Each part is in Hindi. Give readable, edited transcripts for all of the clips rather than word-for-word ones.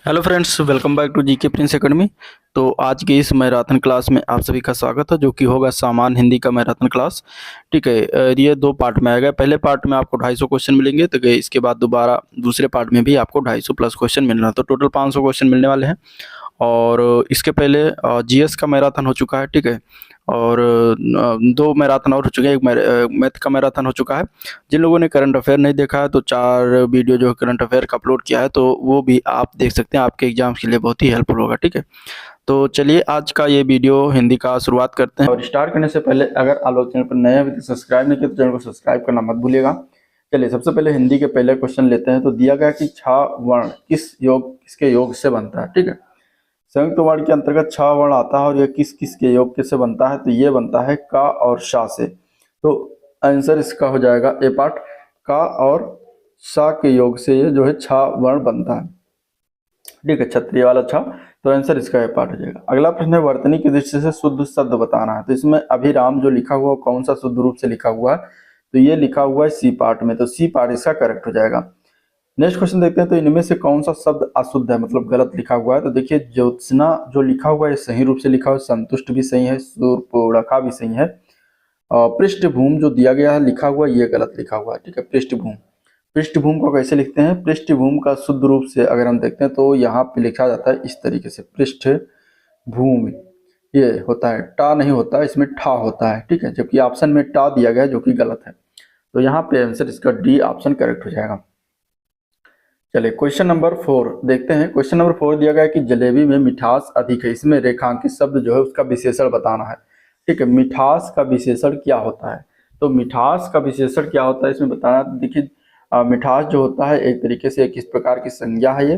Hello friends, welcome back to GK Prince academy. तो आज की इस मैराथन क्लास में आप सभी का स्वागत है, जो कि होगा सामान्य हिंदी का मैराथन क्लास। ठीक है। ये दो पार्ट में आएगा। पहले पार्ट में आपको 250 क्वेश्चन मिलेंगे, तो इसके बाद दोबारा दूसरे पार्ट में भी आपको 250 प्लस क्वेश्चन मिल रहा है, तो टोटल 500 क्वेश्चन मिलने वाले हैं। और इसके पहले जीएस का मैराथन हो चुका है। ठीक है। और दो मैराथन और हो चुके हैं, एक मैथ का मैराथन हो चुका है। जिन लोगों ने करंट अफेयर नहीं देखा है, तो 4 वीडियो जो करंट अफेयर का अपलोड किया है, तो वो भी आप देख सकते हैं। आपके एग्जाम्स के लिए बहुत ही हेल्पफुल होगा। ठीक है। तो चलिए आज का ये वीडियो हिंदी का शुरुआत करते हैं। और स्टार्ट करने से पहले अगर आप लोग चैनल पर नए हैं तो सब्सक्राइब नहीं किया तो चैनल को सब्सक्राइब करना मत भूलिएगा। चलिए सबसे पहले हिंदी के पहले क्वेश्चन लेते हैं। तो दिया गया कि छह वर्ण किसके योग से बनता है। ठीक है। संयुक्त वर्ण के अंतर्गत 6 वर्ण आता है और यह किस किस के योग से बनता है। तो ये बनता है का और शा से। तो आंसर इसका हो जाएगा ए पार्ट, का और शा के योग से ये जो है 6 वर्ण बनता है। ठीक है, क्षत्रिय वाला 6। तो आंसर इसका ए पार्ट हो जाएगा। अगला प्रश्न है वर्तनी की दृष्टि से शुद्ध शब्द बताना है। तो इसमें अभिराम जो लिखा हुआ कौन सा शुद्ध रूप से लिखा हुआ है। तो ये लिखा हुआ है सी पार्ट में, तो सी पार्ट इसका करेक्ट हो जाएगा। नेक्स्ट क्वेश्चन देखते हैं। तो इनमें से कौन सा शब्द अशुद्ध है, मतलब गलत लिखा हुआ है। तो देखिए ज्योत्सना जो लिखा हुआ है सही रूप से लिखा हुआ है, संतुष्ट भी सही है, सूर्पणखा भी सही है। पृष्ठभूमि जो दिया गया है लिखा हुआ ये गलत लिखा हुआ है। ठीक है। पृष्ठभूमि, पृष्ठभूमि को कैसे लिखते हैं। पृष्ठभूमि का शुद्ध रूप से अगर हम देखते हैं तो यहाँ पे लिखा जाता है इस तरीके से, पृष्ठभूमि। ये होता है, टा नहीं होता, इसमें ठा होता है। ठीक है। जबकि ऑप्शन में टा दिया गया है जो कि गलत है। तो यहाँ पे आंसर इसका डी ऑप्शन करेक्ट हो जाएगा। चलिए क्वेश्चन नंबर 4 देखते हैं। क्वेश्चन नंबर 4 दिया गया है कि जलेबी में मिठास अधिक है। इसमें रेखांकित शब्द जो है उसका विशेषण बताना है। ठीक है। मिठास का विशेषण क्या होता है। तो मिठास का विशेषण क्या होता है इसमें बताना। देखिए मिठास जो होता है एक तरीके से किस प्रकार की संज्ञा है ये।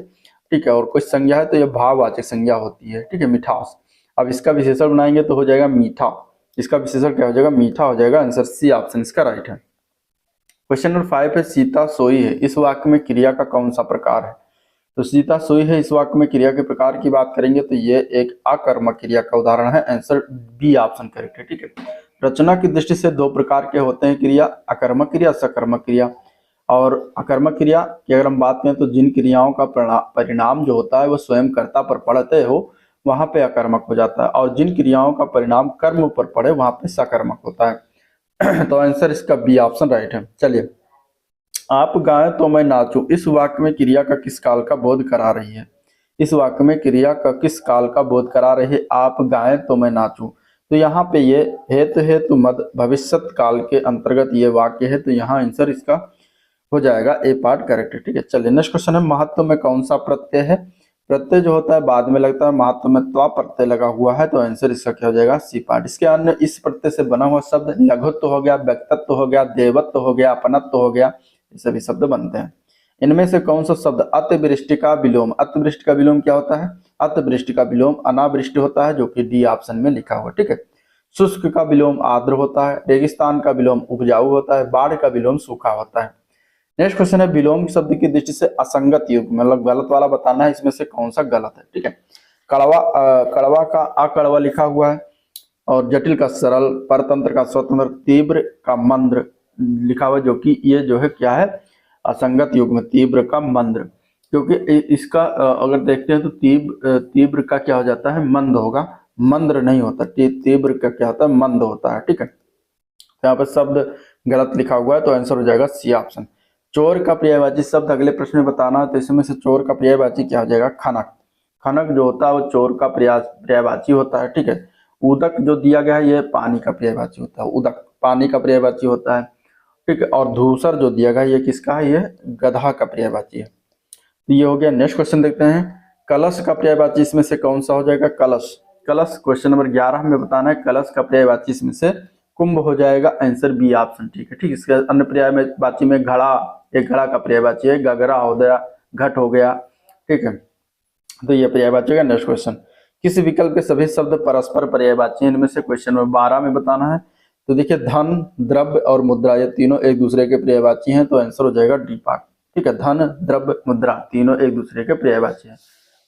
ठीक है। और कुछ संज्ञा है तो ये भाववाचक संज्ञा होती है। ठीक है। मिठास। अब इसका विशेषण बनाएंगे तो हो जाएगा मीठा। इसका विशेषण क्या हो जाएगा, मीठा हो जाएगा। आंसर सी ऑप्शन इसका राइट है। क्वेश्चन नंबर 5 है सीता सोई है, इस वाक्य में क्रिया का कौन सा प्रकार है। तो सीता सोई है इस वाक्य में क्रिया के प्रकार की बात करेंगे तो ये एक अकर्मक क्रिया का उदाहरण है। आंसर बी ऑप्शन करेक्ट है। ठीक है। रचना की दृष्टि से 2 प्रकार के होते हैं क्रिया, अकर्मक क्रिया, सकर्मक क्रिया। और अकर्मक क्रिया की अगर हम बात करें तो जिन क्रियाओं का परिणाम जो होता है वो स्वयं कर्ता पर पड़ते हो वहां पे अकर्मक हो जाता है, और जिन क्रियाओं का परिणाम कर्म पर पड़े वहां पे सकर्मक होता है। तो आंसर इसका बी ऑप्शन राइट है। चलिए, आप गाएं तो मैं नाचूं, इस वाक्य में क्रिया का किस काल का बोध करा रही है। इस वाक्य में क्रिया का किस काल का बोध करा रही है। आप गाएं तो मैं नाचूं, तो यहाँ पे ये हेतु हेतु मद भविष्यत काल के अंतर्गत ये वाक्य है। तो यहाँ आंसर इसका हो जाएगा ए पार्ट करेक्ट है। ठीक है। चलिए नेक्स्ट क्वेश्चन है महत्व में कौन सा प्रत्यय है। प्रत्यय जो होता है बाद में लगता है, महत्व में त्वा प्रत्यय लगा हुआ है। तो आंसर इसका क्या हो जाएगा, सी पार्ट। इसके अन्य इस प्रत्यय से बना हुआ शब्द लघुत्व हो गया, व्यक्तत्व हो गया, देवत्व हो गया, अपनत्व हो गया, ये सभी शब्द बनते हैं। इनमें से कौन सा शब्द अतिवृष्टि का विलोम। अतिवृष्टि का विलोम क्या होता है, अतिवृष्टि का विलोम अनावृष्टि होता है, जो कि डी ऑप्शन में लिखा हुआ। ठीक है। शुष्क का विलोम आर्द्र होता है, रेगिस्तान का विलोम उपजाऊ होता है, बाढ़ का विलोम सूखा होता है। नेक्स्ट क्वेश्चन है विलोम शब्द की दृष्टि से असंगत युग, मतलब गलत वाला बताना है, इसमें से कौन सा गलत है। ठीक है। कड़वा, कड़वा का अकड़वा लिखा हुआ है, और जटिल का सरल, परतंत्र का स्वतंत्र, तीव्र का मंद्र लिखा हुआ है, जो कि ये जो है क्या है, असंगत युग में तीव्र का मंद्र। क्योंकि इसका अगर देखते हैं तो तीव्र का क्या हो जाता है, मंद होगा, मंद्र नहीं होता। तीव्र का क्या होता है, मंद होता है। ठीक है। यहाँ पर शब्द गलत लिखा हुआ है, तो आंसर हो जाएगा सी ऑप्शन। चोर का पर्यायवाची शब्द अगले प्रश्न में बताना है। तो इसमें से चोर का पर्यायवाची क्या हो जाएगा, खनक। खनक जो होता है वो चोर का पर्यायवाची होता है। ठीक है। उदक जो दिया गया है ये पानी का पर्यायवाची होता है, उदक पानी का पर्यायवाची होता है। ठीक है। और धूसर जो दिया गया है ये किसका है, ये गधा का पर्यायवाची है। तो ये हो गया। नेक्स्ट क्वेश्चन देखते हैं। कलश का पर्यायवाची इसमें से कौन सा हो जाएगा, कलश। कलश क्वेश्चन नंबर 11 में बताना है। कलश का पर्यायवाची इसमें से कुंभ हो जाएगा। Answer B option. ठीक है। ठीक। इसके अन्य पर्यायवाची में घड़ा, एक घड़ा का पर्यायवाची है, गगरा हो गया, घट हो गया। ठीक है। तो ये पर्यायवाची होगा। नेक्स्ट क्वेश्चन, किस विकल्प के सभी शब्द परस्पर पर्यायवाची हैं। इनमें से क्वेश्चन नंबर 12 में बताना है। तो देखिए धन, द्रव्य और मुद्रा ये तीनों एक दूसरे के पर्यायवाची हैं। तो आंसर हो जाएगा डी पार्ट। ठीक है। धन, द्रव्य, मुद्रा तीनों एक दूसरे के पर्यायवाची हैं।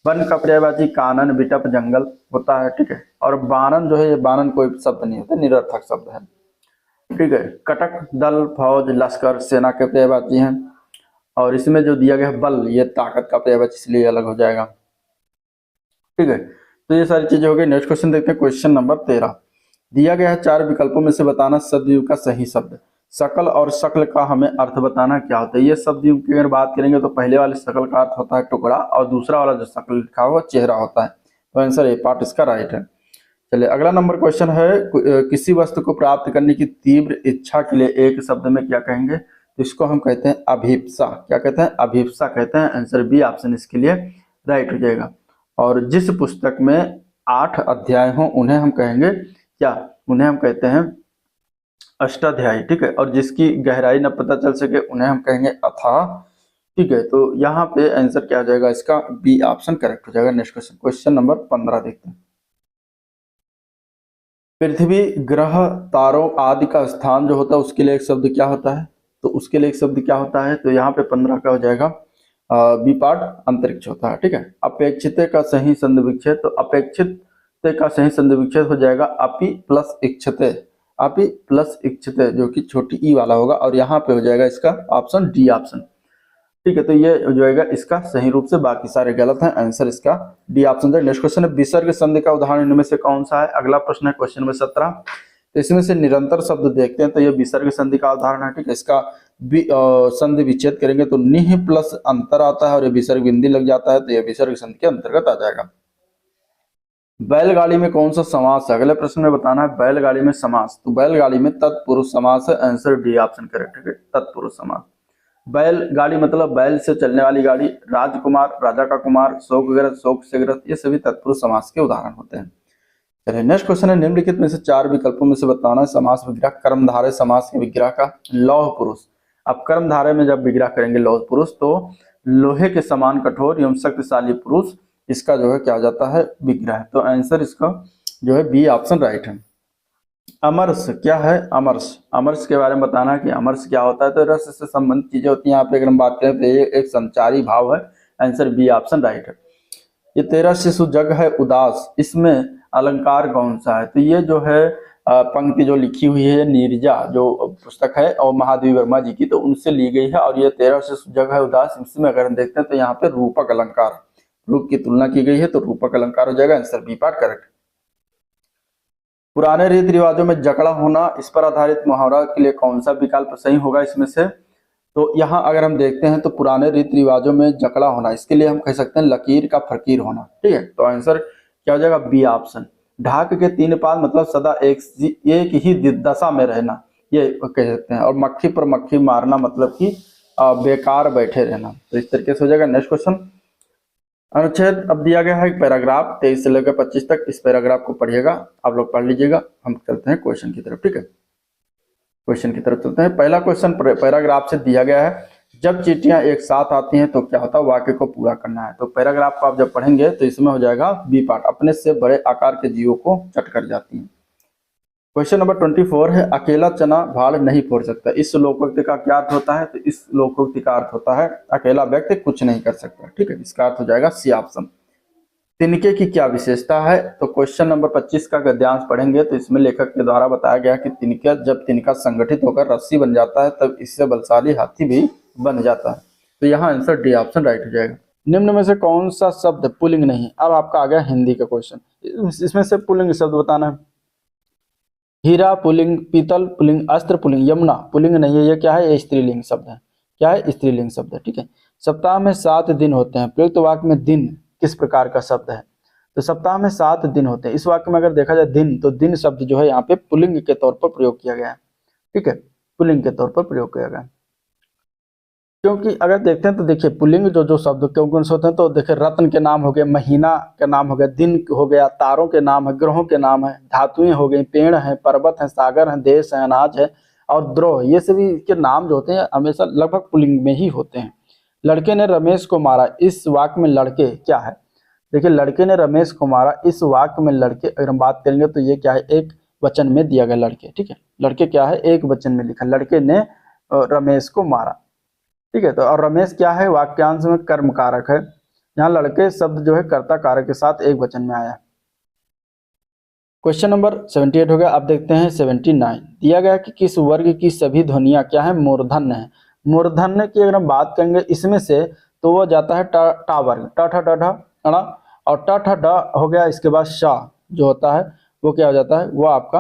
वन का पर्यायवाची कानन, बिटप, जंगल होता है। ठीक है। और बानन जो है, ये बानन कोई शब्द नहीं होता, निरर्थक शब्द है। ठीक है। कटक, दल, फौज, लश्कर, सेना के पर्यायवाची हैं। और इसमें जो दिया गया बल, ये ताकत का पर्यायवाची, इसलिए अलग हो जाएगा। ठीक है, तो ये सारी चीजें हो गई। नेक्स्ट क्वेश्चन देखते हैं, क्वेश्चन नंबर 13। दिया गया है 4 विकल्पों में से बताना सदयुग का सही शब्द। शकल और शक्ल का हमें अर्थ बताना क्या होता है। ये सदयुग की अगर बात करेंगे तो पहले वाले शकल का अर्थ होता है टुकड़ा, और दूसरा वाला जो शक्ल लिखा हुआ चेहरा होता है। तो आंसर ए पार्ट इसका राइट है। चलिए अगला नंबर क्वेश्चन है, किसी वस्तु को प्राप्त करने की तीव्र इच्छा के लिए एक शब्द में क्या कहेंगे। तो इसको हम कहते हैं अभिप्सा। क्या कहते हैं, अभिप्सा कहते हैं। आंसर बी ऑप्शन इसके लिए राइट हो जाएगा। और जिस पुस्तक में 8 अध्याय हों उन्हें हम कहेंगे क्या, उन्हें हम कहते हैं अष्टाध्यायी। ठीक है, और जिसकी गहराई न पता चल सके उन्हें हम कहेंगे अथाह। ठीक है, तो यहाँ पे आंसर क्या आ जाएगा इसका, बी ऑप्शन करेक्ट हो जाएगा। नेक्स्ट क्वेश्चन, क्वेश्चन नंबर 15 देखते हैं। पृथ्वी, ग्रह, तारों आदि का स्थान जो होता है उसके लिए एक शब्द क्या होता है। तो उसके लिए एक शब्द क्या होता है, तो यहाँ पे 15 का हो जाएगा बी पार्ट अंतरिक्ष होता है। ठीक है, अपेक्षित का सही संधि विच्छेद, तो अपेक्षित का सही संधि विच्छेद हो जाएगा अपि प्लस इक्षते। अपि प्लस इक्षते जो कि छोटी ई वाला होगा, और यहाँ पे हो जाएगा इसका ऑप्शन डी ऑप्शन। ठीक है, तो ये हो जाएगा इसका सही रूप से, बाकी सारे गलत हैं। आंसर इसका डी ऑप्शन है। नेक्स्ट क्वेश्चन है, विसर्ग संधि का उदाहरण इनमें से कौन सा है। अगला प्रश्न है क्वेश्चन नंबर 17। तो इसमें से निरंतर शब्द देखते हैं, तो ये विसर्ग संधि का उदाहरण है। ठीक है, इसका संधि विच्छेद करेंगे तो निह प्लस अंतर आता है, और ये विसर्ग बिंदी लग जाता है, तो ये विसर्ग संधि के अंतर्गत आ जाएगा। बैलगाड़ी में कौन सा समास है। अगले प्रश्न में बताना है बैलगाड़ी में समास। तो बैलगाड़ी में तत्पुरुष समास है। आंसर डी ऑप्शन करेक्ट है, तत्पुरुष समास। बैलगाड़ी मतलब बैल से चलने वाली गाड़ी। राजकुमार, राजा का कुमार, शोकग्रस्त, शोक से ग्रस्त, ये सभी तत्पुरुष समास के उदाहरण होते हैं। चलिए नेक्स्ट क्वेश्चन है, निम्नलिखित में से 4 विकल्पों में से बताना है समास विग्रह। कर्मधारय समास के विग्रह का लौह पुरुष। अब कर्मधारय में जब विग्रह करेंगे लौह पुरुष, तो लोहे के समान कठोर एवं शक्तिशाली पुरुष, इसका जो है क्या आ जाता है विग्रह। तो आंसर इसका जो है बी ऑप्शन राइट है। अमरस क्या है, अमरस, अमरस के बारे में बताना है कि अमरस क्या होता है। तो रस से संबंधित चीजें होती हैं। यहाँ पे अगर हम बात करें तो ये एक संचारी भाव है। आंसर बी ऑप्शन राइट है। ये 13 शिशु जग है उदास, इसमें अलंकार कौन सा है। तो ये जो है पंक्ति जो लिखी हुई है नीरजा जो पुस्तक है और महादेवी वर्मा जी की, तो उनसे ली गई है। और ये 13 शिशु जग है उदास, इसमें अगर हम देखते हैं तो यहाँ पे रूपक अलंकार, रूप की तुलना की गई है, तो रूपक अलंकार हो जाएगा। Answer B part correct. पुराने रीति रिवाजों में जकड़ा होना, इस पर आधारित मुहावरा के लिए कौन सा विकल्प सही होगा इसमें से। तो यहाँ अगर हम देखते हैं तो पुराने रीति रिवाजों में जकड़ा होना, इसके लिए हम कह सकते हैं लकीर का फकीर होना। ठीक है, तो आंसर क्या हो जाएगा, बी ऑप्शन। ढाक के 3 पाद मतलब सदा एक ही दशा में रहना, ये कह सकते हैं। और मक्खी पर मक्खी मारना मतलब कि बेकार बैठे रहना। तो इस तरीके से हो जाएगा। नेक्स्ट क्वेश्चन, अनुच्छेद अब दिया गया है एक पैराग्राफ 23 से लेकर 25 तक। इस पैराग्राफ को पढ़िएगा, आप लोग पढ़ लीजिएगा। हम चलते हैं क्वेश्चन की तरफ। ठीक है, क्वेश्चन की तरफ चलते हैं। पहला क्वेश्चन पैराग्राफ से दिया गया है, जब चींटियां एक साथ आती हैं तो क्या होता है, वाक्य को पूरा करना है। तो पैराग्राफ को आप जब पढ़ेंगे तो इसमें हो जाएगा बी पार्ट, अपने से बड़े आकार के जीवों को चट कर जाती हैं। क्वेश्चन नंबर 24 है, अकेला चना भाड़ नहीं फोड़ सकता। इस लोकोक्ति का क्या अर्थ होता है। तो इस लोकोक्ति का अर्थ होता है अकेला व्यक्ति कुछ नहीं कर सकता। ठीक है, इसका अर्थ हो जाएगा सी ऑप्शन। तिनके की क्या विशेषता है। तो क्वेश्चन नंबर 25 का गद्यांश पढ़ेंगे तो इसमें लेखक के द्वारा बताया गया कि तिनका जब तिनका संगठित होकर रस्सी बन जाता है तब इससे बलशाली हाथी भी बन जाता है। तो यहाँ आंसर डी ऑप्शन राइट हो जाएगा। निम्न में से कौन सा शब्द पुल्लिंग नहीं। अब आपका आ गया हिंदी का क्वेश्चन, इसमें से पुल्लिंग शब्द बताना है। हीरा पुल्लिंग, पीतल पुल्लिंग, अस्त्र पुल्लिंग, यमुना पुल्लिंग नहीं है। ये क्या है, ये स्त्रीलिंग शब्द है। क्या है, स्त्रीलिंग शब्द है। ठीक है, सप्ताह में 7 दिन होते हैं। प्रयुक्त वाक्य में दिन किस प्रकार का शब्द है। तो सप्ताह में 7 दिन होते हैं। इस वाक्य में अगर देखा जाए दिन, तो दिन शब्द जो है यहाँ पे पुल्लिंग के तौर पर प्रयोग किया गया है। ठीक है, पुल्लिंग के तौर पर प्रयोग किया गया है। क्योंकि अगर देखते हैं तो देखिए पुल्लिंग जो शब्द कौन कौन से होते हैं। तो देखिए रत्न के नाम हो गए, महीना का नाम हो गया, दिन हो गया, तारों के नाम है, ग्रहों के नाम है, धातुएं हो गई, पेड़ हैं, पर्वत हैं, सागर हैं, देश है, अनाज है और द्रोह, ये सभी के नाम जो होते हैं हमेशा लगभग पुल्लिंग में ही होते हैं। लड़के ने रमेश को मारा, इस वाक्य में लड़के क्या है। देखिए लड़के ने रमेश को मारा, इस वाक्य में लड़के अगर हम बात करेंगे तो ये क्या है, एक वचन में दिया गया लड़के। ठीक है, लड़के क्या है, एक वचन में लिखा, लड़के ने रमेश को मारा। ठीक है, तो और रमेश क्या है, वाक्यांश में कर्म कारक है। यहाँ लड़के शब्द जो है कर्ता कारक के साथ एक वचन में आया। क्वेश्चन नंबर 78 हो गया। अब देखते हैं 79। दिया गया कि किस वर्ग की सभी ध्वनियां क्या है, मूर्धन्य है। मूर्धन्य की अगर हम बात करेंगे इसमें से, तो वो जाता है टा वर्ग, ट ठ ड ढ ण और ट ठ ड हो गया, इसके बाद श जो होता है वो क्या हो जाता है, वो आपका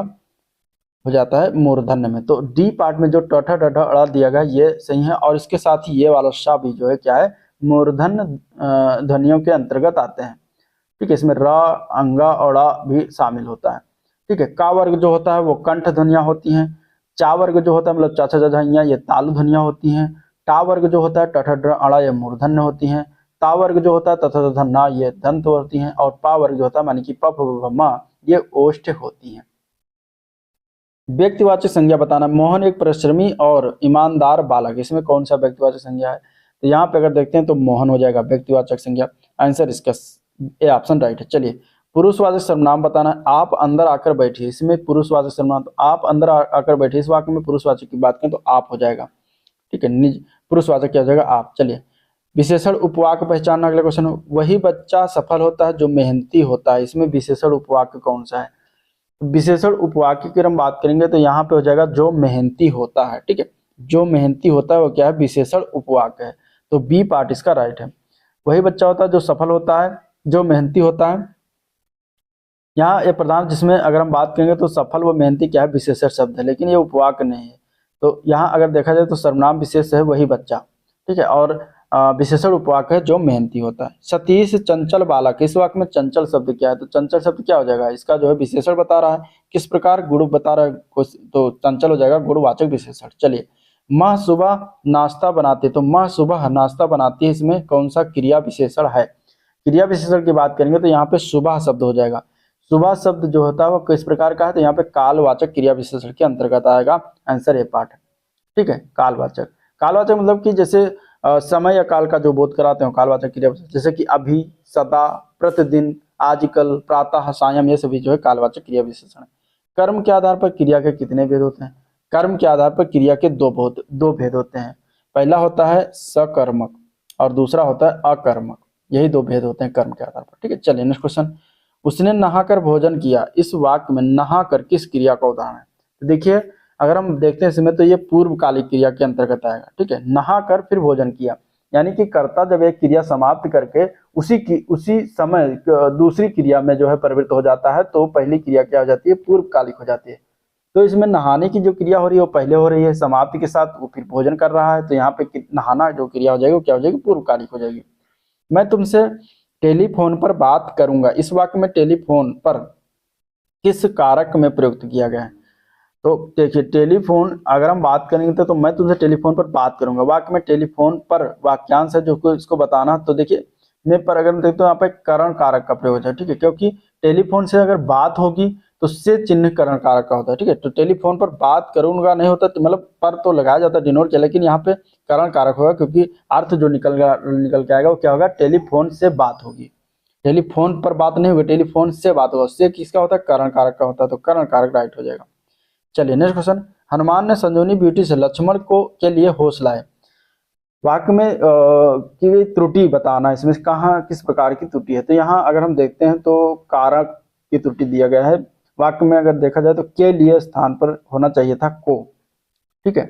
हो जाता है मूर्धन्य में। तो डी पार्ट में जो ट ठ ड ढ अड़ा दिया गया ये सही है, और इसके साथ ही ये वाला श भी जो है क्या है, मूर्धन्य ध्वनियों के अंतर्गत आते हैं। ठीक है, इसमें र, अंगा और ड़ा भी शामिल होता है। ठीक है, का वर्ग जो होता है वो कंठ ध्वनियां होती हैं। चा वर्ग जो होता है मतलब चाचा जझाइयां, ये तालु ध्वनियां होती हैं। टा वर्ग जो होता है ट ठ ड अड़ा, ये मूर्धन्य होती हैं। ता वर्ग जो होता है त थ ध न, ये दंत होती हैं। और पा वर्ग जो होता है मानी कि प फ ब म, ये ओष्ठ होती हैं। व्यक्तिवाचक संज्ञा बताना। मोहन एक परिश्रमी और ईमानदार बालक, इसमें कौन सा व्यक्तिवाचक संज्ञा है, तो यहाँ पे अगर देखते हैं तो मोहन हो जाएगा व्यक्तिवाचक संज्ञा। आंसर इसका ए ऑप्शन राइट है। चलिए, पुरुषवाचक सर्वनाम बताना है। आप अंदर आकर बैठिए, इसमें पुरुषवाचक सर्वनाम, तो आप अंदर आकर बैठिए, इस वाक्य में पुरुषवाचक की बात करें तो आप हो जाएगा। ठीक है, निज पुरुषवाचक क्या हो जाएगा, आप। चलिए, विशेषण उपवाक्य पहचानना अगला क्वेश्चन। वही बच्चा सफल होता है जो मेहनती होता है, इसमें विशेषण उपवाक्य कौन सा है, विशेषण उपवाक्य की हम बात करेंगे तो यहाँ पे हो जाएगा जो मेहनती होता है। ठीक है, जो मेहनती होता है वो क्या है, विशेषण उपवाक्य है। तो बी पार्ट इसका राइट है। वही बच्चा होता है जो सफल होता है, जो मेहनती होता है। यहाँ ये प्रधान, जिसमें अगर हम बात करेंगे तो सफल व मेहनती क्या है, विशेषण शब्द है, लेकिन ये उपवाक्य नहीं है। तो यहाँ अगर देखा जाए तो सर्वनाम विशेष है वही बच्चा। ठीक है, और विशेषण उपवाक्य है जो मेहनती होता है। सतीश चंचल बालक, इस वाक्य में चंचल शब्द क्या है, तो चंचल शब्द क्या हो जाएगा, इसका जो है विशेषण बता रहा है, किस प्रकार गुण बता रहा है, तो चंचल हो जाएगा गुणवाचक विशेषण। चलिए, माँ सुबह नाश्ता बनाती, तो माँ सुबह नाश्ता बनाती है, इसमें कौन सा क्रिया विशेषण है। क्रिया विशेषण की बात करेंगे तो यहाँ पे सुबह शब्द हो जाएगा। सुबह शब्द जो होता है वो किस प्रकार का है, तो यहाँ पे कालवाचक क्रिया विशेषण के अंतर्गत आएगा। Answer A part. ठीक है, कालवाचक। कालवाचक मतलब कि जैसे समय या काल का जो बोध कराते हो, कालवाचक क्रिया विशेषण, जैसे कि अभी, सदा, प्रतिदिन, आजकल, प्रातः, सायं, ये सभी जो है कालवाचक क्रिया विशेषण है। कर्म के आधार पर क्रिया के कितने भेद होते हैं, कर्म के आधार पर क्रिया के दो भेद होते हैं। पहला होता है सकर्मक और दूसरा होता है अकर्मक, यही दो भेद होते हैं कर्म के आधार पर। ठीक है, चलिए नेक्स्ट क्वेश्चन। उसने नहाकर भोजन किया, इस वाक्य में नहाकर किस क्रिया का उदाहरण है, तो देखिए अगर हम देखते हैं इसमें तो ये पूर्वकालिक क्रिया के अंतर्गत आएगा। ठीक है, नहाकर फिर भोजन किया, यानी कि कर्ता जब एक क्रिया समाप्त करके उसी समय दूसरी क्रिया में जो है प्रवृत्त हो जाता है तो पहली क्रिया क्या हो जाती है, पूर्वकालिक हो जाती है। तो इसमें नहाने की जो क्रिया हो रही है वो पहले हो रही है, समाप्ति के साथ वो फिर भोजन कर रहा है, तो यहाँ पे नहाना जो क्रिया हो जाएगी वो क्या हो जाएगी, पूर्वकालिक हो जाएगी। मैं तुमसे टेलीफोन पर बात करूंगा, इस वाक्य में टेलीफोन पर किस कारक में प्रयुक्त किया गया है, तो देखिए टेलीफोन अगर हम बात करेंगे तो मैं तुमसे टेलीफोन पर बात करूंगा, वाक्य में टेलीफोन पर वाक्यांश है जो इसको बताना, तो देखिए मैं पर अगर देखते तो यहाँ पे करण कारक का प्रयोग है। ठीक है, क्योंकि टेलीफोन से अगर बात होगी तो से चिन्ह करण कारक का होता है। ठीक है, तो टेलीफोन पर बात करूंगा नहीं होता, तो मतलब पर तो लगाया जाता है डिनोट किया, लेकिन यहाँ पे करण कारक होगा क्योंकि अर्थ जो निकल के आएगा वो क्या होगा, टेलीफोन से बात होगी। टेलीफोन पर बात नहीं होगी, टेलीफोन से बात होगा, उससे किसका होता है, करण कारक का होता है, तो करण कारक राइट हो जाएगा। चलिए नेक्स्ट क्वेश्चन। हनुमान ने संजीवनी ब्यूटी से लक्ष्मण को के लिए होश लाए, वाक्य में की त्रुटि बताना, इसमें कहाँ किस प्रकार की त्रुटि है, तो यहाँ अगर हम देखते हैं तो कारक की त्रुटि दिया गया है। वाक्य में अगर देखा जाए तो के लिए स्थान पर होना चाहिए था को। ठीक है,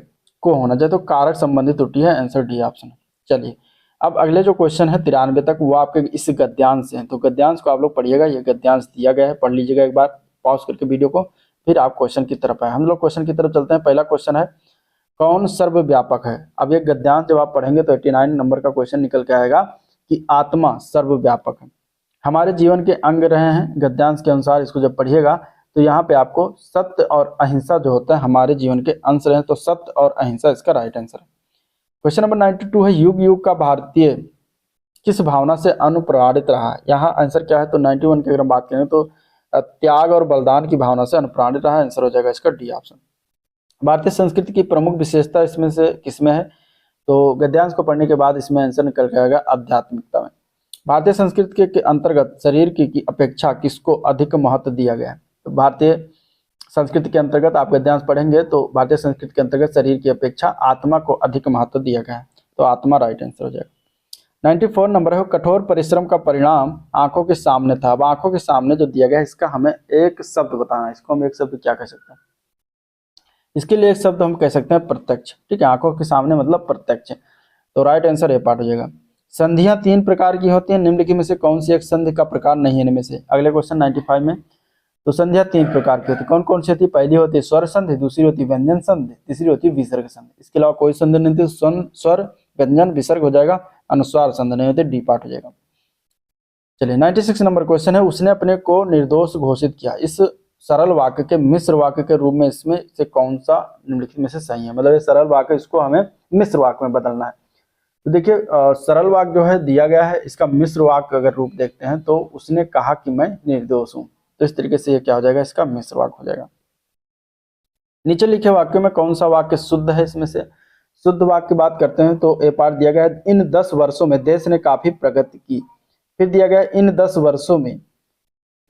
को होना चाहिए, तो कारक संबंधित त्रुटि है, आंसर डी ऑप्शन। चलिए, अब अगले जो क्वेश्चन है 93 तक वो आपके इस गद्यांश से हैं, तो गद्यांश को आप लोग पढ़िएगा, ये गद्यांश दिया गया है, पढ़ लीजिएगा एक बार पॉज करके वीडियो को, फिर आप क्वेश्चन की तरफ आए। हम लोग क्वेश्चन की तरफ चलते हैं। पहला क्वेश्चन है कौन सर्वव्यापक है। अब ये गद्यांश जब आप पढ़ेंगे तो 89 नंबर का क्वेश्चन निकल के आएगा कि आत्मा सर्वव्यापक है, हमारे जीवन के अंग रहे हैं। गद्यांश के अनुसार इसको जब पढ़िएगा तो यहाँ पे आपको सत्य और अहिंसा जो होता है हमारे जीवन के अंश रहे, तो सत्य और अहिंसा इसका राइट आंसर है। क्वेश्चन नंबर 92 है युग युग का भारतीय किस भावना से अनुप्राणित रहा है, यहाँ आंसर क्या है, तो 91 की अगर हम बात करें तो त्याग और बलिदान की भावना से अनुप्राणित रहा है, आंसर हो जाएगा इसका डी ऑप्शन। भारतीय संस्कृति की प्रमुख विशेषता इसमें से किसमें है, तो गद्यांश को पढ़ने के बाद इसमें आंसर निकल के आएगा आध्यात्मिकता में। भारतीय संस्कृति के अंतर्गत शरीर की अपेक्षा किसको अधिक महत्व दिया गया है, तो भारतीय संस्कृति के अंतर्गत आप गद्यांश पढ़ेंगे तो भारतीय संस्कृति के अंतर्गत शरीर की अपेक्षा आत्मा को अधिक महत्व दिया गया है, तो आत्मा राइट आंसर हो जाएगा। 94 नंबर है कठोर परिश्रम का परिणाम आंखों के सामने था। अब आंखों के सामने जो दिया गया है इसका हमें एक शब्द बताना है, इसको हम एक शब्द क्या कह सकते हैं, इसके लिए एक शब्द हम कह सकते हैं प्रत्यक्ष। ठीक है, आंखों के सामने मतलब प्रत्यक्ष, तो राइट आंसर ए पार्ट हो जाएगा। संधियां 3 प्रकार की होती हैं, निम्नलिखित में से कौन सी एक संधि का प्रकार नहीं है इनमें से। अगले क्वेश्चन 95 में, तो संधियां 3 प्रकार की होती है, कौन कौन सी होती है? पहली होती है स्वर संधि, दूसरी होती है व्यंजन संधि, तीसरी होती है विसर्ग संधि। इसके अलावा कोई संधि नहीं होती, स्वर व्यंजन विसर्ग हो जाएगा, अनुस्वार संधि नहीं होती, डी पार्ट हो जाएगा। चलिए 96 नंबर क्वेश्चन है, उसने अपने को निर्दोष घोषित किया, इस सरल वाक्य के मिश्र वाक्य के रूप में इसमें से कौन सा निम्नलिखित में से सही है? मतलब ये सरल वाक्य, इसको हमें मिश्र वाक्य में बदलना है। तो देखिए सरल वाक्य जो है दिया गया है, इसका मिश्र वाक्य अगर रूप देखते हैं तो उसने कहा कि मैं निर्दोष हूं, तो इस तरीके से ये क्या हो जाएगा? इसका मिश्र वाक्य हो जाएगा। नीचे लिखे वाक्य में कौन सा वाक्य शुद्ध है? इसमें से शुद्ध वाक्य की बात करते हैं तो ए पार्ट दिया गया है, इन 10 वर्षों में देश ने काफी प्रगति की। फिर दिया गया इन 10 वर्षों में,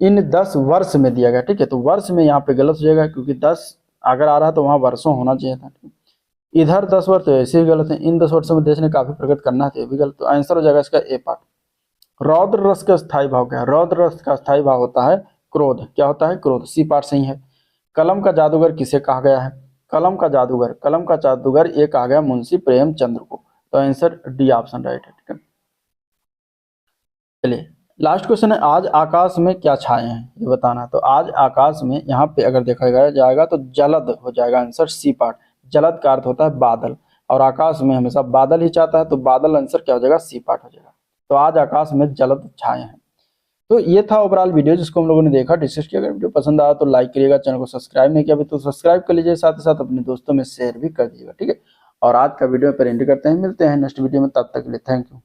इन 10 वर्ष में दिया गया, ठीक है, तो वर्ष में यहाँ पे गलत हो जाएगा, क्योंकि 10 अगर आ रहा तो वहां वर्षों होना चाहिए था। इधर 10 वर्ष तो ऐसे ही गलत है, इन 10 वर्षों में देश ने काफी प्रगति करना है, भी गलत, तो आंसर हो जाएगा इसका ए पार्ट। रौद्र रस का स्थायी भाव क्या है? रौद्र रस का स्थायी भाव होता है क्रोध। क्या होता है? क्रोध, सी पार्ट सही है। कलम का जादूगर किसे कहा गया है? कलम का जादूगर ये कहा गया मुंशी प्रेमचंद्र को, तो आंसर डी ऑप्शन राइट है, ठीक है। चलिए लास्ट क्वेश्चन है, आज आकाश में क्या छाए हैं ये बताना है। तो आज आकाश में यहाँ पे अगर देखा जाएगा तो जलद हो जाएगा, आंसर सी पार्ट। जलद का अर्थ होता है बादल, और आकाश में हमेशा बादल ही चाहता है, तो बादल आंसर क्या हो जाएगा? सी पार्ट हो जाएगा। तो आज आकाश में जलद छाए हैं। तो ये था ओवरऑल वीडियो जिसको हम लोगों ने देखा, डिस्कस किया। अगर वीडियो पसंद आया तो लाइक करिएगा, चैनल को सब्सक्राइब नहीं किया अभी तो सब्सक्राइब कर लीजिए, साथ ही साथ अपने दोस्तों में शेयर भी कर दीजिएगा, ठीक है। और आज का वीडियो पर एंड करते हैं, मिलते हैं नेक्स्ट वीडियो में, तब तक के लिए थैंक यू।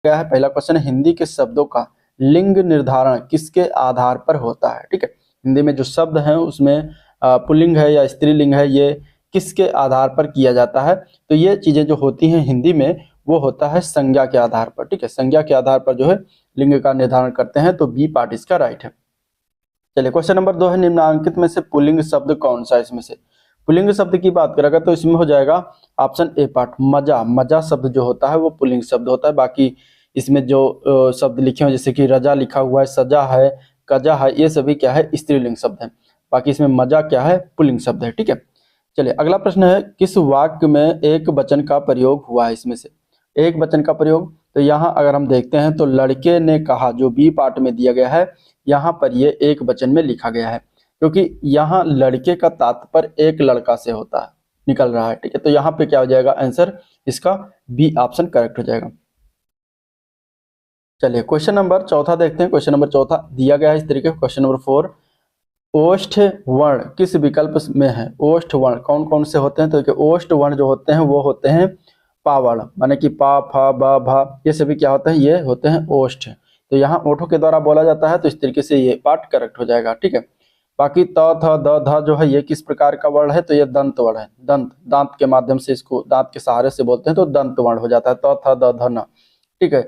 क्या है पहला क्वेश्चन है, हिंदी के शब्दों का लिंग निर्धारण किसके आधार पर होता है? ठीक है, हिंदी में जो शब्द हैं उसमें पुल्लिंग है या स्त्रीलिंग है, ये किसके आधार पर किया जाता है? तो ये चीजें जो होती हैं हिंदी में वो होता है संज्ञा के आधार पर, ठीक है। संज्ञा के आधार पर जो है लिंग का निर्धारण करते हैं, तो बी पार्ट इसका राइट है। चलिए क्वेश्चन नंबर 2 है, निम्नांकित में से पुल्लिंग शब्द कौन सा? इसमें से पुल्लिंग शब्द की बात करेगा तो इसमें हो जाएगा ऑप्शन ए पार्ट, मजा। मजा शब्द जो होता है वो पुल्लिंग शब्द होता है। बाकी इसमें जो शब्द लिखे हुए जैसे कि रजा लिखा हुआ है, सजा है, कजा है, ये सभी क्या है? स्त्रीलिंग शब्द है। बाकी इसमें मजा क्या है? पुल्लिंग शब्द है, ठीक है। चलिए अगला प्रश्न है, किस वाक्य में एक वचन का प्रयोग हुआ है? इसमें से एक वचन का प्रयोग, तो यहाँ अगर हम देखते हैं तो लड़के ने कहा, जो बी पार्ट में दिया गया है, यहाँ पर ये एक वचन में लिखा गया है, क्योंकि यहाँ लड़के का तात्पर्य एक लड़का से होता है, निकल रहा है, ठीक है। तो यहाँ पे क्या हो जाएगा? आंसर इसका बी ऑप्शन करेक्ट हो जाएगा। चलिए क्वेश्चन नंबर 4 देखते हैं। क्वेश्चन नंबर 4 दिया गया है इस तरीके। क्वेश्चन नंबर 4, ओष्ठ वर्ण किस विकल्प में है? ओष्ठ वर्ण कौन कौन से होते हैं? तो देखिए ओष्ठ वर्ण जो होते हैं वो होते हैं पा वर्ण, माने कि पा, फा, बा, भा, ये सभी क्या होते हैं? ये होते हैं ओष्ठ। तो यहाँ ओठों के द्वारा बोला जाता है, तो इस तरीके से ये पार्ट करेक्ट हो जाएगा, ठीक है। बाकी त, थ, द, ध जो है ये किस प्रकार का वर्ण है? तो ये दंत वर्ण है। दंत, दांत के माध्यम से, इसको दांत के सहारे से बोलते हैं, तो दंत वर्ण हो जाता है, त, थ, द, ध, न, ठीक है।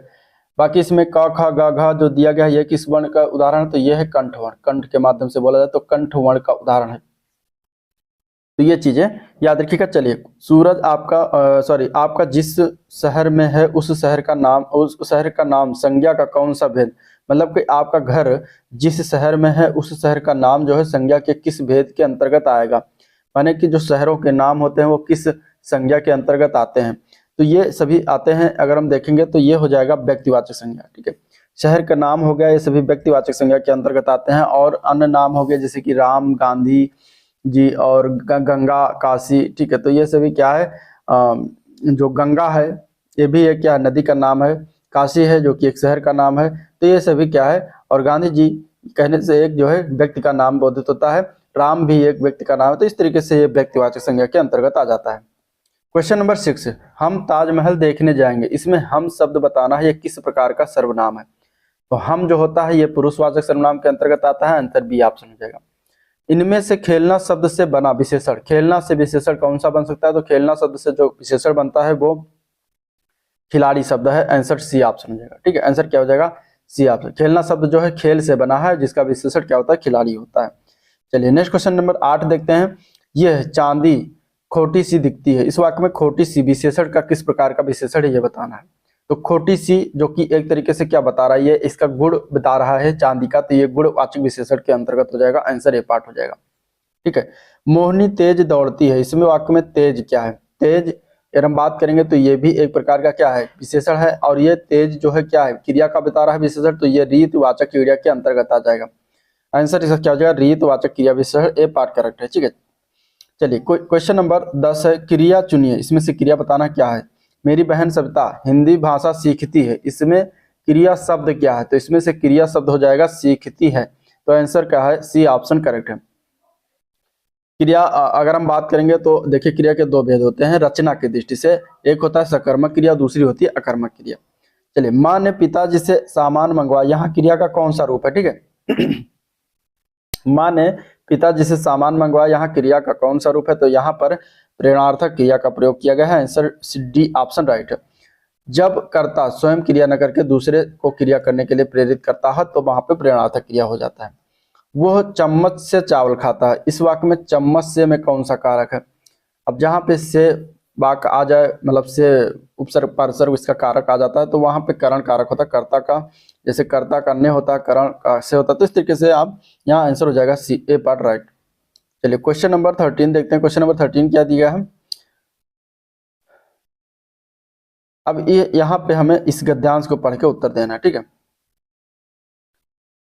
बाकी इसमें क, ख, ग, घ जो दिया गया है ये किस वर्ण का उदाहरण है? तो ये है कंठ वर्ण, कंठ के माध्यम से बोला जाए तो कंठ वर्ण का उदाहरण है। तो ये चीजें याद रखिएगा। चलिए सूरज आपका आपका जिस शहर में है उस शहर का नाम संज्ञा का कौन सा भेद? मतलब कि आपका घर जिस शहर में है उस शहर का नाम जो है संज्ञा के किस भेद के अंतर्गत आएगा? माने कि जो शहरों के नाम होते हैं वो किस संज्ञा के अंतर्गत आते हैं? तो ये सभी आते हैं, अगर हम देखेंगे तो ये हो जाएगा व्यक्तिवाचक संज्ञा, ठीक है। शहर का नाम हो गया, ये सभी व्यक्तिवाचक संज्ञा के अंतर्गत आते हैं। और अन्य नाम हो गए जैसे कि राम, गांधी जी और गंगा, काशी, ठीक है। तो ये सभी क्या है? जो गंगा है ये भी एक क्या नदी का नाम है, काशी है जो कि एक शहर का नाम है, तो ये सभी क्या है? और गांधी जी कहने से एक जो है व्यक्ति का नाम बोधित होता है, राम भी एक व्यक्ति का नाम है, तो इस तरीके से ये व्यक्तिवाचक संज्ञा के अंतर्गत आ जाता है। क्वेश्चन नंबर 6, हम ताजमहल देखने जाएंगे, इसमें हम शब्द बताना है ये किस प्रकार का सर्वनाम है? तो हम जो होता है ये पुरुषवाचक सर्वनाम के अंतर्गत आता है, आंसर बी ऑप्शन हो जाएगा। इनमें से खेलना शब्द से बना विशेषण, खेलना से विशेषण कौन सा बन सकता है? तो खेलना शब्द से जो विशेषण बनता है वो खिलाड़ी शब्द है, आंसर सी ऑप्शन हो जाएगा, ठीक है। आंसर क्या हो जाएगा? C option. खेलना शब्द जो है खेल से बना है, जिसका विशेषण क्या होता है? खिलाड़ी होता है। चलिए नेक्स्ट क्वेश्चन नंबर 8 देखते हैं। यह चांदी खोटी सी दिखती है, इस वाक्य में खोटी सी विशेषण का किस प्रकार का विशेषण है ये बताना है। तो खोटी सी जो कि एक तरीके से क्या बता रहा है? ये इसका गुण बता रहा है चांदी का, तो ये गुणवाचक विशेषण के अंतर्गत हो जाएगा, आंसर ए पार्ट हो जाएगा, ठीक है। मोहिनी तेज दौड़ती है, इसमें वाक्य में तेज क्या है? तेज अगर हम बात करेंगे तो ये भी एक प्रकार का क्या है, विशेषण है। और ये तेज जो है क्या है, क्रिया का बता रहा है विशेषण, तो ये रीतवाचक क्रिया के अंतर्गत आ जाएगा। आंसर इसका क्या हो जाएगा, रीतवाचक क्रिया विशेषण, ए पार्ट करेक्ट है। ठीक है, चलिए क्वेश्चन नंबर 10 है, क्रिया चुनिए, इसमें से क्रिया बताना क्या है। मेरी बहन सविता हिंदी भाषा सीखती है, इसमें क्रिया शब्द क्या है, तो इसमें से क्रिया शब्द हो जाएगा सीखती है। तो आंसर क्या है, सी ऑप्शन करेक्ट है। क्रिया अगर हम बात करेंगे तो देखिए क्रिया के दो भेद होते हैं रचना की दृष्टि से, एक होता है सकर्मक क्रिया, दूसरी होती है अकर्मक क्रिया। चलिए, माँ ने पिताजी से सामान मंगवाया, यहाँ क्रिया का कौन सा रूप है, ठीक है। माँ ने पिताजी से सामान मंगवाया, यहाँ क्रिया का कौन सा रूप है, तो यहाँ पर प्रेरणार्थक क्रिया का प्रयोग किया गया है। आंसर डी ऑप्शन राइट है। जब कर्ता स्वयं क्रिया न करके दूसरे को क्रिया करने के लिए प्रेरित करता है तो वहां पे प्रेरणार्थक क्रिया हो जाता है। वह चम्मच से चावल खाता है, इस वाक्य में चम्मच से में कौन सा कारक है। अब जहाँ पे से वाक्य आ जाए, मतलब से उपसर्ग परसर्ग इसका कारक आ जाता है, तो वहां पे करण कारक होता है कर्ता का, जैसे कर्ता करने होता है करण का से होता है, तो इस तरीके से आप यहाँ आंसर हो जाएगा सी, ए पार्ट राइट। चलिए क्वेश्चन नंबर 13 देखते हैं। क्वेश्चन नंबर 13 क्या दिया है। अब ये यहाँ पे हमें इस गद्यांश को पढ़ के उत्तर देना है, ठीक है।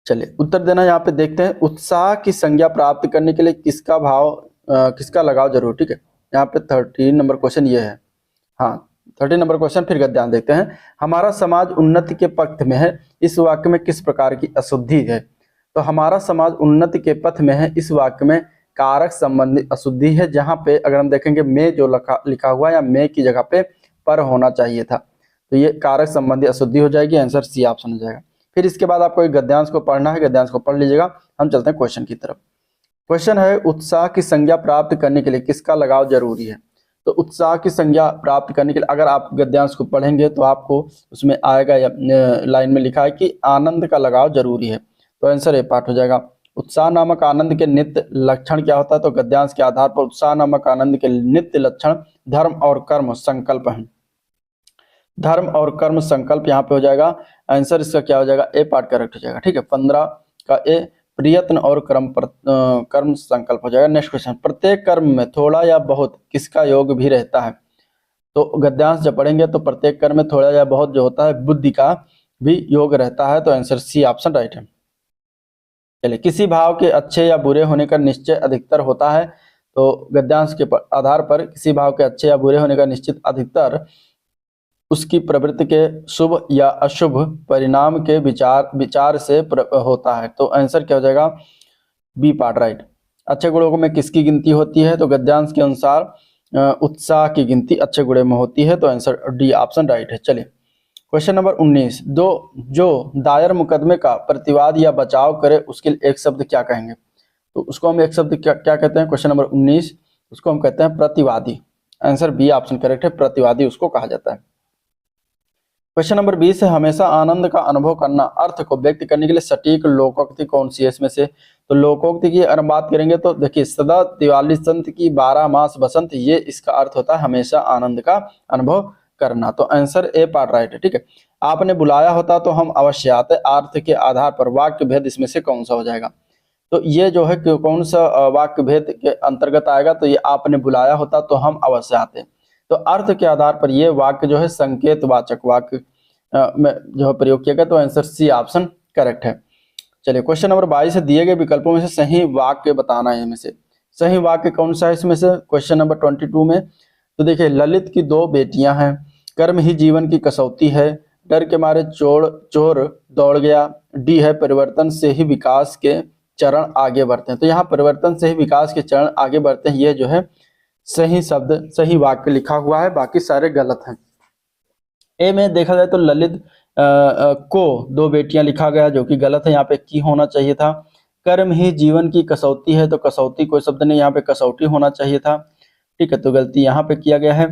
चलिए उत्तर देना यहाँ पे देखते हैं। उत्साह की संज्ञा प्राप्त करने के लिए किसका भाव किसका लगाव जरूर, ठीक है। यहाँ पे 13 नंबर क्वेश्चन ये है, हाँ 13 नंबर क्वेश्चन। फिर गद्यांश देखते हैं। हमारा समाज उन्नति के पथ में है, इस वाक्य में किस प्रकार की अशुद्धि है। तो हमारा समाज उन्नति के पथ में है, इस वाक्य में कारक संबंधी अशुद्धि है, जहां पे अगर हम देखेंगे में जो लिखा हुआ है या में की जगह पे पर होना चाहिए था, तो ये कारक संबंधी अशुद्धि हो जाएगी। आंसर सी ऑप्शन हो जाएगा। फिर इसके बाद आपको एक गद्यांश को पढ़ना है, गद्यांश को पढ़ लीजिएगा। हम चलते हैं क्वेश्चन की तरफ। क्वेश्चन है, उत्साह की संज्ञा प्राप्त करने के लिए किसका लगाव जरूरी है। तो उत्साह की संज्ञा प्राप्त करने के लिए अगर आप गद्यांश को पढ़ेंगे तो आपको उसमें आएगा लाइन में लिखा है कि आनंद का लगाव जरूरी है, तो आंसर ए पार्ट हो जाएगा। उत्साह नामक आनंद के नित्य लक्षण क्या होता है, तो गद्यांश के आधार पर उत्साह नामक आनंद के नित्य लक्षण धर्म और कर्म संकल्प है। धर्म और कर्म संकल्प यहाँ पे हो जाएगा। आंसर इसका क्या हो जाएगा, ए पार्ट करेक्ट हो जाएगा, ठीक है। 15 का ए प्रयत्न और कर्म संकल्प हो जाएगा। नेक्स्ट क्वेश्चन, प्रत्येक कर्म में थोड़ा या बहुत किसका योग भी रहता है। तो गद्यांश जब पढ़ेंगे तो प्रत्येक कर्म में थोड़ा या बहुत जो होता है बुद्धि का भी योग रहता है, तो आंसर सी ऑप्शन राइट है। चलिए, किसी भाव के अच्छे या बुरे होने का निश्चय अधिकतर होता है। तो गद्यांश के आधार पर किसी भाव के अच्छे या बुरे होने का निश्चित अधिकतर उसकी प्रवृत्ति के शुभ या अशुभ परिणाम के विचार से होता है, तो आंसर क्या हो जाएगा, बी पार्ट राइट। अच्छे गुणों में किसकी गिनती होती है, तो गद्यांश के अनुसार उत्साह की गिनती अच्छे गुणों में होती है, तो आंसर डी ऑप्शन राइट है। चलिए क्वेश्चन नंबर 19, जो दायर मुकदमे का प्रतिवाद या बचाव करे उसके लिए एक शब्द क्या कहेंगे। तो उसको हम एक शब्द क्या कहते हैं, क्वेश्चन नंबर 19 उसको हम कहते हैं प्रतिवादी। आंसर बी ऑप्शन करेक्ट है, प्रतिवादी उसको कहा जाता है। क्वेश्चन नंबर 20 है, हमेशा आनंद का अनुभव करना अर्थ को व्यक्त करने के लिए सटीक लोकोक्ति कौन सी है इसमें से। तो लोकोक्ति की अगर बात करेंगे तो देखिए, सदा दिवाली संत की 12 मास बसंत, ये इसका अर्थ होता है हमेशा आनंद का अनुभव करना, तो आंसर ए पार्ट राइट है, ठीक है। आपने बुलाया होता तो हम अवश्य आते, अर्थ के आधार पर वाक्य भेद इसमें से कौन सा हो जाएगा। तो ये जो है कौन सा वाक्य भेद के अंतर्गत आएगा, तो ये आपने बुलाया होता तो हम अवश्य आते। तो अर्थ के आधार पर ये वाक्य जो है संकेत वाचक वाक्य में जो है प्रयोग किया गया, तो आंसर सी ऑप्शन करेक्ट है। चलिए क्वेश्चन नंबर 22 है, दिए गए विकल्पों में से सही वाक्य बताना है। इनमें से सही वाक्य कौन सा है इसमें से, क्वेश्चन नंबर 22 में। तो देखिए, ललित की 2 बेटियां हैं, कर्म ही जीवन की कसौटी है, डर के मारे चोर दौड़ गया, डी है परिवर्तन से ही विकास के चरण आगे बढ़ते हैं। तो यहाँ परिवर्तन से ही विकास के चरण आगे बढ़ते हैं, ये जो है सही शब्द सही वाक्य लिखा हुआ है, बाकी सारे गलत हैं। ए में देखा जाए तो ललित को 2 बेटियां लिखा गया जो कि गलत है, यहाँ पे की होना चाहिए था। कर्म ही जीवन की कसौटी है, तो कसौटी कोई शब्द नहीं, यहाँ पे कसौटी होना चाहिए था, ठीक है, तो गलती यहाँ पे किया गया है।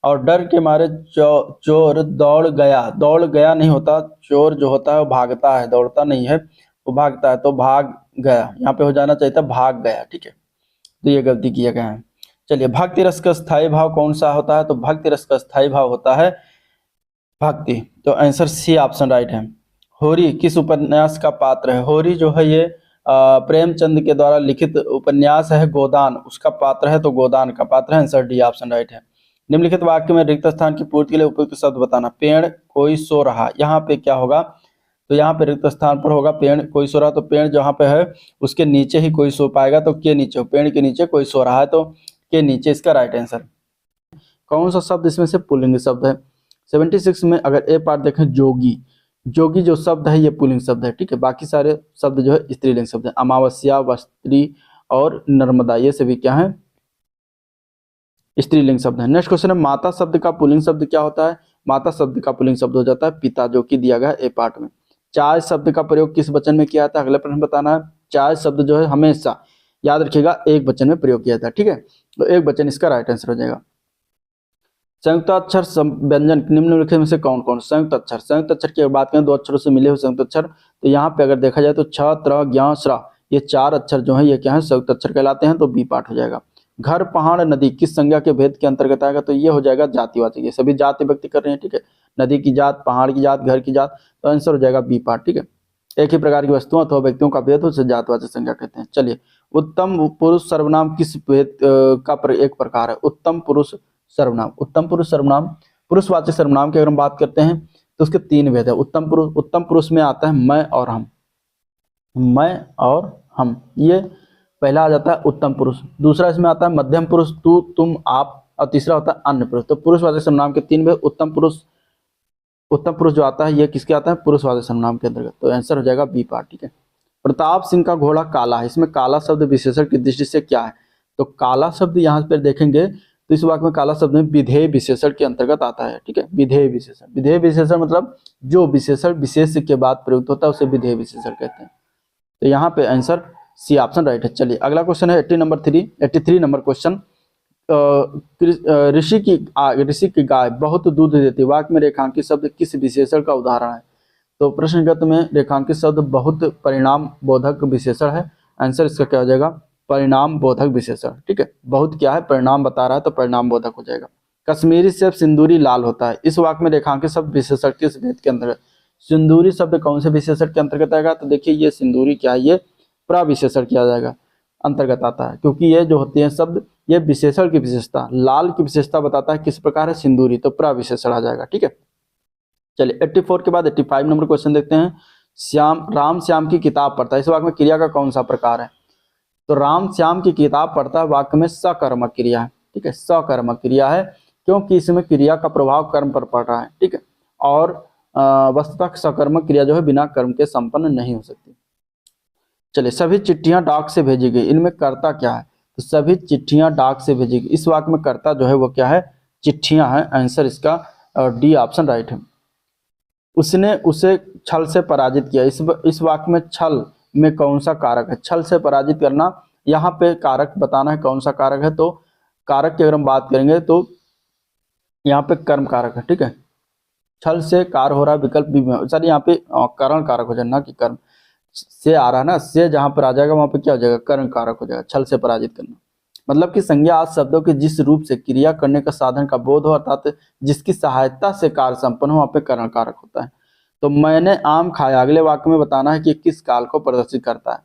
और डर के मारे चोर दौड़ गया नहीं होता, चोर जो होता है वो भागता है, दौड़ता नहीं है, वो भागता है, तो भाग गया यहाँ पे हो जाना चाहिए था भाग गया, ठीक है, तो ये गलती किया गया है। चलिए, भक्ति रस का स्थायी भाव कौन सा होता है, तो भक्ति रस का स्थायी भाव होता है भक्ति, तो आंसर सी ऑप्शन राइट है। होरी किस उपन्यास का पात्र है। होरी जो है ये प्रेमचंद के द्वारा लिखित उपन्यास है गोदान, उसका पात्र है, तो गोदान का पात्र है, आंसर डी ऑप्शन राइट है। निम्नलिखित वाक्य में रिक्त स्थान की पूर्ति के लिए उपयुक्त शब्द बताना। पेड़ कोई सो रहा, यहाँ पे क्या होगा, तो यहाँ पे रिक्त स्थान पर होगा पेड़ कोई सो रहा, तो पेड़ जहाँ पे है उसके नीचे ही कोई सो पाएगा, तो के नीचे, पेड़ के नीचे कोई सो रहा है, तो के नीचे इसका राइट आंसर। कौन सा शब्द इसमें से पुल्लिंग शब्द है? 76 में अगर ए पार्ट देखें, जोगी, जोगी जो शब्द है ये पुल्लिंग शब्द है, ठीक है। बाकी सारे शब्द जो है स्त्रीलिंग शब्द है। अमावस्या, वस्त्री और नर्मदा ये सभी क्या है, स्त्रीलिंग शब्द है। नेक्स्ट क्वेश्चन है, माता शब्द का पुल्लिंग शब्द क्या होता है? माता शब्द का पुल्लिंग शब्द हो जाता है पिता, जो कि दिया गया है ए पार्ट में। चाय शब्द का प्रयोग किस वचन में किया जाता है? अगले प्रश्न बताना है। चाय शब्द जो है हमेशा याद रखिएगा एक वचन में प्रयोग किया जाता है, ठीक है, तो एक वचन इसका राइट आंसर हो जाएगा। संयुक्त अक्षर व्यंजन निम्नलिखित में से कौन कौन? संयुक्त अक्षर, संयुक्त अक्षर की बात करें, दो अक्षरों से मिले हुए संयुक्त अक्षर, तो यहाँ पे अगर देखा जाए तो छ, त्र, ज्ञ, श्र, ये चार अक्षर जो है ये क्या है, संयुक्त अक्षर कहलाते हैं, तो बी पार्ट हो जाएगा। घर, पहाड़, नदी किस संज्ञा के भेद के अंतर्गत आएगा? तो ये हो जाएगा जातिवाचक, ये सभी जाति व्यक्ति कर रहे हैं, ठीक है। नदी की जात, पहाड़ की जात, घर की जात, तो आंसर हो जाएगा बी पार्ट, ठीक है। एक ही प्रकार की वस्तुओं अथवा व्यक्तियों का भेद उसे जातवाचक संज्ञा कहते हैं। चलिए, उत्तम पुरुष सर्वनाम किस भेद का एक प्रकार है? उत्तम पुरुष सर्वनाम, उत्तम पुरुष सर्वनाम, पुरुषवाचक सर्वनाम की अगर हम बात करते हैं तो उसके तीन भेद है। उत्तम पुरुष में आता है मैं और हम, मैं और हम, ये पहला आ जाता है उत्तम पुरुष। दूसरा इसमें आता है मध्यम पुरुष, तू, तुम, आप, और तीसरा होता है अन्य पुरुष। तो पुरुषवाचक सर्वनाम के तीन भेद। उत्तम पुरुष जो आता है ये किसके आता है? पुरुषवाचक सर्वनाम के अंतर्गत, तो आंसर हो जाएगा बी पार्ट, ठीक है। प्रताप सिंह का घोड़ा काला है, इसमें काला शब्द विशेषण की दृष्टि से क्या है? तो काला शब्द यहाँ पर देखेंगे तो इस वाक्य में काला शब्द में विधेय विशेषण के अंतर्गत आता है, ठीक है। विधेय विशेषण, विधेय विशेषण मतलब जो विशेषण विशेष के बाद प्रयुक्त होता है उसे विधेय विशेषण कहते हैं। तो यहाँ पे आंसर सी ऑप्शन राइट है। चलिए अगला क्वेश्चन है 83 नंबर क्वेश्चन। ऋषि की गाय बहुत दूध देती है, वाक्य में रेखांकित शब्द किस विशेषण का उदाहरण है? तो प्रश्नगत में रेखांकित शब्द बहुत परिणाम बोधक विशेषण है, आंसर इसका क्या हो जाएगा? परिणाम बोधक विशेषण, ठीक है। बहुत क्या है, परिणाम बता रहा है, तो परिणाम बोधक हो जाएगा। कश्मीरी सेब सिंदूरी लाल होता है, इस वाक्य में रेखांकित शब्द विशेषण किस भेद के अंतर्गत? सिंदूरी शब्द कौन से विशेषण के अंतर्गत आएगा? तो देखिए ये सिंदूरी क्या है, ये प्रविशेषण किया जाएगा, अंतर्गत आता है, क्योंकि ये जो होते हैं शब्द ये विशेषण की विशेषता, लाल की विशेषता बताता है किस प्रकार है सिंदूरी, तो प्रविशेषण आ जाएगा, ठीक है। चलिए 84 के बाद 85 नंबर क्वेश्चन देखते हैं। राम श्याम की किताब पढ़ता है, इस वाक्य में क्रिया का कौन सा प्रकार है? तो राम श्याम की किताब पढ़ता है वाक्य में सकर्मक क्रिया है, ठीक है, सकर्मक क्रिया है, क्योंकि इसमें क्रिया का प्रभाव कर्म पर पड़ रहा है, ठीक है। और वस्तुतः सकर्मक क्रिया जो है बिना कर्म के संपन्न नहीं हो सकती। चलिए, सभी चिट्ठियां डाक से भेजी गई, इनमें कर्ता क्या है? तो सभी चिट्ठियां डाक से भेजी गई, इस वाक्य में कर्ता जो है वो क्या है? चिट्ठियां हैं, आंसर इसका डी ऑप्शन राइट है। उसने उसे छल से पराजित किया, इस वाक्य में छल में कौन सा कारक है? छल से पराजित करना, यहाँ पे कारक बताना है कौन सा कारक है। तो कारक की अगर हम बात करेंगे तो यहाँ पे कर्म कारक है, ठीक है। छल से कार हो रहा है, विकल्प भी सर यहाँ पे करण कारक हो जाए ना कि कर्म से आ रहा है ना, से जहां पर आ जाएगा वहां पे क्या हो जाएगा? कर्ण कारक हो जाएगा। छल से पराजित करना मतलब कि संज्ञा आज शब्दों के जिस रूप से क्रिया करने का साधन का बोध हो, अर्थात जिसकी सहायता से कार्य संपन्न हो, वहां पे कर्ण कारक होता है। तो मैंने आम खाया, अगले वाक्य में बताना है कि किस काल को प्रदर्शित करता है।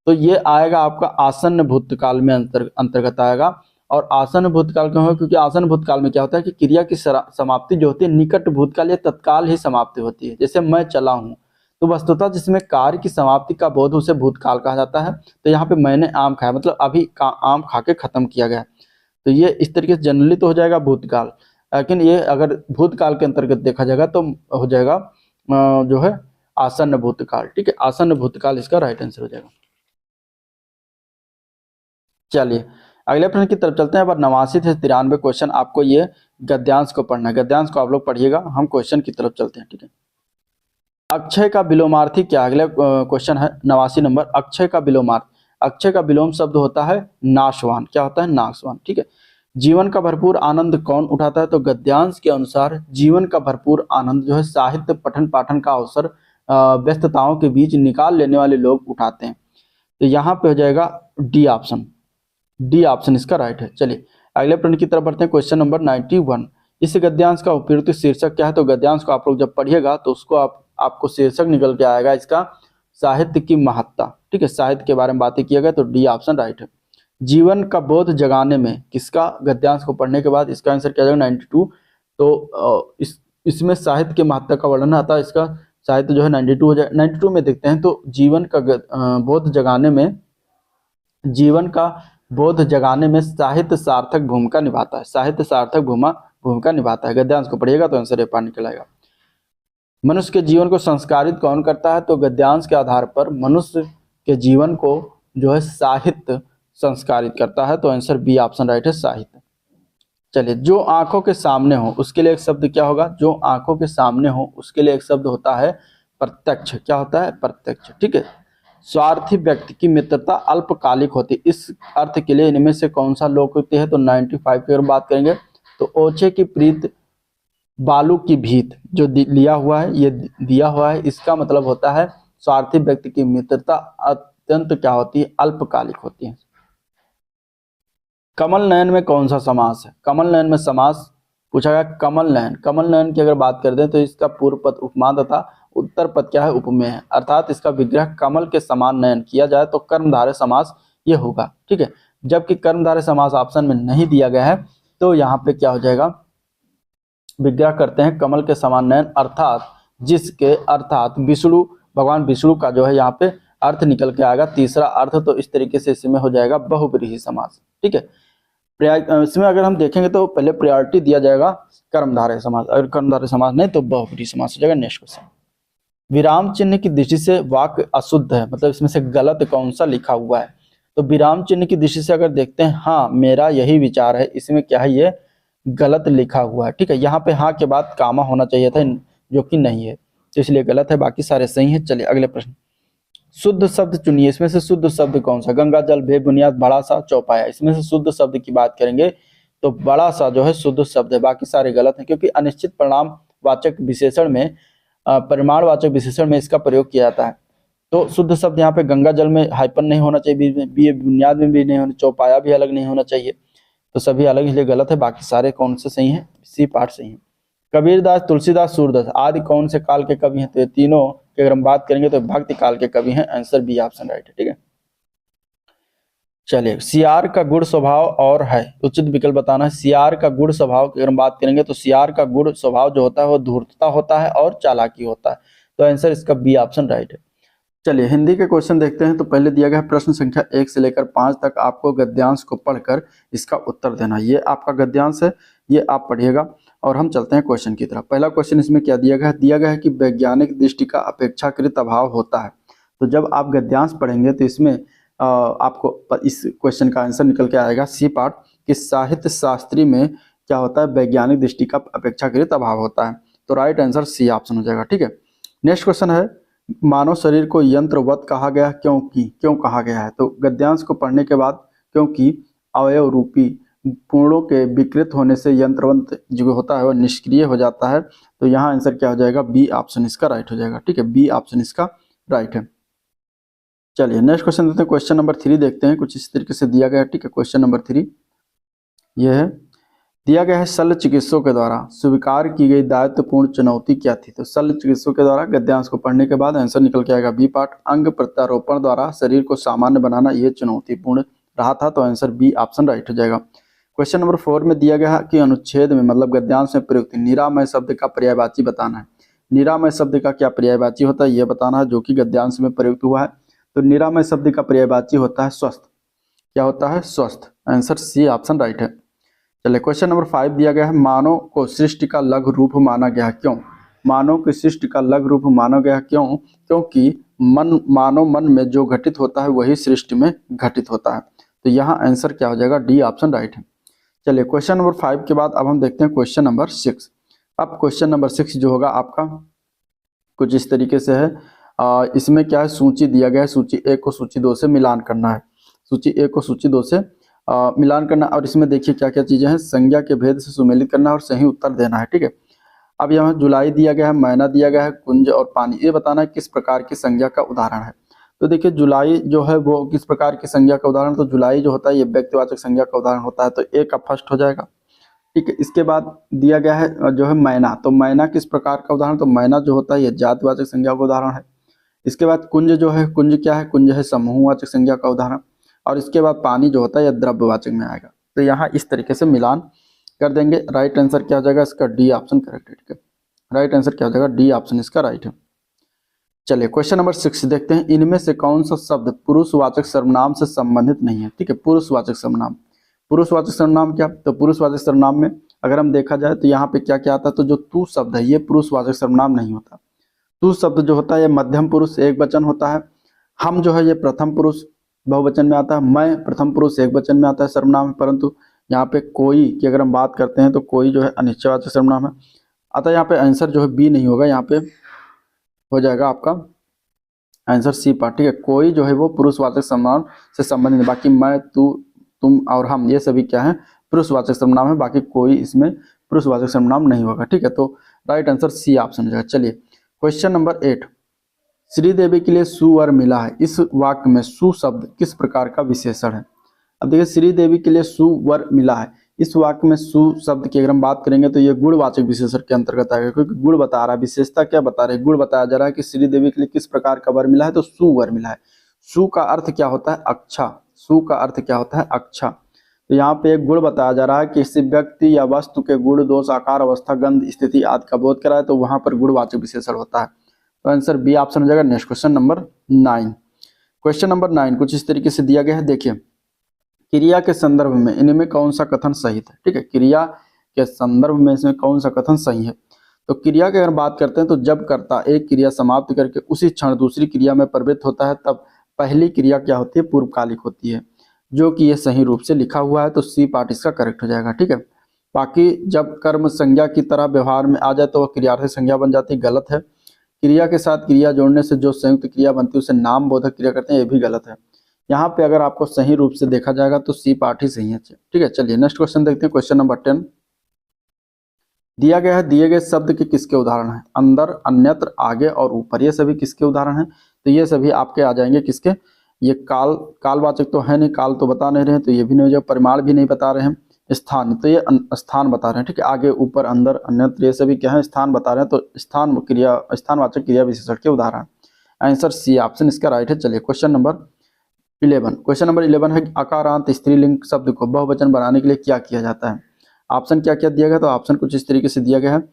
तो ये आएगा आपका आसन्न भूतकाल में अंतर्गत आएगा। और आसन्न भूतकाल क्यों है? क्योंकि आसन्न भूतकाल में क्या होता है कि क्रिया की समाप्ति जो होती है निकट भूतकाल या तत्काल ही समाप्ति होती है। जैसे मैं चला हूँ, तो वस्तुतः जिसमें कार्य की समाप्ति का बोध उसे भूतकाल कहा जाता है। तो यहाँ पे मैंने आम खाया मतलब अभी आम खा के खत्म किया गया, तो ये इस तरीके से जनरली तो हो जाएगा भूतकाल, लेकिन ये अगर भूतकाल के अंतर्गत देखा जाएगा तो हो जाएगा जो है आसन्न भूतकाल, ठीक है। आसन्न भूतकाल इसका राइट आंसर हो जाएगा। चलिए अगले प्रश्न की तरफ चलते हैं। पर 89 से 93 क्वेश्चन आपको ये गद्यांश को पढ़ना है, गद्यांश को आप लोग पढ़िएगा, हम क्वेश्चन की तरफ चलते हैं, ठीक है। अक्षय का विलोमार्थी क्या? अगले क्वेश्चन है 89 नंबर। अक्षय का विलोमार्थ, अक्षय का विलोम शब्द होता है नाशवान, क्या होता है? नाशवान, ठीक है। जीवन का भरपूर आनंद कौन उठाता है? तो गद्यांश के अनुसार जीवन का भरपूर आनंद जो है साहित्य पठन पाठन का अवसर व्यस्तताओं के बीच निकाल लेने वाले लोग उठाते हैं। तो यहाँ पे हो जाएगा डी ऑप्शन, डी ऑप्शन इसका राइट है। चलिए अगले प्रश्न की तरफ बढ़ते हैं। Question number 91। इस गद्यांश का उपयुक्त शीर्षक क्या है? तो गद्यांश को आप लोग जब पढ़िएगा तो उसको आपको शीर्षक निकल के आएगा इसका साहित्य की महत्ता, ठीक है। साहित्य के बारे में बातें किया गया, तो डी ऑप्शन राइट है। जीवन का बोध जगाने में किसका, गद्यांश को पढ़ने के बाद इसका आंसर क्या जाएगा 92। तो इसमें साहित्य के महत्व का वर्णन आता है, इसका साहित्य जो है 92 हो जाए। 92 में देखते हैं तो जीवन का बोध जगाने में, जीवन का बोध जगाने में साहित्य सार्थक भूमिका निभाता है, साहित्य सार्थक भूमिका निभाता है। गद्यांश को पढ़िएगा तो आंसर ये पार निकल आएगा। मनुष्य के जीवन को संस्कारित कौन करता है, तो गद्यांश के आधार पर मनुष्य के जीवन को जो है साहित्य संस्कारित करता है, तो आंसर बी ऑप्शन राइट है, साहित्य। चलिए, जो आंखों के सामने हो उसके लिए एक शब्द क्या होगा, जो आंखों के सामने हो उसके लिए एक शब्द होता है प्रत्यक्ष। क्या होता है, प्रत्यक्ष। ठीक है। स्वार्थी व्यक्ति की मित्रता अल्पकालिक होती है, इस अर्थ के लिए इनमें से कौन सा लोकोक्ति है, तो 95 की अगर बात करेंगे तो ओछे की प्रीत बालू की भीत जो लिया हुआ है, ये दिया हुआ है, इसका मतलब होता है स्वार्थी व्यक्ति की मित्रता अत्यंत क्या होती है, अल्पकालिक होती है। कमल नयन में कौन सा समास है, कमल नयन में समास पूछा गया कमल नयन। कमल नयन की अगर बात कर दें तो इसका पूर्व पद उपमा तथा उत्तर पद क्या है, उपमेय है, अर्थात इसका विग्रह कमल के समान नयन किया जाए तो कर्मधारय समास ये होगा। ठीक है। जबकि कर्मधारय समास ऑप्शन में नहीं दिया गया है तो यहाँ पे क्या हो जाएगा, विग्रह करते हैं कमल के समान नयन, अर्थात जिसके, अर्थात विष्णु, भगवान विष्णु का जो है यहाँ पे अर्थ निकल के आएगा तीसरा अर्थ, तो इस तरीके से इसमें हो जाएगा बहुव्रीहि समास। ठीक है। इसमें अगर हम देखेंगे तो पहले प्रायोरिटी दिया जाएगा कर्मधारय समास, अगर कर्मधारय समास नहीं तो बहुव्रीहि समास हो जाएगा। नेक्स्ट क्वेश्चन, विराम चिन्ह की दृष्टि से वाक्य अशुद्ध है, मतलब इसमें से गलत कौन सा लिखा हुआ है, तो विराम चिन्ह की दृष्टि से अगर देखते हैं, हाँ मेरा यही विचार है, इसमें क्या है, ये गलत लिखा हुआ है। ठीक है। यहाँ पे हाँ के बाद कामा होना चाहिए था, जो कि नहीं है, तो इसलिए गलत है, बाकी सारे सही हैं। चलिए अगले प्रश्न, शुद्ध शब्द चुनिए, इसमें से शुद्ध शब्द कौन सा, गंगा जल, बेबुनियाद, बड़ा सा, चौपाया। इसमें से शुद्ध शब्द की बात करेंगे तो बड़ा सा जो है शुद्ध शब्द है, बाकी सारे गलत हैं, क्योंकि अनिश्चित परिणाम वाचक विशेषण में, परिमाणवाचक विशेषण में इसका प्रयोग किया जाता है। तो शुद्ध शब्द यहाँ पे गंगा जल में हाइपन नहीं होना चाहिए, बुनियाद में भी नहीं होना, चौपाया भी अलग नहीं होना चाहिए, तो सभी अलग, इसलिए गलत है। बाकी सारे कौन से सही हैं, सी पार्ट सही है। कबीरदास, तुलसीदास, सूरदास आदि कौन से काल के कवि हैं, तो ये तीनों की अगर हम बात करेंगे तो भक्ति काल के कवि हैं, आंसर बी ऑप्शन राइट है। ठीक है। चलिए, सियार का गुण स्वभाव और है, उचित विकल्प बताना है। सियार का गुण स्वभाव की अगर हम बात करेंगे तो सियार का गुण स्वभाव जो होता है वो धूर्तता होता है और चालाकी होता है, तो आंसर इसका बी ऑप्शन राइट है। चलिए, हिंदी के क्वेश्चन देखते हैं। तो पहले दिया गया प्रश्न संख्या 1 से लेकर 5 तक आपको गद्यांश को पढ़कर इसका उत्तर देना। ये आपका गद्यांश है, ये आप पढ़िएगा और हम चलते हैं क्वेश्चन की तरफ। पहला क्वेश्चन इसमें क्या दिया गया है, दिया गया है कि वैज्ञानिक दृष्टि का अपेक्षाकृत अभाव होता है। तो जब आप गद्यांश पढ़ेंगे तो इसमें आपको इस क्वेश्चन का आंसर निकल के आएगा सी पार्ट, कि साहित्य शास्त्री में क्या होता है, वैज्ञानिक दृष्टि का अपेक्षाकृत अभाव होता है, तो राइट आंसर सी ऑप्शन हो जाएगा। ठीक है। नेक्स्ट क्वेश्चन है, मानव शरीर को यंत्रवत कहा गया, क्यों कहा गया है, तो गद्यांश को पढ़ने के बाद क्योंकि अवयव रूपी पूर्णों के विकृत होने से यंत्रवत जो होता है वह निष्क्रिय हो जाता है, तो यहाँ आंसर क्या हो जाएगा, बी ऑप्शन इसका राइट हो जाएगा। ठीक है। बी ऑप्शन इसका राइट है। चलिए नेक्स्ट क्वेश्चन देखते हैं, क्वेश्चन नंबर 3 देखते हैं, कुछ इस तरीके से दिया गया है। ठीक है। क्वेश्चन नंबर 3 यह है, दिया गया है शल्य चिकित्सकों के द्वारा स्वीकार की गई दायित्वपूर्ण चुनौती क्या थी, तो शल्य चिकित्सकों के द्वारा गद्यांश को पढ़ने के बाद आंसर निकल के आएगा बी पार्ट, अंग प्रत्यारोपण द्वारा शरीर को सामान्य बनाना यह चुनौतीपूर्ण रहा था, तो आंसर बी ऑप्शन राइट हो जाएगा। क्वेश्चन नंबर 4 में दिया गया है कि अनुच्छेद में, मतलब गद्यांश में प्रयुक्त निरामय शब्द का पर्यायवाची बताना है। निरामय शब्द का क्या पर्यायवाची होता है यह बताना है, जो कि गद्यांश में प्रयुक्त हुआ है। तो निरामय शब्द का पर्यायवाची होता है स्वस्थ। क्या होता है, स्वस्थ। आंसर सी ऑप्शन राइट है। चलिए क्वेश्चन नंबर 5 दिया गया है, मानव को सृष्टि का लघु रूप माना गया, क्यों, मानव की सृष्टि का लघु रूप माना गया क्यों, क्योंकि मानव मन में जो घटित होता है वही सृष्टि में घटित होता है, तो यहाँ आंसर क्या हो जाएगा, डी ऑप्शन राइट है। चलिए क्वेश्चन नंबर 5 के बाद अब हम देखते हैं क्वेश्चन नंबर 6। अब क्वेश्चन नंबर 6 जो होगा आपका कुछ इस तरीके से है, इसमें क्या है, सूची दिया गया है, सूची 1 को सूची 2 से मिलान करना है, सूची 1 को सूची 2 से मिलान करना, और इसमें देखिए क्या क्या चीजें हैं, संज्ञा के भेद से सुमेलित करना और सही उत्तर देना है। ठीक है। अब यहाँ जुलाई दिया गया है, महीना दिया गया है, कुंज और पानी, ये बताना है किस प्रकार की संज्ञा का उदाहरण है। तो देखिए जुलाई जो है वो किस प्रकार की संज्ञा का उदाहरण, तो जुलाई जो होता है ये व्यक्तिवाचक संज्ञा का उदाहरण होता है, तो ए का फर्स्ट हो जाएगा। ठीक है। इसके बाद दिया गया है जो है महीना, तो महीना किस प्रकार का उदाहरण, तो महीना जो होता है ये जातिवाचक संज्ञा का उदाहरण है। इसके बाद कुंज जो है, कुंज क्या है, कुंज है समूहवाचक संज्ञा का उदाहरण। और इसके बाद पानी जो होता है यह द्रव्यवाचक में आएगा। तो यहाँ इस तरीके से मिलान कर देंगे। राइट आंसर क्या हो जाएगा इसका? डी ऑप्शन करेक्ट है। ठीक है, राइट आंसर क्या हो जाएगा? डी ऑप्शन इसका राइट है। चलिए क्वेश्चन नंबर 6 देखते हैं। इनमें से कौन सा शब्द पुरुषवाचक सर्वनाम से संबंधित नहीं है? ठीक है, पुरुषवाचक सर्वनाम। पुरुषवाचक सर्वनाम क्या? तो पुरुषवाचक सर्वनाम में अगर हम देखा जाए तो यहाँ पे क्या क्या आता है? तो जो तू शब्द है ये पुरुषवाचक सर्वनाम नहीं होता। तू शब्द जो होता है ये मध्यम पुरुष एक वचन होता है। हम जो है ये प्रथम पुरुष बहुवचन में आता है। मैं प्रथम पुरुष एक वचन में आता है सर्वनाम। परंतु यहाँ पे कोई की अगर हम बात करते हैं तो कोई जो है अनिश्चयवाचक सर्वनाम है। अतः यहाँ पे आंसर जो है बी नहीं होगा, यहाँ पे हो जाएगा आपका आंसर सी पार्ट। ठीक है, कोई जो है वो पुरुषवाचक सर्वनाम से संबंधित है। बाकी मैं, तू, तुम और हम ये सभी क्या है? पुरुषवाचक सर्वनाम है। बाकी कोई इसमें पुरुषवाचक सर्वनाम नहीं होगा। ठीक है, तो राइट आंसर सी ऑप्शन हो जाएगा। चलिए क्वेश्चन नंबर 8, श्रीदेवी के लिए सुवर मिला है। इस वाक्य में सु शब्द किस प्रकार का विशेषण है? अब देखिए, श्रीदेवी के लिए सुवर मिला है, इस वाक्य में सु शब्द की अगर हम बात करेंगे तो ये गुणवाचक विशेषण के अंतर्गत आएगा, क्योंकि गुण बता रहा है। विशेषता क्या बता रहे हैं? गुण बताया जा रहा है कि श्रीदेवी के लिए किस प्रकार का वर मिला है, तो सुवर मिला है। सु का अर्थ क्या होता है? अच्छा। सु का अर्थ क्या होता है? अच्छा। तो यहाँ पे एक गुण बताया जा रहा है कि किसी व्यक्ति या वस्तु के गुण, दोष, आकार, अवस्था, गंध, स्थिति आदि का बोध कराए तो वहां पर गुणवाचक विशेषण होता है। तो आंसर बी ऑप्शन हो जाएगा। Next question number 9। Question number 9 कुछ इस तरीके से दिया गया है। देखिए, क्रिया के संदर्भ में इनमें कौन सा कथन सही है? ठीक है, क्रिया के संदर्भ में इसमें कौन सा कथन सही है? तो क्रिया की अगर बात करते हैं तो जब कर्ता एक क्रिया समाप्त करके उसी क्षण दूसरी क्रिया में प्रवृत्त होता है तब पहली क्रिया क्या होती है? पूर्वकालिक होती है, जो कि यह सही रूप से लिखा हुआ है। तो सी पार्ट इसका करेक्ट हो जाएगा। ठीक है, बाकी जब कर्म संज्ञा की तरह व्यवहार में आ जाए तो वह क्रियार्थक संज्ञा बन जाती है, गलत है। क्रिया के साथ क्रिया जोड़ने से जो संयुक्त क्रिया बनती है उसे नाम बोधक क्रिया कहते हैं, ये भी गलत है। यहाँ पे अगर आपको सही रूप से देखा जाएगा तो सी पार्ट ही सही है। ठीक है, चलिए नेक्स्ट क्वेश्चन देखते हैं। क्वेश्चन नंबर 10 दिया गया है, दिए गए शब्द के किसके उदाहरण हैं? अंदर, अन्यत्र, आगे और ऊपर, ये सभी किसके उदाहरण हैं? तो ये सभी आपके आ जाएंगे किसके? ये कालवाचक तो है नहीं, काल तो बता नहीं रहे, तो ये भी नहीं हो जाएगा। परिमाण भी नहीं बता रहे हैं। स्थान, तो ये स्थान बता रहे हैं। ठीक है, आगे, ऊपर, अंदर, अन्यत्र, ये सभी क्या है? स्थान बता रहे हैं। तो स्थान क्रिया, स्थानवाचक क्रिया विशेषण के उदाहरण। आंसर सी ऑप्शन इसका राइट है। चलिए क्वेश्चन नंबर 11। क्वेश्चन नंबर 11 है, अकारांत स्त्रीलिंग शब्द को बहुवचन बनाने के लिए क्या किया जाता है? ऑप्शन क्या क्या दिया गया? तो ऑप्शन कुछ इस तरीके से दिया गया है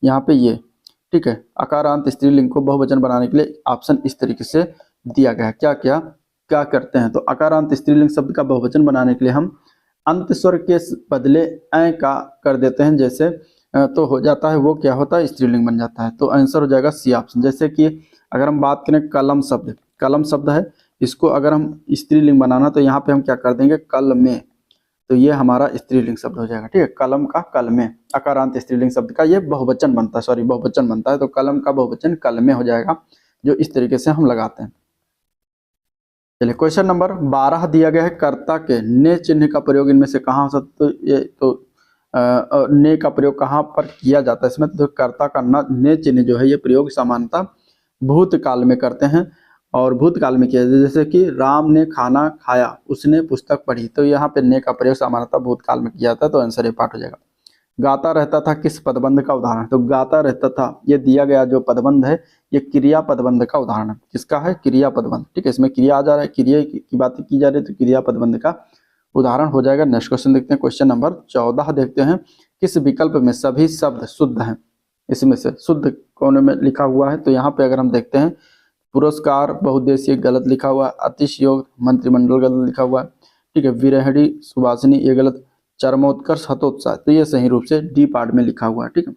यहाँ पे ये। ठीक है, अकारांत स्त्रीलिंग को बहुवचन बनाने के लिए ऑप्शन इस तरीके से दिया गया है। क्या करते हैं? तो अकारांत स्त्रीलिंग शब्द का बहुवचन बनाने के लिए हम अंत स्वर के बदले ऐ का कर देते हैं, जैसे तो हो जाता है वो क्या होता है? स्त्रीलिंग बन जाता है। तो आंसर हो जाएगा सी ऑप्शन। जैसे कि अगर हम बात करें कलम शब्द, कलम शब्द है, इसको अगर हम स्त्रीलिंग बनाना तो यहाँ पे हम क्या कर देंगे? कल में। तो ये हमारा स्त्रीलिंग शब्द हो जाएगा। ठीक है, कलम का कल में, अकारांत स्त्रीलिंग शब्द का ये बहुवचन बनता है, सॉरी बहुवचन बनता है। तो कलम का बहुवचन कल में हो जाएगा, जो इस तरीके से हम लगाते हैं। चलिए क्वेश्चन नंबर 12 दिया गया है, कर्ता के ने चिन्ह का प्रयोग इनमें से कहाँ हो सकता? तो ये तो ने का प्रयोग कहाँ पर किया जाता है इसमें? तो कर्ता का ने चिन्ह जो है ये प्रयोग सामान्यतः भूतकाल में करते हैं, और भूतकाल में किया जाता है। जैसे कि राम ने खाना खाया, उसने पुस्तक पढ़ी, तो यहाँ पे ने का प्रयोग सामान्यतः भूतकाल में किया जाता है। तो आंसर ये पार्ट हो जाएगा। गाता रहता था किस पदबंध का उदाहरण? तो गाता रहता था ये दिया गया जो पदबंध है ये क्रिया पदबंध का उदाहरण है। किसका है? क्रिया पदबंध। ठीक है, इसमें क्रिया आ जा रहा है, क्रिया की बात की जा रही है, तो क्रिया पदबंध का उदाहरण हो जाएगा। नेक्स्ट क्वेश्चन देखते हैं। क्वेश्चन नंबर 14 देखते हैं, किस विकल्प में सभी शब्द शुद्ध हैं? इसमें से शुद्ध कोने में लिखा हुआ है। तो यहाँ पे अगर हम देखते हैं, पुरस्कार बहुउद्देशीय गलत लिखा हुआ है, अतिशयोक्त मंत्रिमंडल गलत लिखा हुआ है। ठीक है, विरहणी सुवासिनी ये गलत, चरमोत्कर्ष हतोत्साह तो ये सही रूप से डी पार्ट में लिखा हुआ है। ठीक है,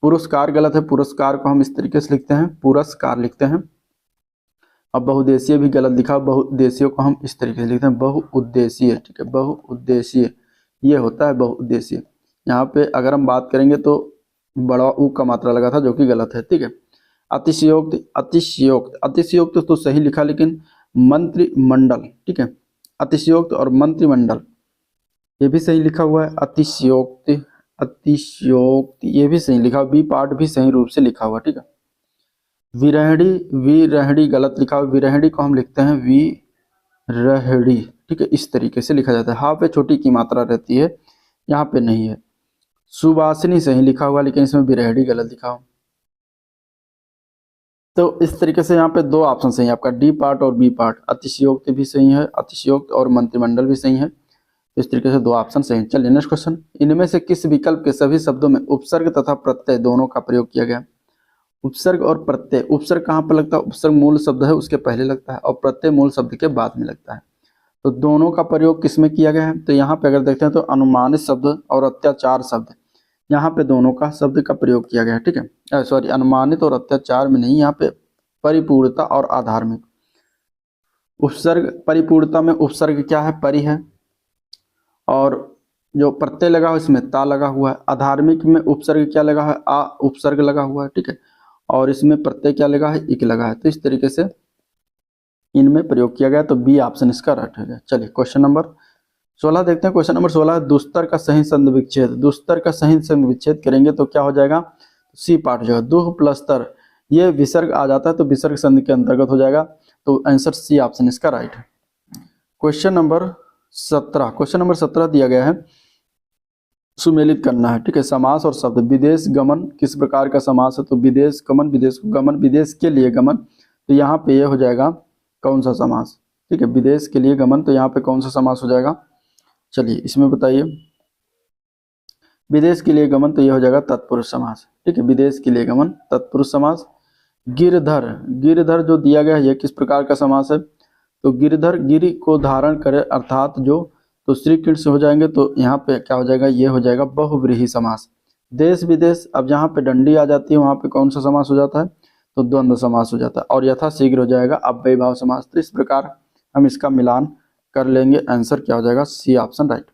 पुरस्कार गलत है, पुरस्कार को हम इस तरीके से लिखते हैं, पुरस्कार लिखते हैं। अब बहुउद्देशीय भी गलत लिखा, बहुउद्देशीय को हम इस तरीके से लिखते हैं, बहुउद्देशीय। ठीक है, बहुउद्देशीय ये होता है बहुउद्देशीय। यहाँ पे अगर हम बात करेंगे तो बड़ा ऊ का मात्रा लगा था, जो कि गलत है। ठीक है, अतिशयोक्त, अतिशयोक्त, अतिशयोक्त तो सही लिखा, लेकिन मंत्रिमंडल, ठीक है, अतिशयोक्त और मंत्रिमंडल ये भी सही लिखा हुआ है। अतिशयोक्त, अतिशयोक्त ये भी सही लिखा, बी पार्ट भी सही रूप से लिखा हुआ। ठीक है, विरहणी, विरहणी गलत लिखा हुआ, विरहणी को हम लिखते हैं विरहणी। ठीक है, इस तरीके से लिखा जाता है, हाँ पे छोटी की मात्रा रहती है, यहाँ पे नहीं है। सुवासिनी सही लिखा हुआ, लेकिन इसमें विरहणी गलत लिखा हुआ। तो इस तरीके से यहाँ पे दो ऑप्शन सही है आपका, डी पार्ट और बी पार्ट। अतिशयोक्ति भी सही है, अतिशयोक्त और मंत्रिमंडल भी सही है। तो इस तरीके से दो ऑप्शन सही है। चलिए नेक्स्ट क्वेश्चन, इनमें से किस विकल्प के सभी शब्दों में उपसर्ग तथा प्रत्यय दोनों का प्रयोग किया गया? उपसर्ग और प्रत्यय, उपसर्ग कहाँ पर लगता है? उपसर्ग मूल शब्द है उसके पहले लगता है और प्रत्यय मूल शब्द के बाद में लगता है। तो दोनों का प्रयोग किसमें किया गया है? तो यहाँ पे अगर देखते हैं तो अनुमानित शब्द और अत्याचार शब्द, यहाँ पे दोनों का शब्द का प्रयोग किया गया है। ठीक है, सॉरी, अनुमानित और अत्याचार में नहीं, यहाँ पे परिपूर्णता और आधार्मिक। उपसर्ग, परिपूर्णता में उपसर्ग क्या है? परि है, और जो प्रत्यय लगा हुआ इसमें ता लगा हुआ है। अधार्मिक में उपसर्ग क्या लगा है? आ उपसर्ग लगा हुआ है। ठीक है, और इसमें प्रत्यय क्या लगा है? इक लगा है। तो इस तरीके से इनमें प्रयोग किया गया, तो बी ऑप्शन इसका राइट हो गया। चलिए क्वेश्चन नंबर 16 देखते हैं। क्वेश्चन नंबर 16 है दुस्तर का सही संधि विच्छेद। दुस्तर का सही संधि विच्छेद करेंगे तो क्या हो जाएगा? सी पार्ट हो जाएगा। दुह प्लस तर, ये विसर्ग आ जाता है तो विसर्ग संधि के अंतर्गत हो जाएगा। तो आंसर सी ऑप्शन इसका राइट है। क्वेश्चन नंबर 17 दिया गया है, सुमेलित करना है। ठीक है, समास और शब्द। विदेश गमन किस प्रकार का समास है? तो विदेश गमन, विदेश गमन, विदेश के लिए गमन, तो यहाँ पे ये हो जाएगा कौन सा समास? ठीक है, विदेश के लिए गमन, तो यहाँ पे कौन सा समास हो जाएगा? चलिए इसमें बताइए, विदेश के लिए गमन, तो ये हो जाएगा तत्पुरुष समास। ठीक है, विदेश के लिए गमन तत्पुरुष समास। गिरधर, गिरधर जो दिया गया है ये किस प्रकार का समास है? तो गिरधर गिरि को धारण करे अर्थात जो, तो श्री कृष्ण से हो जाएंगे, तो यहाँ पे क्या हो जाएगा? ये हो जाएगा बहुव्रीहि समास। देश विदेश, अब जहाँ पे डंडी आ जाती है वहाँ पे कौन सा समास हो जाता है? तो द्वंद्व समास हो जाता है। और यथाशीघ्र हो जाएगा अव्ययी भाव समास। तो इस प्रकार हम इसका मिलान कर लेंगे, आंसर क्या हो जाएगा? C option right.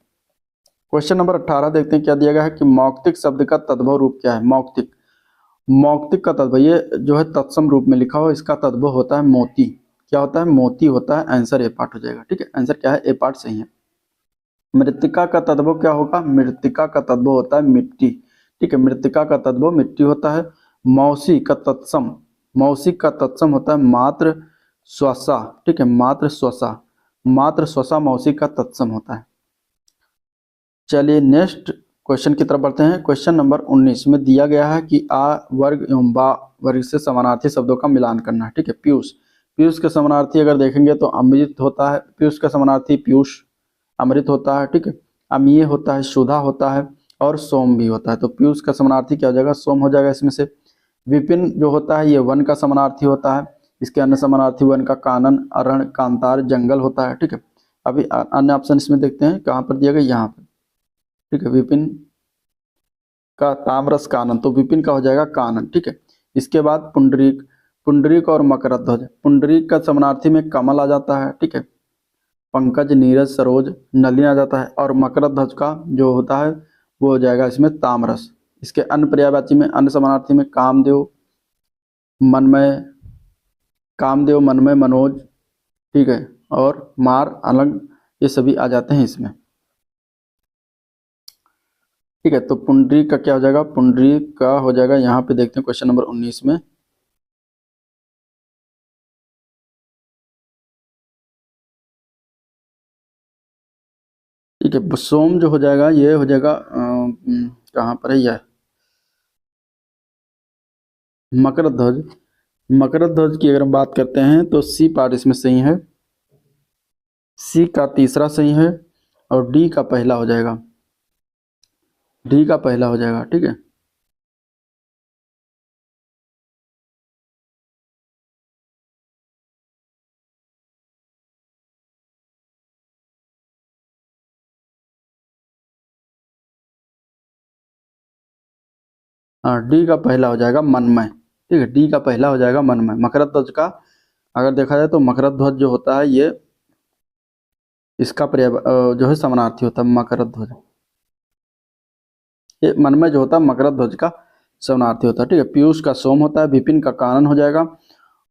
Question number 18 देखते हैं क्या दिया गया है कि मौक्तिक शब्द का तद्भव रूप क्या है? मौक्तिक, मौक्तिक का तद्भव, ये जो है तत्सम रूप में लिखा हो, इसका तद्भव होता है मोती। क्या होता है? मोती होता है। आंसर ए पार्ट हो जाएगा। ठीक है, आंसर क्या है? ए पार्ट सही है। मृत्तिका का तद्भव क्या होगा? मृत्तिका का तद्भव होता है मिट्टी। ठीक है, मृत्तिका का तद्भव मिट्टी होता है। मौसी का तत्सम, मौसिक का तत्सम होता है मात्र स्वसा। ठीक है, मात्र स्वसा, मात्र स्वसा मौसिक का तत्सम होता है। चलिए नेक्स्ट क्वेश्चन की तरफ बढ़ते हैं। क्वेश्चन नंबर 19 में दिया गया है कि आ वर्ग एवं बा वर्ग से समानार्थी शब्दों का मिलान करना है। ठीक है, पीयूष, पीयूष के समानार्थी अगर देखेंगे तो अमृत होता है। पीयूष का समानार्थी पीयूष अमृत होता है। ठीक है, अमीय होता है, सुधा होता है, और सोम भी होता है। तो पीयूष का समानार्थी क्या हो जाएगा? सोम हो जाएगा इसमें से। विपिन जो होता है ये वन का समानार्थी होता है। इसके अन्य समानार्थी वन का कानन, अरण, कांतार, जंगल होता है। ठीक है, अभी अन्य ऑप्शन इसमें देखते हैं कहाँ पर दिया गया, यहाँ पर। ठीक है, विपिन का ताम्रस कानन, तो विपिन का हो जाएगा कानन। ठीक है, इसके बाद पुंडरीक, पुंडरीक और मकरध्वज, पुंडरीक का समानार्थी में कमल आ जाता है। ठीक है, पंकज, नीरज, सरोज, नलिनी आ जाता है, और मकरध्वज का जो होता है वो हो जाएगा इसमें ताम्रस। इसके अन्य पर्यायवाची में, अन्य समानार्थी में कामदेव, मनमय, कामदेव, मनमय, मनोज, ठीक है, और मार, अलंग, ये सभी आ जाते हैं इसमें। ठीक है, तो पुंडरीक का क्या हो जाएगा? पुंडरीक का हो जाएगा, यहाँ पे देखते हैं क्वेश्चन नंबर 19 में। ठीक है, सोम जो हो जाएगा ये हो जाएगा कहाँ पर है यह? मकरध्वज, मकरध्वज की अगर हम बात करते हैं तो सी पार्ट इसमें सही है, सी का तीसरा सही है, और डी का पहला हो जाएगा, डी का पहला हो जाएगा। ठीक है, हाँ, डी का पहला हो जाएगा मनमय। ठीक है, डी का पहला हो जाएगा मनमय। मकरध्वज का अगर देखा जाए तो मकरध्वज जो होता है ये इसका पर्याय जो है समानार्थी होता है मकरध्वज। ये मनमय जो होता है मकरध्वज का समानार्थी होता है। ठीक है, पीयूष का सोम होता है, विपिन का कानन हो जाएगा,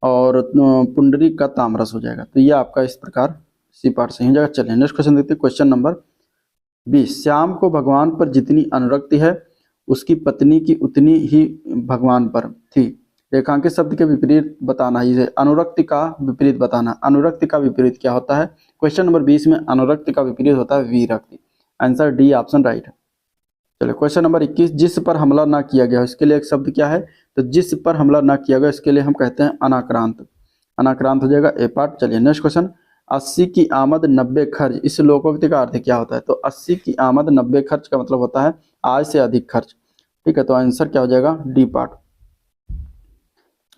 और पुंडरीक का ताम्रस हो जाएगा। तो ये आपका इस प्रकार सी पार्ट सही हो जाएगा। चलिए नेक्स्ट क्वेश्चन देखते हैं। क्वेश्चन नंबर 20, श्याम को भगवान पर जितनी अनुरक्ति है उसकी पत्नी की उतनी ही भगवान पर थी। रेखांकित शब्द के विपरीत बताना, इसे अनुरक्ति का विपरीत बताना। अनुरक्ति का विपरीत क्या होता है? क्वेश्चन नंबर 20 में अनुरक्ति का विपरीत होता है विरक्ति। आंसर डी ऑप्शन राइट है। चलिए क्वेश्चन नंबर 21, जिस पर हमला ना किया गया, इसके लिए एक शब्द क्या है, तो जिस पर हमला ना किया गया इसके लिए हम कहते हैं अनाक्रांत। अनाक्रांत हो जाएगा ए पार्ट। चलिए नेक्स्ट क्वेश्चन, 80 की आमद 90 खर्च, इस लोकोक्ति का अर्थ क्या होता है, तो 80 की आमद 90 खर्च का मतलब होता है आय से अधिक खर्च। ठीक है, तो आंसर क्या हो जाएगा, D part.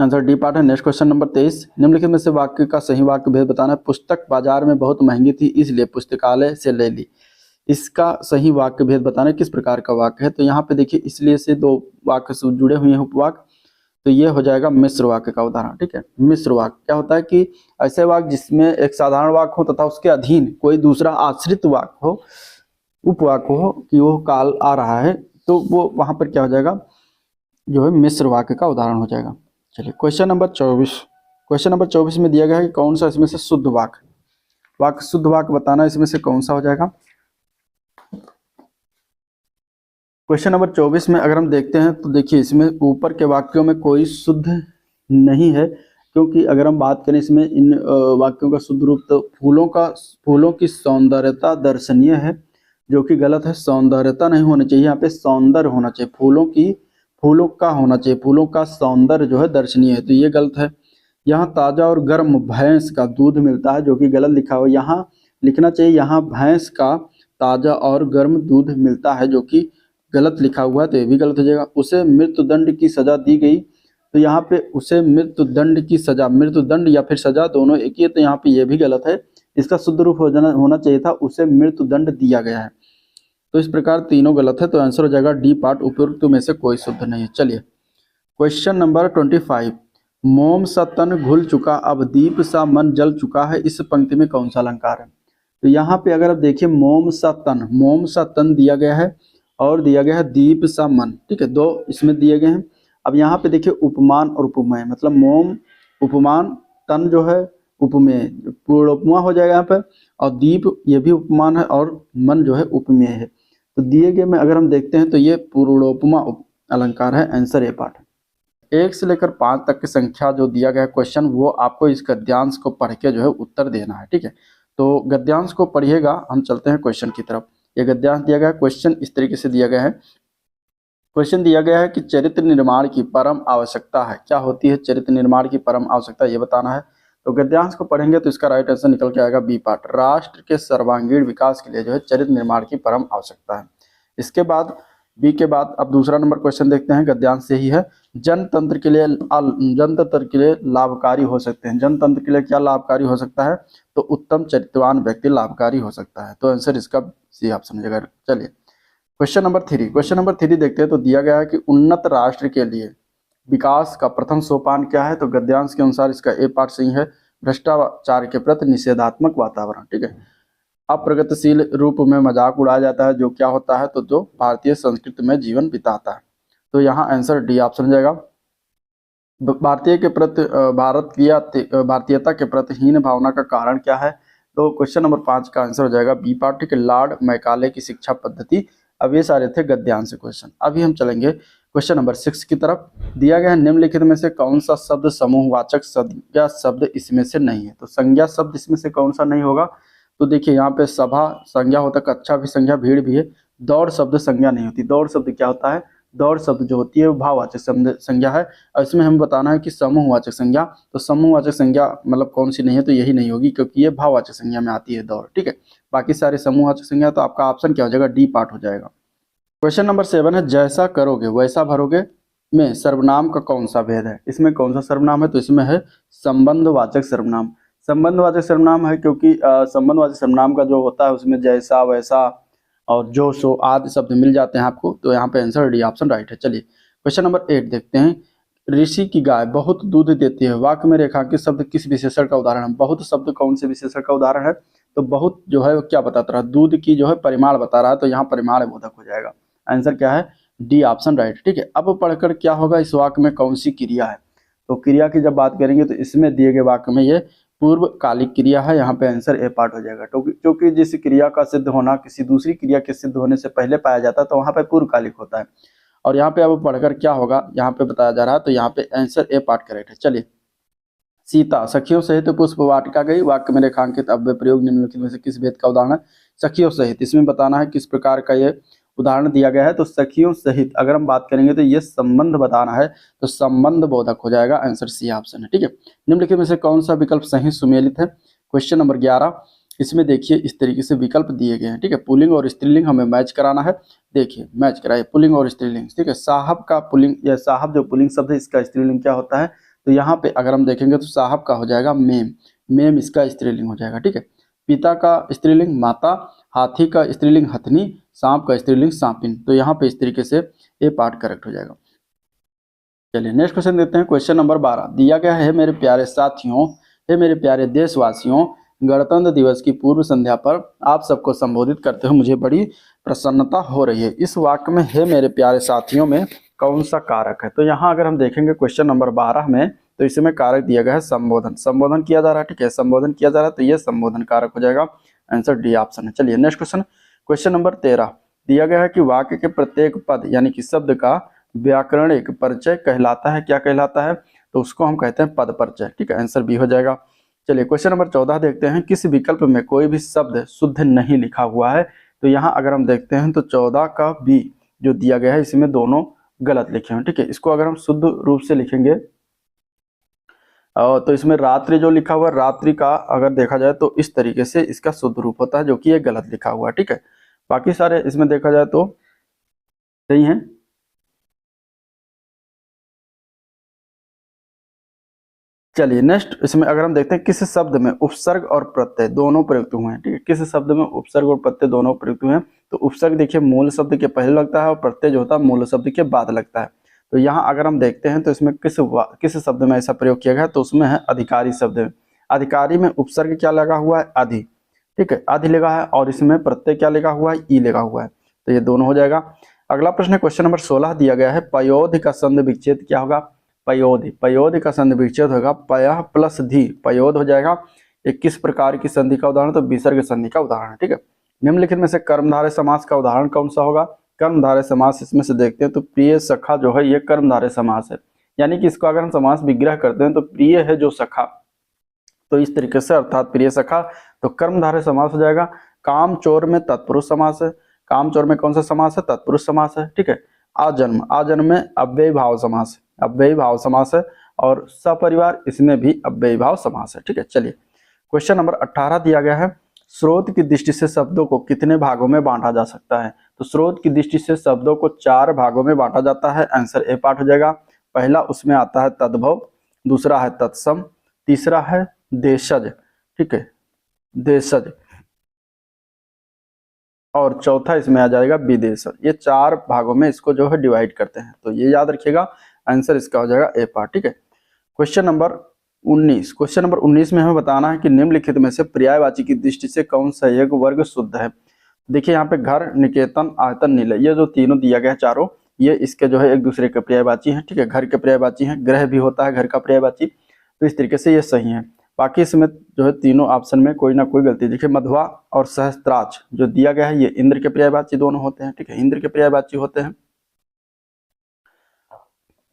Answer D part है। नेक्स्ट क्वेश्चन नंबर 23, निम्नलिखित में से वाक्य का सही वाक्य भेद बताना है। पुस्तक बाजार में बहुत महंगी थी इसलिए पुस्तकालय से ले ली, इसका सही वाक्य भेद बताना किस प्रकार का वाक्य है, तो यहाँ पे देखिए इसलिए से दो वाक्य से जुड़े हुए हैं उपवाक्य, तो ये हो जाएगा मिश्र वाक्य का उदाहरण। ठीक है, मिश्र वाक्य क्या होता है कि ऐसे वाक्य जिसमें एक साधारण वाक्य हो तथा उसके अधीन कोई दूसरा आश्रित वाक्य हो, उपवाक्य हो, कि वो काल आ रहा है, तो वो वहां पर क्या हो जाएगा, जो है मिश्र वाक्य का उदाहरण हो जाएगा। चलिए क्वेश्चन नंबर 24, क्वेश्चन नंबर 24 में दिया गया है कि कौन सा इसमें से शुद्ध वाक्य शुद्ध वाक्य बताना, इसमें से कौन सा हो जाएगा। क्वेश्चन नंबर 24 में अगर हम देखते हैं तो देखिए इसमें ऊपर के वाक्यों में कोई शुद्ध नहीं है, क्योंकि अगर हम बात करें इसमें इन वाक्यों का शुद्ध रूप, तो फूलों की सौंदर्यता दर्शनीय है, जो कि गलत है। सौंदर्यता नहीं होना चाहिए, यहाँ पे सौंदर्य होना चाहिए, फूलों का होना चाहिए, फूलों का सौंदर्य जो है दर्शनीय है, तो ये गलत है। यहाँ ताजा और गर्म भैंस का दूध मिलता है, जो कि गलत लिखा हुआ, यहाँ लिखना चाहिए यहाँ भैंस का ताजा और गर्म दूध मिलता है, जो कि गलत लिखा हुआ है, तो ये भी गलत हो जाएगा। उसे मृत्युदंड की सजा दी गई, तो यहाँ पे उसे मृत्युदंड की सजा, मृत्युदंड या फिर सजा दोनों एक ही है, तो यहाँ पे ये भी गलत है। इसका शुद्ध रूप होना चाहिए था उसे मृत्युदंड दिया गया है। तो इस प्रकार तीनों गलत है, तो आंसर हो जाएगा डी पार्ट, उपयुक्त में से कोई शुद्ध नहीं है। चलिए क्वेश्चन नंबर 25, मोम सा तन घुल चुका अब दीप सा मन जल चुका है, इस पंक्ति में कौन सा अलंकार है, तो यहाँ पे अगर आप देखिए मोम सा तन दिया गया है और दिया गया है दीप सा मन। ठीक है, दो इसमें दिए गए हैं। अब यहाँ पे देखिए उपमान और उपमेय, मतलब मोम उपमान, तन जो है उपमेय, पूर्णोपमा हो जाएगा यहाँ पे, और दीप ये भी उपमान है और मन जो है उपमेय है। तो दिए गए में अगर हम देखते हैं तो ये पूर्णोपमा अलंकार है, आंसर ए पार्ट है। 1 से लेकर 5 तक की संख्या जो दिया गया क्वेश्चन, वो आपको इस गद्यांश को पढ़ के जो है उत्तर देना है। ठीक है, तो गद्यांश को पढ़िएगा, हम चलते हैं क्वेश्चन की तरफ। ये गद्यांश दिया गया, क्वेश्चन इस तरीके से दिया गया है। क्वेश्चन दिया गया है कि चरित्र निर्माण की परम आवश्यकता है, क्या होती है चरित्र निर्माण की परम आवश्यकता, ये बताना है। तो गद्यांश को पढ़ेंगे तो इसका राइट आंसर निकल के आएगा बी पार्ट, राष्ट्र के सर्वांगीण विकास के लिए जो है चरित्र निर्माण की परम आवश्यकता है। इसके बाद बी के बाद अब दूसरा नंबर क्वेश्चन देखते हैं, गद्यांश से ही है। जनतंत्र के लिए लाभकारी हो सकते हैं, जनतंत्र के लिए क्या लाभकारी हो सकता है, तो उत्तम चरित्रवान व्यक्ति लाभकारी हो सकता है, तो आंसर इसका सी ऑप्शन हो जाएगा। चलिए क्वेश्चन नंबर 3 देखते हैं, तो दिया गया है कि उन्नत राष्ट्र के लिए विकास का प्रथम सोपान क्या है, तो गद्यांश के अनुसार इसका ए पार्ट सही है, भ्रष्टाचार के प्रति निषेधात्मक वातावरण। ठीक है, अप्रगतिशील रूप में मजाक उड़ाया जाता है, जो क्या होता है, तो जो भारतीय संस्कृति में जीवन बिताता है, तो यहाँ आंसर डी ऑप्शन हो जाएगा। भारतीयता के प्रति हीन भावना का कारण क्या है, तो क्वेश्चन नंबर 5 का आंसर हो जाएगा बी पार्ट। ठीक है, लॉर्ड मैकाले की शिक्षा पद्धति। अब ये सारे थे गद्यांश क्वेश्चन। अभी हम चलेंगे क्वेश्चन नंबर 6 की तरफ। दिया गया है निम्नलिखित में से कौन सा शब्द समूहवाचक संज्ञा शब्द इसमें से नहीं है, तो संज्ञा शब्द इसमें से कौन सा नहीं होगा, तो देखिए यहाँ पे सभा संज्ञा होता है, कक्षा भी संज्ञा, भीड़ भी है। दौड़ शब्द संज्ञा नहीं होती, दौड़ शब्द क्या होता है, दौड़ शब्द जो होती है वो भाववाचक संज्ञा है, और इसमें हम बताना है कि समूहवाचक संज्ञा, तो समूहवाचक संज्ञा मतलब कौन सी नहीं है, तो यही नहीं होगी, क्योंकि ये भाववाचक संज्ञा में आती है दौड़। ठीक है, बाकी सारे समूहवाचक संज्ञा, तो आपका ऑप्शन क्या हो जाएगा, डी पार्ट हो जाएगा। क्वेश्चन नंबर 7 है, जैसा करोगे वैसा भरोगे में सर्वनाम का कौन सा भेद है, इसमें कौन सा सर्वनाम है, तो इसमें है संबंधवाचक सर्वनाम। संबंधवाचक सर्वनाम है, क्योंकि संबंधवाचक सर्वनाम का जो होता है उसमें जैसा वैसा और जो सो आदि शब्द मिल जाते हैं आपको, तो यहाँ पे आंसर डी ऑप्शन राइट है। चलिए क्वेश्चन नंबर 8 देखते हैं। ऋषि की गाय बहुत दूध देती है, वाक्य में रेखांकित शब्द किस विशेषण का उदाहरण है, बहुत शब्द कौन से विशेषण का उदाहरण है, तो बहुत जो है क्या बताता रहा, दूध की जो है परिमाण बता रहा है, तो यहाँ परिमाण बोधक हो जाएगा, आंसर क्या है, डी ऑप्शन राइट। ठीक है, अब पढ़कर क्या होगा, इस वाक्य में कौन सी क्रिया है, तो क्रिया की जब बात करेंगे तो इसमें दिए गए वाक्य में ये पूर्वकालिक क्रिया है, यहाँ पे आंसर ए पार्ट हो जाएगा, क्योंकि जिस क्रिया का सिद्ध होना किसी दूसरी क्रिया के सिद्ध होने से पहले पाया जाता है, तो वहाँ पे पूर्वकालिक होता है। और यहाँ पे अब पढ़कर क्या होगा, यहाँ पे बताया जा रहा है, तो यहाँ पे आंसर ए पार्ट करेक्ट है। चलिए, सीता सखियों सहित पुष्प वाटिका गई, वाक्य में रेखांकित अव्यय प्रयोग निम्नलिखित में से किस भेद का उदाहरण है, सखियों सहित, इसमें बताना है किस प्रकार का ये उदाहरण दिया गया है, तो सखियों सहित अगर हम बात करेंगे तो ये संबंध बताना है, तो संबंध बोधक हो जाएगा, आंसर सी ऑप्शन है। ठीक है, निम्नलिखित में से कौन सा विकल्प सही सुमेलित है? क्वेश्चन नंबर 11, इसमें देखिए इस तरीके से विकल्प दिए गए हैं। ठीक है, पुल्लिंग और स्त्रीलिंग हमें मैच कराना है। देखिए मैच कराइए पुल्लिंग और स्त्रीलिंग। ठीक है, साहब का पुल्लिंग या साहब जो पुल्लिंग शब्द है इसका स्त्रीलिंग क्या होता है? तो यहाँ पे अगर हम देखेंगे तो साहब का हो जाएगा मेम, मेम इसका स्त्रीलिंग हो जाएगा। ठीक है, पिता का स्त्रीलिंग माता, हाथी का स्त्रीलिंग हथनी, सांप का स्त्रीलिंग सांपिन। तो यहाँ पे इस तरीके से ये पार्ट करेक्ट हो जाएगा। चलिए नेक्स्ट क्वेश्चन देते हैं। क्वेश्चन नंबर 12 दिया गया है, मेरे प्यारे साथियों, हे मेरे प्यारे देशवासियों, गणतंत्र दिवस की पूर्व संध्या पर आप सबको संबोधित करते हुए मुझे बड़ी प्रसन्नता हो रही है। इस वाक्य में हे मेरे प्यारे साथियों में कौन सा कारक है? तो यहाँ अगर हम देखेंगे क्वेश्चन नंबर 12 में, तो इसमें कारक दिया गया है संबोधन, संबोधन किया जा रहा है। ठीक है, संबोधन किया जा रहा है, तो ये संबोधन कारक हो जाएगा, आंसर डी ऑप्शन है। चलिए नेक्स्ट क्वेश्चन, क्वेश्चन नंबर 13 दिया गया है कि वाक्य के प्रत्येक पद यानी कि शब्द का व्याकरणिक परिचय कहलाता है। क्या कहलाता है? तो उसको हम कहते हैं पद परिचय। ठीक है, आंसर बी हो जाएगा। चलिए क्वेश्चन नंबर 14 देखते हैं, किस विकल्प में कोई भी शब्द शुद्ध नहीं लिखा हुआ है? तो यहाँ अगर हम देखते हैं तो 14 का बी जो दिया गया है इसमें दोनों गलत लिखे हैं। ठीक है, इसको अगर हम शुद्ध रूप से लिखेंगे तो इसमें रात्रि जो लिखा हुआ है, रात्रि का अगर देखा जाए तो इस तरीके से इसका शुद्ध रूप होता है, जो कि ये गलत लिखा हुआ है। ठीक है, बाकी सारे इसमें देखा जाए तो सही है। चलिए नेक्स्ट, इसमें अगर हम देखते हैं किस शब्द में उपसर्ग और प्रत्यय दोनों प्रयुक्त हुए हैं। ठीक है, किस शब्द में उपसर्ग और प्रत्यय दोनों प्रयुक्त हुए हैं? तो उपसर्ग देखिए मूल शब्द के पहले लगता है और प्रत्यय जो होता है मूल शब्द के बाद लगता है। तो यहाँ अगर हम देखते हैं तो इसमें किस शब्द में ऐसा प्रयोग किया गया है? तो उसमें है अधिकारी शब्द में। अधिकारी में उपसर्ग क्या लगा हुआ है? अधि। ठीक है, अधि लगा है, और इसमें प्रत्यय क्या लगा हुआ है? ई लगा हुआ है। तो ये दोनों हो जाएगा। अगला प्रश्न क्वेश्चन नंबर 16 दिया गया है, पयोध का संधि विच्छेद क्या होगा? पयोधि, पयोधि का संधि विच्छेद होगा पयः प्लस धी, पयोध हो जाएगा। ये किस प्रकार की संधि का उदाहरण? तो विसर्ग संधि का उदाहरण है। ठीक है, निम्नलिखित में से कर्मधारय समास का उदाहरण कौन सा होगा? कर्मधारय समास इसमें से देखते हैं तो प्रिय सखा जो है ये कर्मधारय समास है, यानी कि इसको अगर हम समास विग्रह करते हैं तो प्रिय है जो सखा, तो इस तरीके से अर्थात प्रिय सखा, तो कर्मधारय समास हो जाएगा। काम चोर में तत्पुरुष समास है, काम चोर में कौन सा समास है? तत्पुरुष समास है। ठीक है, आजन्म, आजन्म में अव्ययी भाव समास है, अव्ययी भाव समास है, और सपरिवार इसमें भी अव्ययी भाव समास है। ठीक है, चलिए क्वेश्चन नंबर 18 दिया गया है, स्रोत की दृष्टि से शब्दों को कितने भागों में बांटा जा सकता है? तो स्रोत की दृष्टि से शब्दों को 4 भागों में बांटा जाता है, आंसर ए पार्ट हो जाएगा। पहला उसमें आता है तद्भव, दूसरा है तत्सम, तीसरा है देशज। ठीक है, देशज, और चौथा इसमें आ जाएगा विदेशज। ये 4 भागों में इसको जो है डिवाइड करते हैं, तो ये याद रखिएगा, आंसर इसका हो जाएगा ए पार्ट। ठीक है, क्वेश्चन नंबर 19, क्वेश्चन नंबर 19 में हमें बताना है कि निम्नलिखित में से पर्यायवाची की दृष्टि से कौन सा एक वर्ग शुद्ध है? देखिए यहाँ पे घर, निकेतन, आयतन, निलय, ये जो तीनों दिया गया है चारों, ये इसके जो है एक दूसरे के पर्यायवाची हैं। ठीक है, घर के पर्यायवाची हैं, ग्रह भी होता है घर का पर्यायवाची, तो इस तरीके से ये सही है। बाकी इसमें जो है तीनों ऑप्शन में कोई ना कोई गलती। देखिए मधुआ और सहस्त्राक्ष जो दिया गया है ये इंद्र के पर्यायवाची दोनों होते हैं। ठीक है, इंद्र के पर्यायवाची होते हैं।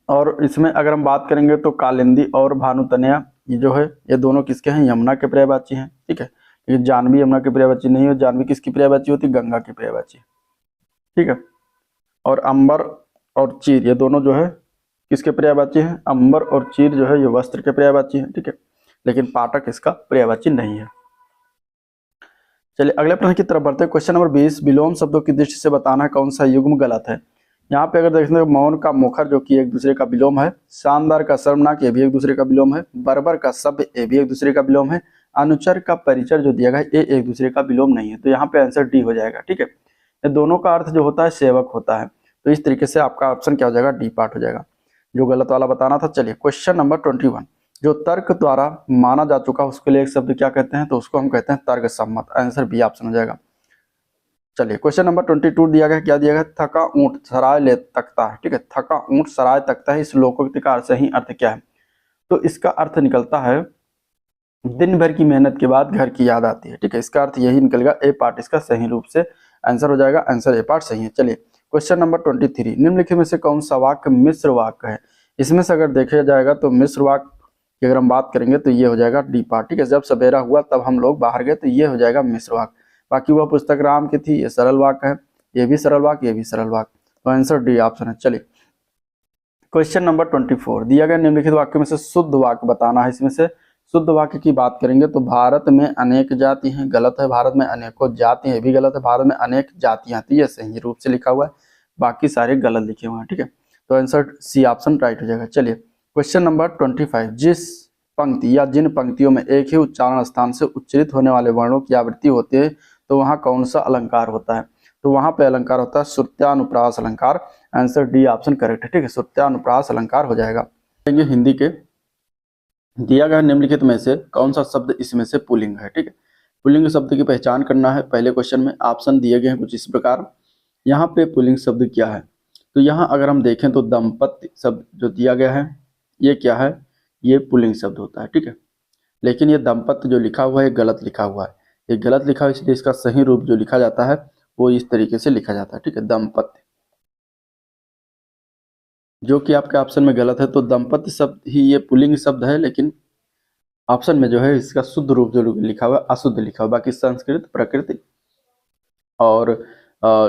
और इसमें अगर हम बात करेंगे तो कालिंदी और भानुतनया ये जो है ये दोनों किसके हैं? यमुना के पर्यायवाची हैं। ठीक है, ये जानवी यमुना के पर्यायवाची नहीं है, जानवी किसकी पर्यायवाची होती है? गंगा की पर्यायवाची। ठीक है, और अंबर और चीर ये दोनों जो है किसके पर्यायवाची हैं? अंबर और चीर जो है ये वस्त्र के पर्यायवाची हैं। ठीक है, लेकिन पाठक इसका पर्यायवाची नहीं है। चलिए अगले प्रश्न की तरफ बढ़ते हैं। क्वेश्चन नंबर 20, विलोम शब्दों की दृष्टि से बताना है कौन सा युग्म गलत है? यहाँ पे अगर देखते हैं मौन का मुखर जो कि एक दूसरे का विलोम है, शानदार का शर्मनाक ये भी एक दूसरे का विलोम है, बर्बर का सभ्य ये भी एक दूसरे का विलोम है, अनुचर का परिचर जो दिया गया है ये एक दूसरे का विलोम नहीं है। तो यहाँ पे आंसर डी हो जाएगा। ठीक है, ये दोनों का अर्थ जो होता है सेवक होता है, तो इस तरीके से आपका ऑप्शन क्या हो जाएगा? डी पार्ट हो जाएगा, जो गलत वाला बताना था। चलिए क्वेश्चन नंबर 21, जो तर्क द्वारा माना जा चुका उसके लिए एक शब्द क्या कहते हैं? तो उसको हम कहते हैं तर्क सम्मत, आंसर बी ऑप्शन हो जाएगा। चलिए क्वेश्चन नंबर 22 दिया गया, क्या दिया गया? थका ऊंट सराय ले तकता है। ठीक है, थका ऊंट सराय तकता है, इस लोकोक्ति का सही अर्थ क्या है? तो इसका अर्थ निकलता है दिन भर की मेहनत के बाद घर की याद आती है। ठीक है, इसका अर्थ यही निकलेगा, ए पार्ट इसका सही रूप से आंसर हो जाएगा, आंसर ए पार्ट सही है। चलिए क्वेश्चन नंबर 23, निम्नलिखित में से कौन सा वाक्य मिश्र वाक्य है? इसमें से अगर देखा जाएगा तो मिश्र वाक्य की अगर हम बात करेंगे तो ये हो जाएगा डी पार्ट। ठीक है, जब सवेरा हुआ तब हम लोग बाहर गए, तो ये हो जाएगा मिश्र वाक्य। बाकी वह पुस्तक राम की थी, ये सरल वाक्य है, ये भी सरल वाक्य, ये भी सरल वाक्य, तो आंसर डी ऑप्शन है। चलिए क्वेश्चन नंबर 24, दिया गया निम्नलिखित वाक्य में से शुद्ध वाक्य बताना है। इसमें से शुद्ध वाक्य की बात करेंगे तो भारत में अनेक जाति हैं, गलत है। भारत में अनेकों जाति हैं, भी गलत है। भारत में अनेक जातियां थी, ये सही रूप से लिखा हुआ है, बाकी सारे गलत लिखे हुए हैं, ठीक है। तो आंसर सी ऑप्शन राइट हो जाएगा। चलिए क्वेश्चन नंबर 25, जिस पंक्ति या जिन पंक्तियों में एक ही उच्चारण स्थान से उच्चारित होने वाले वर्णों की आवृत्ति होती है तो वहां कौन सा अलंकार होता है? तो वहां पे अलंकार होता है श्रुत्यानुप्रास अलंकार। आंसर डी ऑप्शन करेक्ट है, ठीक है, श्रुत्यानुप्रास अलंकार हो जाएगा। हिंदी के दिया गया निम्नलिखित में से कौन सा शब्द इसमें से पुल्लिंग है? ठीक है, पुल्लिंग शब्द की पहचान करना है। पहले क्वेश्चन में ऑप्शन दिए गए हैं कुछ इस प्रकार। यहाँ पे पुल्लिंग शब्द क्या है? तो यहाँ अगर हम देखें तो दंपत्ति शब्द जो दिया गया है ये क्या है? ये पुल्लिंग शब्द होता है, ठीक है। लेकिन ये दंपत्ति जो लिखा हुआ है गलत लिखा हुआ है, ये गलत लिखा हुआ है, इसलिए इसका सही रूप जो लिखा जाता है वो इस तरीके से लिखा जाता है, ठीक है, दंपत्ति, जो कि आपके ऑप्शन में गलत है। तो दंपत्ति शब्द ही ये पुल्लिंग शब्द है, लेकिन ऑप्शन में जो है इसका शुद्ध रूप जो लिखा हुआ है अशुद्ध लिखा हुआ है। बाकी संस्कृत, प्रकृति और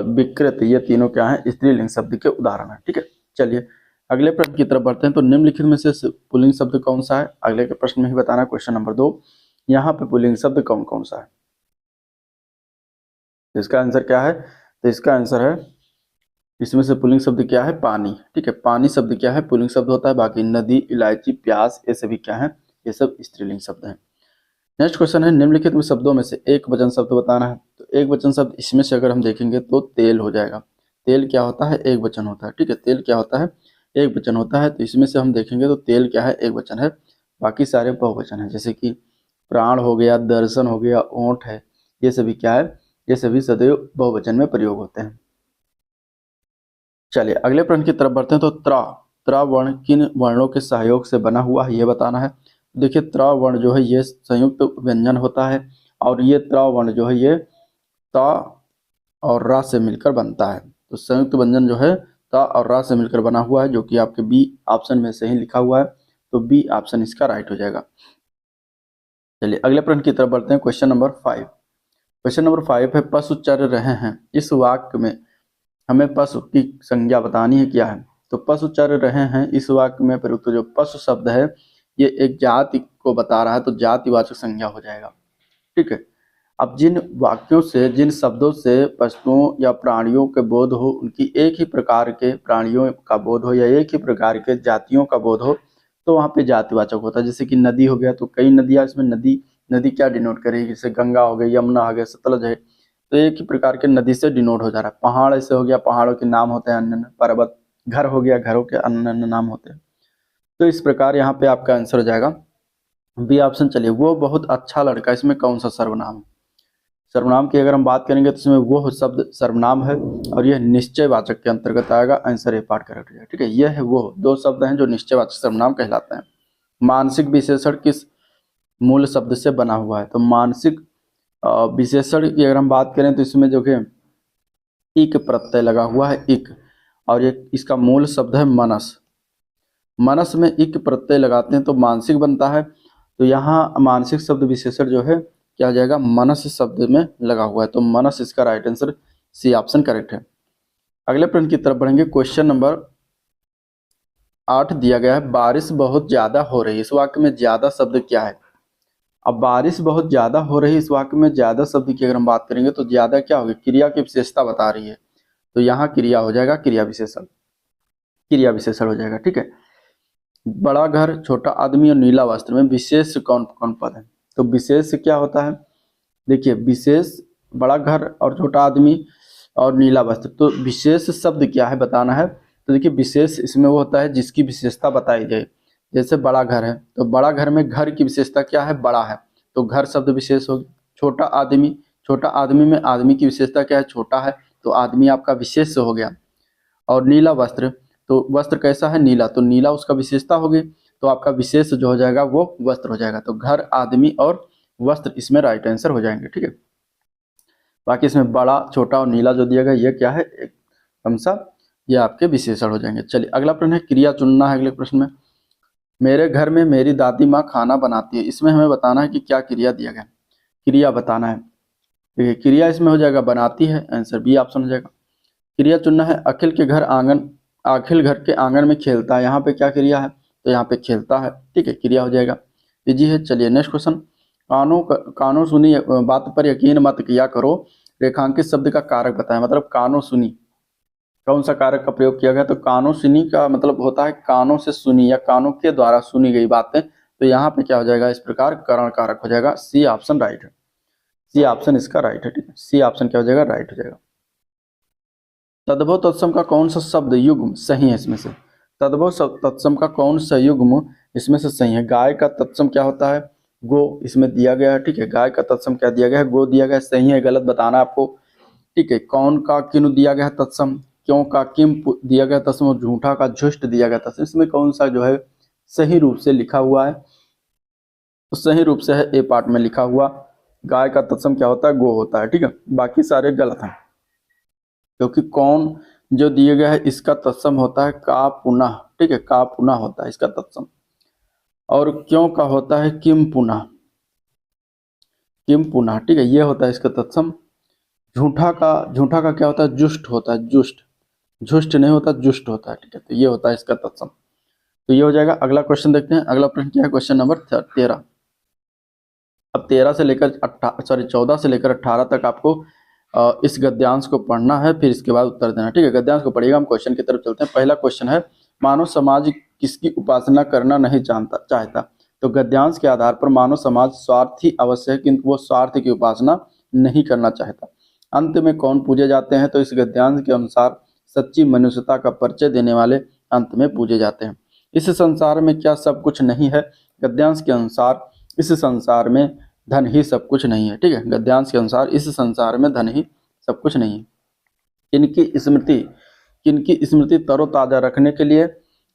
विकृत ये तीनों क्या है? स्त्रीलिंग शब्द के उदाहरण है, ठीक है। चलिए अगले प्रश्न की तरफ बढ़ते हैं। तो निम्नलिखित में से पुल्लिंग शब्द कौन सा है? अगले के प्रश्न में ही बताना। क्वेश्चन नंबर 2, यहाँ पे पुल्लिंग शब्द कौन कौन सा है? तो इसका आंसर क्या है? तो इसका आंसर है, इसमें से पुल्लिंग शब्द क्या है? पानी, ठीक है, पानी शब्द क्या है? पुल्लिंग शब्द होता है। बाकी नदी, इलायची, प्यास ये सभी क्या है? ये सब स्त्रीलिंग शब्द हैं। नेक्स्ट क्वेश्चन है, निम्नलिखित में शब्दों में से एक वचन शब्द बताना है। तो एक वचन शब्द इसमें से अगर हम देखेंगे तो तेल हो जाएगा। तेल क्या होता है? एक वचन होता है, ठीक है, तेल क्या होता है? एक वचन होता है। तो इसमें से हम देखेंगे तो तेल क्या है? एक वचन है। बाकी सारे बहुवचन है, जैसे कि प्राण हो गया, दर्शन हो गया, ओंठ है, ये सभी क्या है? ये सभी सदैव बहुवचन में प्रयोग होते हैं। चलिए अगले प्रश्न की तरफ बढ़ते हैं। तो त्रा वर्ण किन वर्णों के सहयोग से बना हुआ है ये बताना है। देखिए त्रा वर्ण जो है ये संयुक्त व्यंजन होता है, और ये त्रा वर्ण जो है ये ता और रा से मिलकर बनता है। तो संयुक्त व्यंजन जो है ता और रा से मिलकर बना हुआ है, जो कि आपके बी ऑप्शन में सही लिखा हुआ है। तो बी ऑप्शन इसका राइट हो जाएगा। चलिए अगले प्रश्न की तरफ बढ़ते हैं। क्वेश्चन नंबर 5, क्वेश्चन नंबर 5 है, पशु चर रहे हैं, इस वाक्य में हमें पशु की संज्ञा बतानी है, क्या है? तो पशु चर रहे हैं, इस वाक्य में प्रयुक्त जो पशु शब्द है ये एक जाति को बता रहा है, तो जातिवाचक संज्ञा हो जाएगा, ठीक है। अब जिन वाक्यों से, जिन शब्दों से पशुओं या प्राणियों के बोध हो, उनकी एक ही प्रकार के प्राणियों का बोध हो या एक ही प्रकार के जातियों का बोध हो, तो वहाँ पे जातिवाचक होता है। जैसे कि नदी हो गया, तो कई नदियाँ, इसमें नदी क्या डिनोट करेगी? जैसे गंगा हो गई, यमुना हो गया, सतलज है, तो एक ही प्रकार के नदी से डिनोट हो जा रहा है। पहाड़ ऐसे हो गया, पहाड़ों के नाम होते हैं अन्य, पर्वत, घर हो गया, घरों के अन्य नाम होते हैं। तो इस प्रकार यहाँ पे आपका आंसर हो जाएगा बी ऑप्शन। चलिए वो बहुत अच्छा लड़का, इसमें कौन सा सर्वनाम है? सर्वनाम की अगर हम बात करेंगे तो इसमें वो शब्द सर्वनाम है, और यह निश्चयवाचक के अंतर्गत आएगा। आंसर ए पार्ट करेक्ट हो जाएगा, ठीक है। यह है वो दो शब्द हैं जो निश्चयवाचक सर्वनाम कहलाते हैं। मानसिक विशेषण किस मूल शब्द से बना हुआ है? तो मानसिक विशेषण की अगर हम बात करें तो इसमें जो है इक प्रत्यय लगा हुआ है, इक, और ये इसका मूल शब्द है मनस। मनस में इक प्रत्यय लगाते हैं तो मानसिक बनता है। तो यहाँ मानसिक शब्द विशेषण जो है क्या हो जाएगा? मनस शब्द में लगा हुआ है, तो मनस इसका right answer C option correct है। अगले प्रश्न की तरफ बढ़ेंगे। क्वेश्चन नंबर 8 दिया गया है, बारिश बहुत ज्यादा हो रही है, इस वाक्य में ज्यादा शब्द क्या है? अब बारिश बहुत ज्यादा हो रही है, इस वाक्य में ज्यादा शब्द की अगर हम बात करेंगे तो ज्यादा क्या होगी? क्रिया की विशेषता बता रही है, तो यहाँ क्रिया हो जाएगा, क्रिया विशेषण, क्रिया विशेषण हो जाएगा, ठीक है। बड़ा घर, छोटा आदमी और नीला वस्त्र में विशेष कौन कौन पद है? तो विशेष क्या होता है? देखिए विशेष बड़ा घर और छोटा आदमी और नीला वस्त्र, तो विशेष शब्द क्या है बताना है। तो देखिए विशेष इसमें वो होता है जिसकी विशेषता बताई जाए। जैसे बड़ा घर है, तो बड़ा घर में घर की विशेषता क्या है? बड़ा है, तो घर शब्द विशेष होगी। छोटा आदमी में आदमी की विशेषता क्या है? छोटा है, तो आदमी आपका विशेष हो गया। और नीला वस्त्र, तो वस्त्र कैसा है? नीला, तो नीला उसका विशेषता होगी, तो आपका विशेष जो हो जाएगा वो वस्त्र हो जाएगा। तो घर, आदमी और वस्त्र इसमें राइट आंसर हो जाएंगे, ठीक है। बाकी इसमें बड़ा, छोटा और नीला जो दिया गया ये क्या है? एकदम सा ये आपके विशेषण हो जाएंगे। चलिए अगला प्रश्न है, क्रिया चुनना है अगले प्रश्न में। मेरे घर में मेरी दादी माँ खाना बनाती है, इसमें हमें बताना है कि क्या क्रिया दिया गया, क्रिया बताना है। देखिए क्रिया इसमें हो जाएगा बनाती है, आंसर बी ऑप्शन हो जाएगा। क्रिया चुनना है। अखिल घर के आंगन में खेलता है, यहाँ पे क्या क्रिया है, तो यहाँ पे खेलता है, ठीक है, क्रिया हो जाएगा, इजी है। चलिए नेक्स्ट क्वेश्चन, कानों सुनी बात पर यकीन मत किया करो, रेखांकित शब्द का कारक बताएं। मतलब कानों सुनी, कौन सा कारक का प्रयोग किया गया, तो कानों सुनी का मतलब होता है कानों से सुनी या कानों के द्वारा सुनी गई बातें, तो यहाँ पे क्या हो जाएगा, इस प्रकार करण कारक हो जाएगा। सी ऑप्शन राइट है, सी ऑप्शन इसका राइट है, ठीक है, सी ऑप्शन क्या हो जाएगा, राइट हो जाएगा। तद्भव तत्सम का कौन सा शब्द युग्म सही है इसमें से, तद्भव तत्सम का कौन सा युग्म इसमें से सही है। गाय का तत्सम क्या होता है, गो, इसमें दिया गया है, ठीक है, गाय का तत्सम क्या दिया गया है, गो दिया गया है, सही है गलत बताना आपको, ठीक है। कौन का किनु दिया गया है तत्सम, क्यों का किम दिया गया तत्सम, और झूठा का झुष्ट दिया गया तत्सम, इसमें कौन सा जो है सही रूप से लिखा हुआ है, तो सही रूप से है ए पार्ट में लिखा हुआ, गाय का तत्सम क्या होता है, गो होता है, ठीक है, बाकी सारे गलत हैं, क्योंकि कौन जो दिया गया है इसका तत्सम होता है का पुनः, ठीक है, का पुनः होता है इसका तत्सम, और क्यों का होता है किम पुनः, किम पुनः, ठीक है, ये होता है इसका तत्सम। झूठा का क्या होता है, जुष्ट होता है, जुष्ट, झुष्ट नहीं होता, जुष्ट होता है, ठीक है, तो ये होता है इसका तत्सम, तो ये हो जाएगा। अगला क्वेश्चन देखते हैं, अगला प्रश्न क्या है, क्वेश्चन नंबर 13। अब 13 से लेकर 14 से लेकर 18 तक आपको इस गद्यांश को पढ़ना है, फिर इसके बाद उत्तर देना, ठीक है। गद्यांश को पढ़िएगा, हम क्वेश्चन की तरफ चलते हैं। पहला क्वेश्चन है, मानव समाज किसकी उपासना करना नहीं चाहता, तो गद्यांश के आधार पर मानव समाज स्वार्थी अवश्य है, किंतु वो स्वार्थ की उपासना नहीं करना चाहता। अंत में कौन पूजे जाते हैं, तो इस गद्यांश के अनुसार सच्ची मनुष्यता का परिचय देने वाले अंत में पूजे जाते हैं। इस संसार में क्या सब कुछ नहीं है, गद्यांश के अनुसार इस संसार में धन ही सब कुछ नहीं है, ठीक है, गद्यांश के अनुसार इस संसार में धन ही सब कुछ नहीं है। किनकी स्मृति तरोताजा रखने के लिए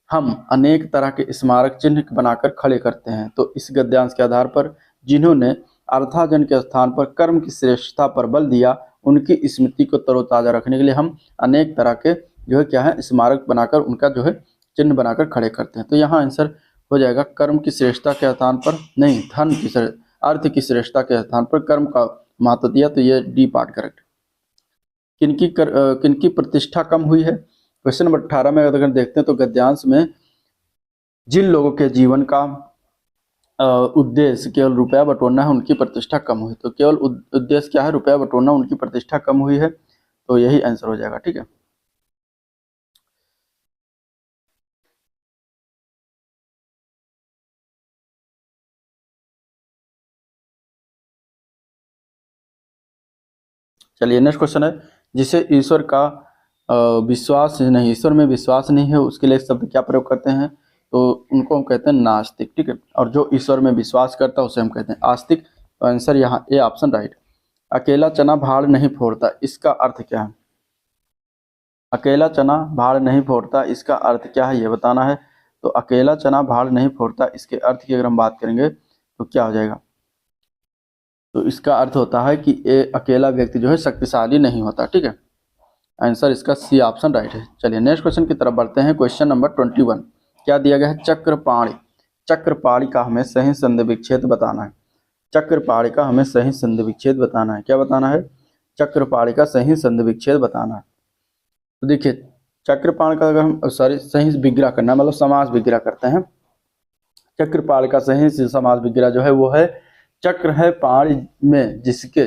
हम अनेक तरह के स्मारक चिन्ह बनाकर खड़े करते हैं, तो इस गद्यांश के आधार पर जिन्होंने अर्थार्जन के स्थान पर कर्म की श्रेष्ठता पर बल दिया, उनकी स्मृति को तरोताजा रखने के लिए हम अनेक तरह के जो है क्या है स्मारक बनाकर उनका जो है चिन्ह बनाकर खड़े करते हैं। तो यहाँ आंसर हो जाएगा कर्म की श्रेष्ठता के स्थान पर नहीं, धन की अर्थ की श्रेष्ठता के स्थान पर कर्म का महत्व दिया, तो ये डी पार्ट करेक्ट। किनकी प्रतिष्ठा कम हुई है, क्वेश्चन नंबर 18 में अगर देखते हैं तो गद्यांश में जिन लोगों के जीवन का उद्देश्य केवल रुपया बटोरना है, उनकी प्रतिष्ठा कम हुई, तो केवल उद्देश्य क्या है, रुपया बटोरना, उनकी प्रतिष्ठा कम हुई है, तो यही आंसर हो जाएगा, ठीक है। चलिए नेक्स्ट क्वेश्चन है, जिसे ईश्वर का विश्वास नहीं, ईश्वर में विश्वास नहीं है, उसके लिए शब्द क्या प्रयोग करते हैं, तो उनको हम कहते हैं नास्तिक, ठीक है, और जो ईश्वर में विश्वास करता है उसे हम कहते हैं आस्तिक। तो आंसर यहाँ ए ऑप्शन राइट। अकेला चना भाड़ नहीं फोड़ता, इसका अर्थ क्या है, अकेला चना भाड़ नहीं फोड़ता, इसका अर्थ क्या है ये बताना है। तो अकेला चना भाड़ नहीं फोड़ता, इसके अर्थ की अगर हम बात करेंगे तो क्या हो जाएगा, तो इसका अर्थ होता है कि ये अकेला व्यक्ति जो है शक्तिशाली नहीं होता, ठीक है, आंसर इसका सी ऑप्शन राइट है। चलिए नेक्स्ट क्वेश्चन की तरफ बढ़ते हैं, क्वेश्चन नंबर 21 क्या दिया गया है, चक्रपाणी, चक्रपाणी का हमें सही संधि विच्छेद बताना है, चक्रपाणी का हमें सही संधि विच्छेद बताना है, क्या बताना है, चक्रपाणी का सही संधि विच्छेद बताना है। तो देखिए चक्रपाणी का अगर हम सही विग्रह करना मतलब समास विग्रह करते हैं, चक्रपाणी का सही समास विग्रह जो है वो है, चक्र है पाणी में जिसके,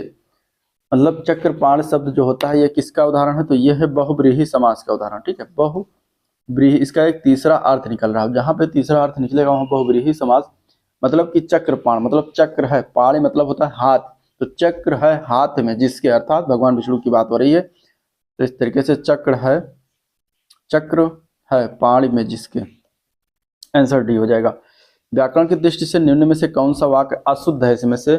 मतलब चक्रपाण शब्द जो होता है ये किसका उदाहरण है, तो ये है बहुब्रीहि समास का उदाहरण, ठीक है, बहुब्रीहि, इसका एक तीसरा अर्थ निकल रहा है, जहां पे तीसरा अर्थ निकलेगा वहां बहुब्रीहि समास, मतलब कि चक्रपाण मतलब चक्र है, पाणी मतलब होता है हाथ, तो चक्र है हाथ में जिसके, अर्थात भगवान विष्णु की बात हो रही है, तो इस तरीके से चक्र है पाणी में जिसके, आंसर डी हो जाएगा। व्याकरण की दृष्टि से निम्न में से कौन सा वाक्य अशुद्ध है, इसमें से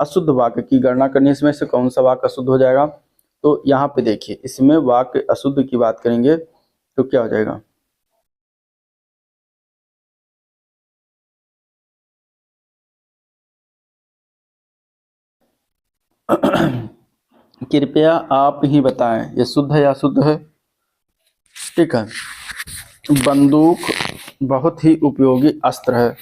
अशुद्ध वाक्य की गणना करनी है, इसमें से कौन सा वाक्य अशुद्ध हो जाएगा, तो यहाँ पे देखिए इसमें वाक्य अशुद्ध की बात करेंगे तो क्या हो जाएगा, कृपया आप ही बताएं ये शुद्ध है या अशुद्ध है, ठीक है। बंदूक बहुत ही उपयोगी अस्त्र है,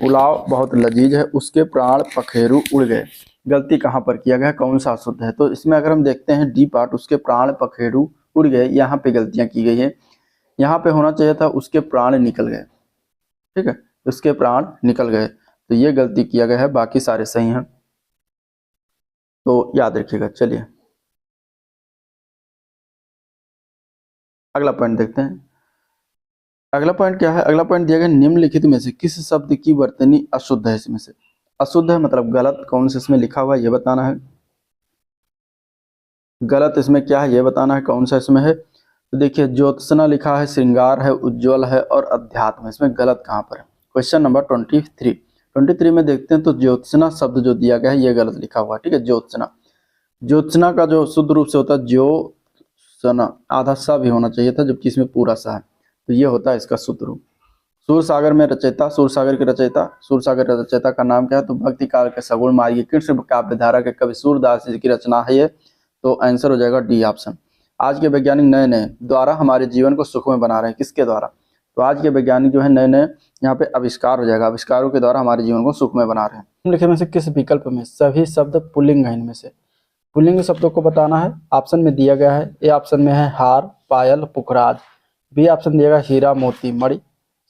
उलाव बहुत लजीज है, उसके प्राण पखेरु उड़ गए, गलती कहाँ पर किया गया, कौन सा अशुद्ध है, तो इसमें अगर हम देखते हैं डी पार्ट, उसके प्राण पखेरु उड़ गए, यहाँ पे गलतियां की गई है। यहाँ पे होना चाहिए था उसके प्राण निकल गए, ठीक है, उसके प्राण निकल गए, तो ये गलती किया गया है, बाकी सारे सही हैं, तो याद रखिएगा। चलिए अगला पॉइंट देखते हैं। अगला पॉइंट क्या है? अगला पॉइंट दिया गया निम्नलिखित में से किस शब्द की वर्तनी अशुद्ध है? इसमें से अशुद्ध है मतलब गलत, कौन सा इसमें लिखा हुआ है ये बताना है। गलत इसमें क्या है ये बताना है, कौन सा इसमें है। तो देखिए ज्योत्सना लिखा है, श्रृंगार है, उज्ज्वल है और अध्यात्म है, इसमें गलत कहाँ पर है? क्वेश्चन नंबर 23 में देखते हैं, तो ज्योत्सना शब्द जो दिया गया है ये गलत लिखा हुआ है, ठीक है। ज्योत्सना, ज्योत्सना का जो शुद्ध रूप से होता है ज्योत्सना, आधा सा भी होना चाहिए था, जबकि इसमें पूरा सा है, तो ये होता है इसका शुद्ध रूप। सूरसागर में रचयिता, सूरसागर के रचयिता, सूरसागर के रचयिता का नाम क्या है? तो भक्ति काल के सगुण मार्गी कृष्ण काव्य धारा के कवि सूरदास जी की रचना है ये, तो आंसर हो जाएगा डी ऑप्शन। आज के वैज्ञानिक नए नए द्वारा हमारे जीवन को सुखमय बना रहे हैं, किसके द्वारा? तो आज के वैज्ञानिक जो है नए नए यहाँ पे आविष्कार हो जाएगा, आविष्कारों के द्वारा हमारे जीवन को सुखमय बना रहे हैं। निम्नलिखित में से किस विकल्प में सभी शब्द पुल्लिंग है? इनमें से पुल्लिंग शब्दों को बताना है। ऑप्शन में दिया गया है, ए ऑप्शन में है हार, पायल, पुखराज, बी ऑप्शन दिया गया हीरा, मोती, मणि,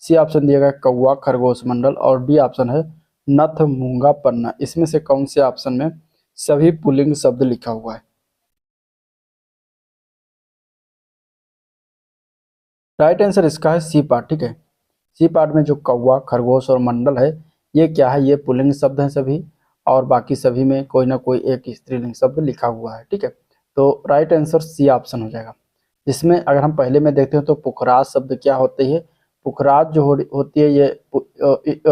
सी ऑप्शन दिया गया कौवा, खरगोश, मंडल, और डी ऑप्शन है नथ, मूंगा, पन्ना। इसमें से कौन से ऑप्शन में सभी पुल्लिंग शब्द लिखा हुआ है? राइट आंसर इसका है सी पार्ट, ठीक है। सी पार्ट में जो कौवा, खरगोश और मंडल है ये क्या है? ये पुल्लिंग शब्द हैं सभी, और बाकी सभी में कोई ना कोई एक स्त्रीलिंग शब्द लिखा हुआ है, ठीक है। तो राइट आंसर सी ऑप्शन हो जाएगा। इसमें अगर हम पहले में देखते हैं तो पुखराज शब्द क्या होती है? पुखराज जो होती है ये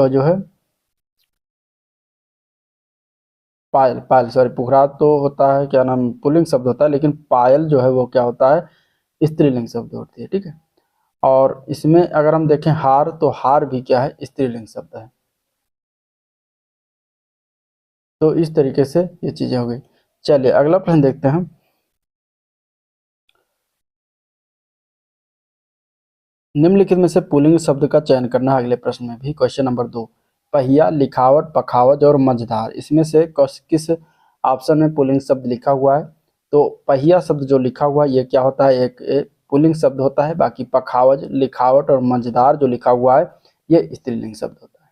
जो है पायल, पायल सॉरी, पुखराज तो होता है क्या नाम, पुल्लिंग शब्द होता है, लेकिन पायल जो है वो क्या होता है? स्त्रीलिंग शब्द होती है, ठीक है। और इसमें अगर हम देखें हार, तो हार भी क्या है? स्त्रीलिंग शब्द है। तो इस तरीके से ये चीजें हो गई। चलिए अगला प्रश्न देखते हैं। निम्नलिखित में से पुल्लिंग शब्द का चयन करना है अगले प्रश्न में भी। क्वेश्चन नंबर 2, पहिया, लिखावट, पखावज और मझधार, इसमें से किस ऑप्शन में पुल्लिंग शब्द लिखा हुआ है? तो पहिया शब्द जो लिखा हुआ है ये क्या होता है? एक पुल्लिंग शब्द होता है। बाकी पखावज, लिखावट और मझधार जो लिखा हुआ है ये स्त्रीलिंग शब्द होता है।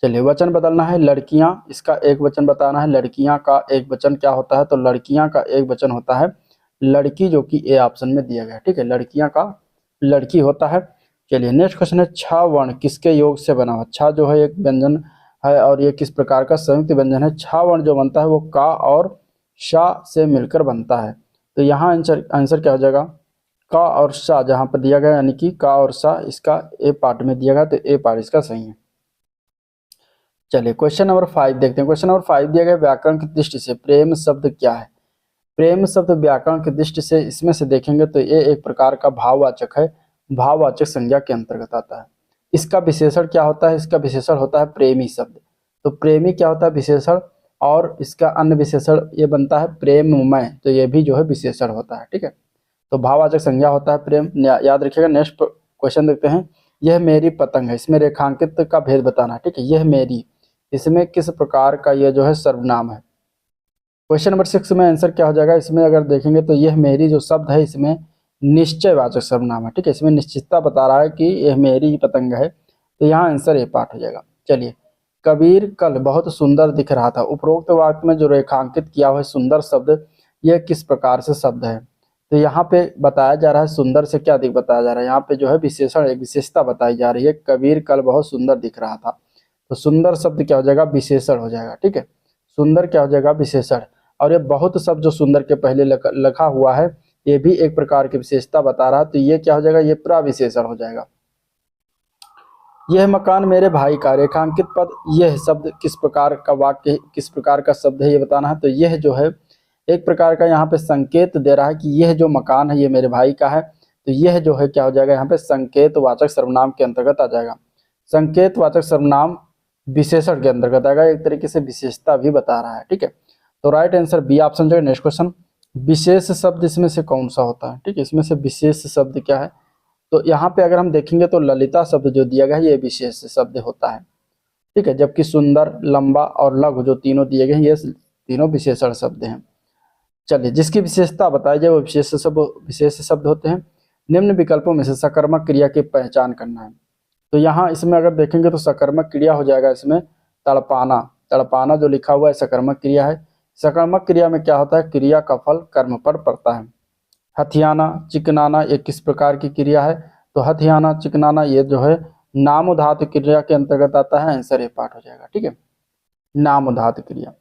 चलिए वचन बदलना है। लड़कियां, इसका एक वचन बताना है। लड़कियां का एक वचन क्या होता है? तो लड़कियां का एक वचन होता है लड़की, जो कि ए ऑप्शन में दिया गया है, ठीक है। लड़कियां का लड़की होता है। चलिए नेक्स्ट क्वेश्चन है, छ वर्ण किसके योग से बना हुआ? छ जो है एक व्यंजन है और ये किस प्रकार का संयुक्त व्यंजन है? छ वर्ण जो बनता है वो का और शा से मिलकर बनता है। तो यहाँ आंसर क्या हो जाएगा? का और शा जहाँ पर दिया गया, यानी कि का और शा, इसका ए पार्ट में दिया गया, तो ए पार्ट इसका सही है। चलिए क्वेश्चन नंबर 5 देखते हैं। क्वेश्चन नंबर 5 दिया गया, व्याकरण की दृष्टि से प्रेम शब्द क्या है? प्रेम शब्द व्याकरण की दृष्टि से इसमें से देखेंगे तो ये एक प्रकार का भाववाचक है, भाववाचक संज्ञा के अंतर्गत आता है। इसका विशेषण क्या होता है? इसका विशेषण होता है प्रेमी शब्द। तो प्रेमी क्या होता है? विशेषण। और इसका अन्य विशेषण ये बनता है प्रेममय, तो ये भी जो है विशेषण होता है, ठीक है। तो भाववाचक संज्ञा होता है प्रेम, याद रखिएगा। नेक्स्ट क्वेश्चन देखते हैं। यह मेरी पतंग है, इसमें रेखांकित का भेद बताना है, ठीक है। यह मेरी, इसमें किस प्रकार का ये जो है सर्वनाम है? क्वेश्चन नंबर 6 में आंसर क्या हो जाएगा? इसमें अगर देखेंगे तो यह मेरी जो शब्द है इसमें निश्चयवाचक सर्वनाम है, ठीक है। इसमें निश्चितता बता रहा है कि यह मेरी ही पतंग है, तो यहाँ आंसर ए पार्ट हो जाएगा। चलिए, कबीर कल बहुत सुंदर दिख रहा था, उपरोक्त वाक्य में जो रेखांकित किया हुआ है सुंदर शब्द, यह किस प्रकार से शब्द है? तो यहाँ पे बताया जा रहा है सुंदर से क्या अधिक बताया जा रहा है? यहाँ पे जो है विशेषण, एक विशेषता बताई जा रही है। कबीर कल बहुत सुंदर दिख रहा था, तो सुंदर शब्द क्या हो जाएगा? विशेषण हो जाएगा, ठीक है। सुंदर क्या हो जाएगा? विशेषण। और ये बहुत शब्द जो सुंदर के पहले लिखा हुआ है ये भी एक प्रकार की विशेषता बता रहा है, तो ये क्या हो जाएगा? ये प्रविशेषण हो जाएगा। यह मकान मेरे भाई का, रेखांकित पद, यह शब्द किस प्रकार का वाक्य, किस प्रकार का शब्द है ये बताना है। तो यह जो है एक प्रकार का यहाँ पे संकेत दे रहा है कि यह जो मकान है ये मेरे भाई का है, तो यह जो है क्या हो जाएगा? यहाँ पे संकेतवाचक सर्वनाम के अंतर्गत आ जाएगा। संकेतवाचक सर्वनाम विशेषण के अंतर्गत आएगा, एक तरीके से विशेषता भी बता रहा है, ठीक है। तो राइट आंसर बी ऑप्शन जो है। नेक्स्ट क्वेश्चन, विशेष शब्द इसमें से कौन सा होता है? ठीक है, इसमें से विशेष शब्द क्या है? तो यहाँ पे अगर हम देखेंगे तो ललिता शब्द जो दिया गया है ये विशेष शब्द होता है, ठीक है। जबकि सुंदर, लंबा और लघु जो तीनों दिए गए हैं ये तीनों विशेषण शब्द हैं। चलिए, जिसकी विशेषता बताई जाए वो विशेष शब्द होते हैं। निम्न विकल्पों में से सकर्मक क्रिया की पहचान करना है। तो यहाँ इसमें अगर देखेंगे तो सकर्मक क्रिया हो जाएगा इसमें तड़पाना। तड़पाना जो लिखा हुआ है सकर्मक क्रिया है। सकर्मक क्रिया में क्या होता है, क्रिया का फल कर्म पर पड़ता है। हथियाना चिकनाना ये किस प्रकार की क्रिया है, तो हथियाना चिकनाना ये जो है नाम धातु क्रिया के अंतर्गत आता है। आंसर ए पार्ट हो जाएगा, ठीक है, नाम धातु क्रिया।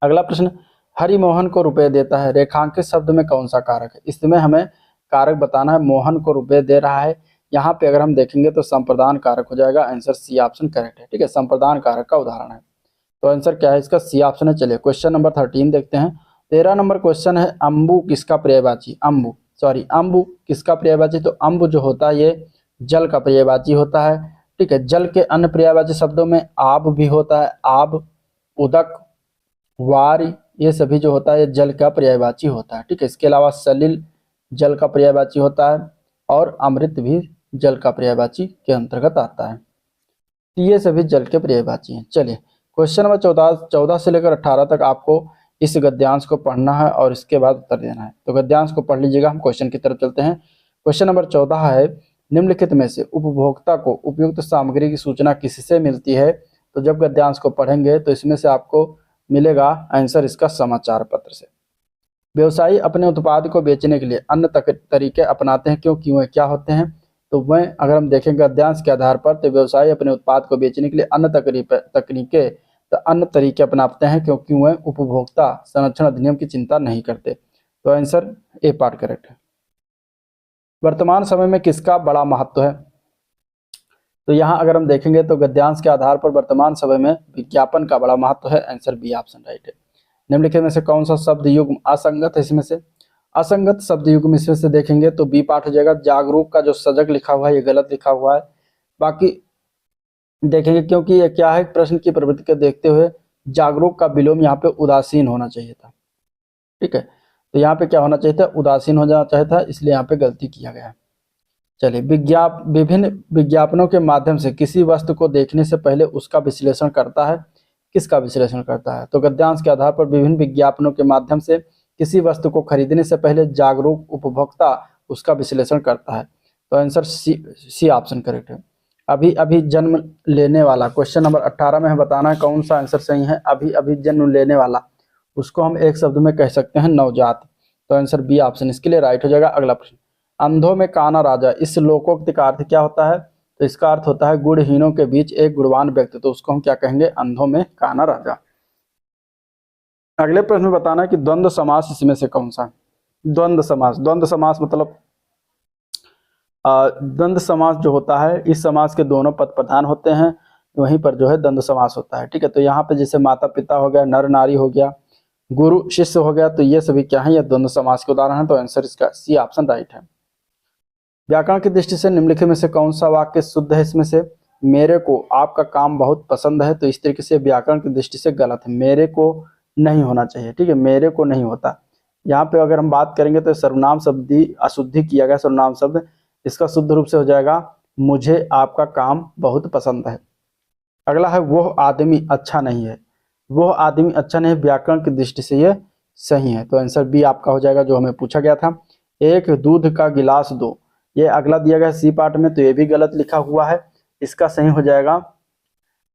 अगला प्रश्न, हरिमोहन को रुपए देता है, रेखांकित शब्द में कौन सा कारक है। इसमें हमें कारक बताना है। मोहन को रुपए दे रहा है, यहाँ पे अगर हम देखेंगे तो संप्रदान कारक हो जाएगा। आंसर सी ऑप्शन करेक्ट है, ठीक है, संप्रदान कारक का उदाहरण है। तो आंसर क्या है इसका, सी ऑप्शन है। चलिए क्वेश्चन नंबर 13 देखते हैं। 13 नंबर क्वेश्चन है, अम्बु किसका पर्यायवाची, अम्बु किसका पर्यायवाची। तो अम्बु जो होता है ये जल का पर्यायवाची होता है, ठीक है। जल के अन्य पर्यायवाची शब्दों में आब भी होता है, आब, उदक, वार, ये सभी जो होता है ये जल का पर्यायवाची होता है, ठीक है। इसके अलावा सलिल जल का पर्यायवाची होता है और अमृत भी जल का पर्यायवाची के अंतर्गत आता है। तो ये सभी जल के पर्यायवाची हैं। चलिए क्वेश्चन नंबर 14 से लेकर 18 तक आपको इस गद्यांश को पढ़ना है और इसके बाद उत्तर देना है। तो गद्यांश को पढ़ लीजिएगा, हम क्वेश्चन की तरफ चलते हैं। क्वेश्चन नंबर 14 है, निम्नलिखित में से उपभोक्ता को उपयुक्त सामग्री की सूचना किससे मिलती है। तो जब गद्यांश को पढ़ेंगे तो इसमें से आपको मिलेगा आंसर इसका समाचार पत्र से। व्यवसायी अपने उत्पाद को बेचने के लिए अन्य तरीके अपनाते हैं, क्यों क्या होते हैं। तो वह अगर हम देखेंगे गद्यांश के आधार पर, तो व्यवसायी अपने उत्पाद को बेचने के लिए अन्य तरीके अपनाते हैं, क्योंकि वह उपभोक्ता संरक्षण अधिनियम की चिंता नहीं करते। तो आंसर ए पार्ट करेक्ट है। वर्तमान समय में किसका बड़ा महत्व है। तो यहाँ अगर हम देखेंगे तो गद्यांश के आधार पर वर्तमान समय में विज्ञापन का बड़ा महत्व है। आंसर बी ऑप्शन राइट है। निम्नलिखित में से कौन सा शब्द युग्म असंगत है। इसमें से असंगत शब्द युग्म इसमें से देखेंगे तो बी पार्ट हो जाएगा। जागरूक का जो सजग लिखा हुआ है ये गलत लिखा हुआ है। बाकी देखेंगे क्योंकि ये क्या है, प्रश्न की प्रवृत्ति को देखते हुए जागरूक का विलोम यहाँ पे उदासीन होना चाहिए था, ठीक है। तो यहाँ पे क्या होना चाहिए था, उदासीन हो जाना चाहिए था, इसलिए यहाँ पे गलती किया गया है। चलिए, विभिन्न विज्ञापनों के माध्यम से किसी वस्तु को देखने से पहले उसका विश्लेषण करता है। किसका विश्लेषण करता है। तो गद्यांश के आधार पर विभिन्न विज्ञापनों के माध्यम से किसी वस्तु को खरीदने से पहले जागरूक उपभोक्ता उसका विश्लेषण करता है। तो आंसर सी ऑप्शन करेक्ट है। अभी अभी जन्म लेने वाला, क्वेश्चन नंबर 18 में हमें बताना है कौन सा आंसर सही है। अभी अभी जन्म लेने वाला, उसको हम एक शब्द में कह सकते हैं नवजात। तो आंसर बी ऑप्शन इसके लिए राइट हो जाएगा। अगला प्रश्न, अंधों में काना राजा, इस लोकोक्ति का अर्थ क्या होता है। तो इसका अर्थ होता है गुणहीनों के बीच एक गुणवान व्यक्ति, तो उसको हम क्या कहेंगे, अंधों में काना राजा। अगले प्रश्न में बताना है कि द्वंद्व समास इसमें से कौन सा। द्वंद्व समास मतलब द्वंद्व समास जो होता है, इस समास के दोनों पद प्रधान होते हैं, वहीं पर जो है द्वंद्व समास होता है, ठीक है। तो यहाँ पे जैसे माता पिता हो गया, नर नारी हो गया, गुरु शिष्य हो गया, तो ये सभी क्या है, ये द्वंद्व समास के उदाहरण है। तो आंसर इसका सी ऑप्शन राइट है। व्याकरण की दृष्टि से निम्नलिखित में से कौन सा वाक्य शुद्ध है। इसमें से मेरे को आपका काम बहुत पसंद है, तो इस तरीके से व्याकरण की दृष्टि से गलत है, मेरे को नहीं होना चाहिए, ठीक है, मेरे को नहीं होता। यहाँ पे अगर हम बात करेंगे तो सर्वनाम शब्द अशुद्धि किया गया सर्वनाम शब्द, इसका शुद्ध रूप से हो जाएगा मुझे आपका काम बहुत पसंद है। अगला है वह आदमी अच्छा नहीं है, वह आदमी अच्छा नहीं, व्याकरण की दृष्टि से ये सही है। तो आंसर बी आपका हो जाएगा जो हमें पूछा गया था। एक दूध का गिलास दो, ये अगला दिया गया सी पार्ट में, तो ये भी गलत लिखा हुआ है, इसका सही हो जाएगा।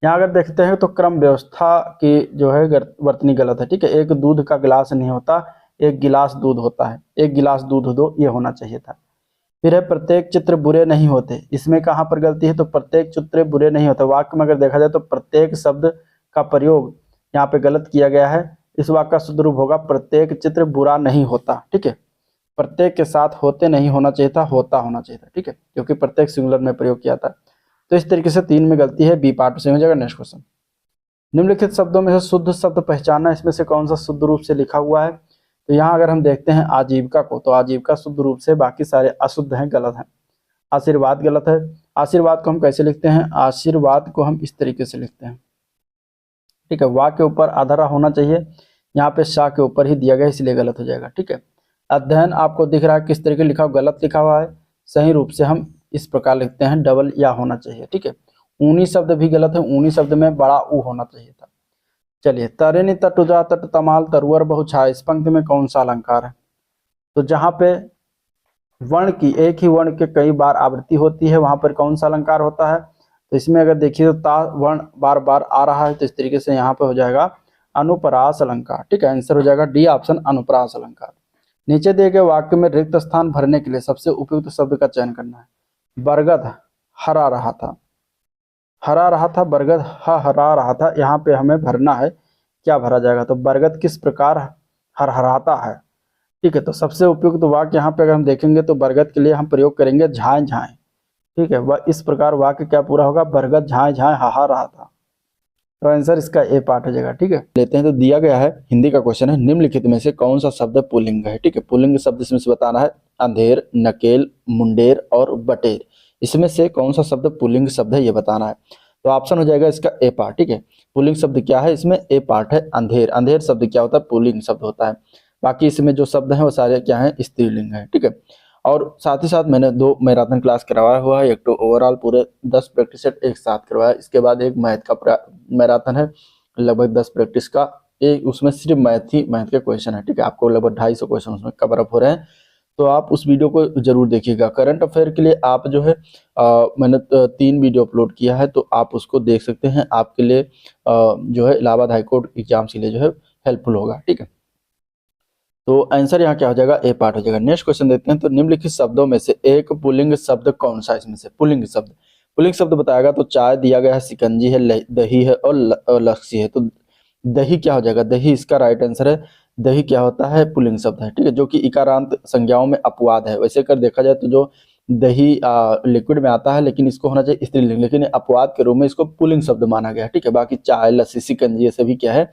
यहाँ अगर देखते हैं तो क्रम व्यवस्था की जो है वर्तनी गलत है, ठीक है। एक दूध का गिलास नहीं होता, एक गिलास दूध होता है, एक गिलास दूध दो, ये होना चाहिए था। फिर है प्रत्येक चित्र बुरे नहीं होते, इसमें कहाँ पर गलती है, तो प्रत्येक चित्र बुरे नहीं होते। वाक्य में अगर देखा जाए तो प्रत्येक शब्द का प्रयोग यहाँ पे गलत किया गया है। इस वाक्य का शुद्ध रूप होगा प्रत्येक चित्र बुरा नहीं होता, ठीक है। प्रत्येक के साथ होते नहीं होना चाहिए था, होता होना चाहिए था, ठीक है, क्योंकि प्रत्येक सिंगुलर में प्रयोग किया था। तो इस तरीके से 3 में गलती है, बी पार्ट से हो जाएगा। नेक्स्ट क्वेश्चन, निम्नलिखित शब्दों में से शुद्ध शब्द पहचानना, इसमें से कौन सा शुद्ध रूप से लिखा हुआ है। तो यहाँ अगर हम देखते हैं आजीविका को, तो आजीविका शुद्ध रूप से, बाकी सारे अशुद्ध हैं, गलत हैं। आशीर्वाद गलत है। आशीर्वाद को हम कैसे लिखते हैं, आशीर्वाद को हम इस तरीके से लिखते हैं, ठीक है। वा के ऊपर आधारा होना चाहिए, यहाँ पे शाह के ऊपर ही दिया गया, इसलिए गलत हो जाएगा, ठीक है। अध्ययन आपको दिख रहा है किस तरीके लिखा हुआ, गलत लिखा हुआ है। सही रूप से हम इस प्रकार लिखते हैं, डबल या होना चाहिए, ठीक है। ऊनी शब्द भी गलत है, ऊनी शब्द में बड़ा ऊ होना चाहिए था। चलिए, तरिणी तटुजा तट तमाल तरुअर बहुछाया, इस पंक्ति में कौन सा अलंकार है? तो जहां पे वर्ण की एक ही वर्ण के कई बार आवृत्ति होती है वहां पर कौन सा अलंकार होता है? तो इसमें अगर देखिए तो ता वर्ण बार बार आ रहा है, तो इस तरीके से यहाँ पे हो जाएगा अनुप्रास अलंकार। ठीक है, आंसर हो जाएगा डी ऑप्शन, अनुप्रास अलंकार। नीचे दिए गए वाक्य में रिक्त स्थान भरने के लिए सबसे उपयुक्त शब्द का चयन करना है। बरगद हरा रहा था, हरा रहा था, बरगद हरा रहा था, यहाँ पे हमें भरना है, क्या भरा जाएगा? तो बरगद किस प्रकार हरहराता है। ठीक है, तो सबसे उपयुक्त वाक्य यहाँ पे अगर हम देखेंगे तो बरगद के लिए हम प्रयोग करेंगे झाएं झाएं। ठीक है, वह इस प्रकार वाक्य क्या पूरा होगा? बरगद झाएं झाएं हाहा रहा था। तो आंसर इसका ए पार्ट हो जाएगा। ठीक है, लेते हैं। तो दिया गया है, हिंदी का क्वेश्चन है, निम्नलिखित में से कौन सा शब्द पुल्लिंग है? ठीक है, पुल्लिंग शब्द इसमें से बताना है। अंधेर, नकेल, मुंडेर और बटेर, इसमें से कौन सा शब्द पुल्लिंग शब्द है ये बताना है। तो ऑप्शन हो जाएगा इसका ए पार्ट। ठीक है, पुल्लिंग शब्द क्या है? इसमें ए पार्ट है अंधेर। अंधेर शब्द क्या होता है? पुल्लिंग शब्द होता है। बाकी इसमें जो शब्द हैं वो सारे क्या है? स्त्रीलिंग है। ठीक है, और साथ ही साथ मैंने 2 मैराथन क्लास करवाया हुआ है, एक तो ओवरऑल पूरे 10 प्रैक्टिस सेट एक साथ करवाया, इसके बाद एक मैथ का मैराथन है लगभग 10 प्रैक्टिस का, एक उसमें सिर्फ मैथ के क्वेश्चन है। ठीक है, आपको लगभग 250 क्वेश्चन उसमें कवर अप हो रहे हैं, तो आप उस वीडियो को जरूर देखिएगा। करंट अफेयर के लिए आप जो है मैंने 3 वीडियो अपलोड किया है, तो आप उसको देख सकते हैं, आपके लिए जो है इलाहाबाद हाईकोर्ट एग्जाम्स के लिए जो है हेल्पफुल होगा। ठीक है, तो आंसर यहाँ क्या हो जाएगा? ए पार्ट हो जाएगा। नेक्स्ट क्वेश्चन देखते हैं। तो निम्नलिखित शब्दों में से एक पुल्लिंग शब्द कौन सा? इसमें से पुल्लिंग शब्द बताएगा। तो चाय दिया गया है, शिकंजी है, दही है और लस्सी है। तो दही क्या हो जाएगा? दही इसका राइट आंसर है। दही क्या होता है? पुल्लिंग शब्द है। ठीक है, जो कि इकारांत संज्ञाओं में अपवाद है। वैसे कर देखा जाए तो जो दही लिक्विड में आता है, लेकिन इसको होना चाहिए स्त्रीलिंग, लेकिन अपवाद के रूप में इसको पुल्लिंग शब्द माना गया। ठीक है, बाकी चाय, लस्सी, शिकंजी ये सभी क्या है?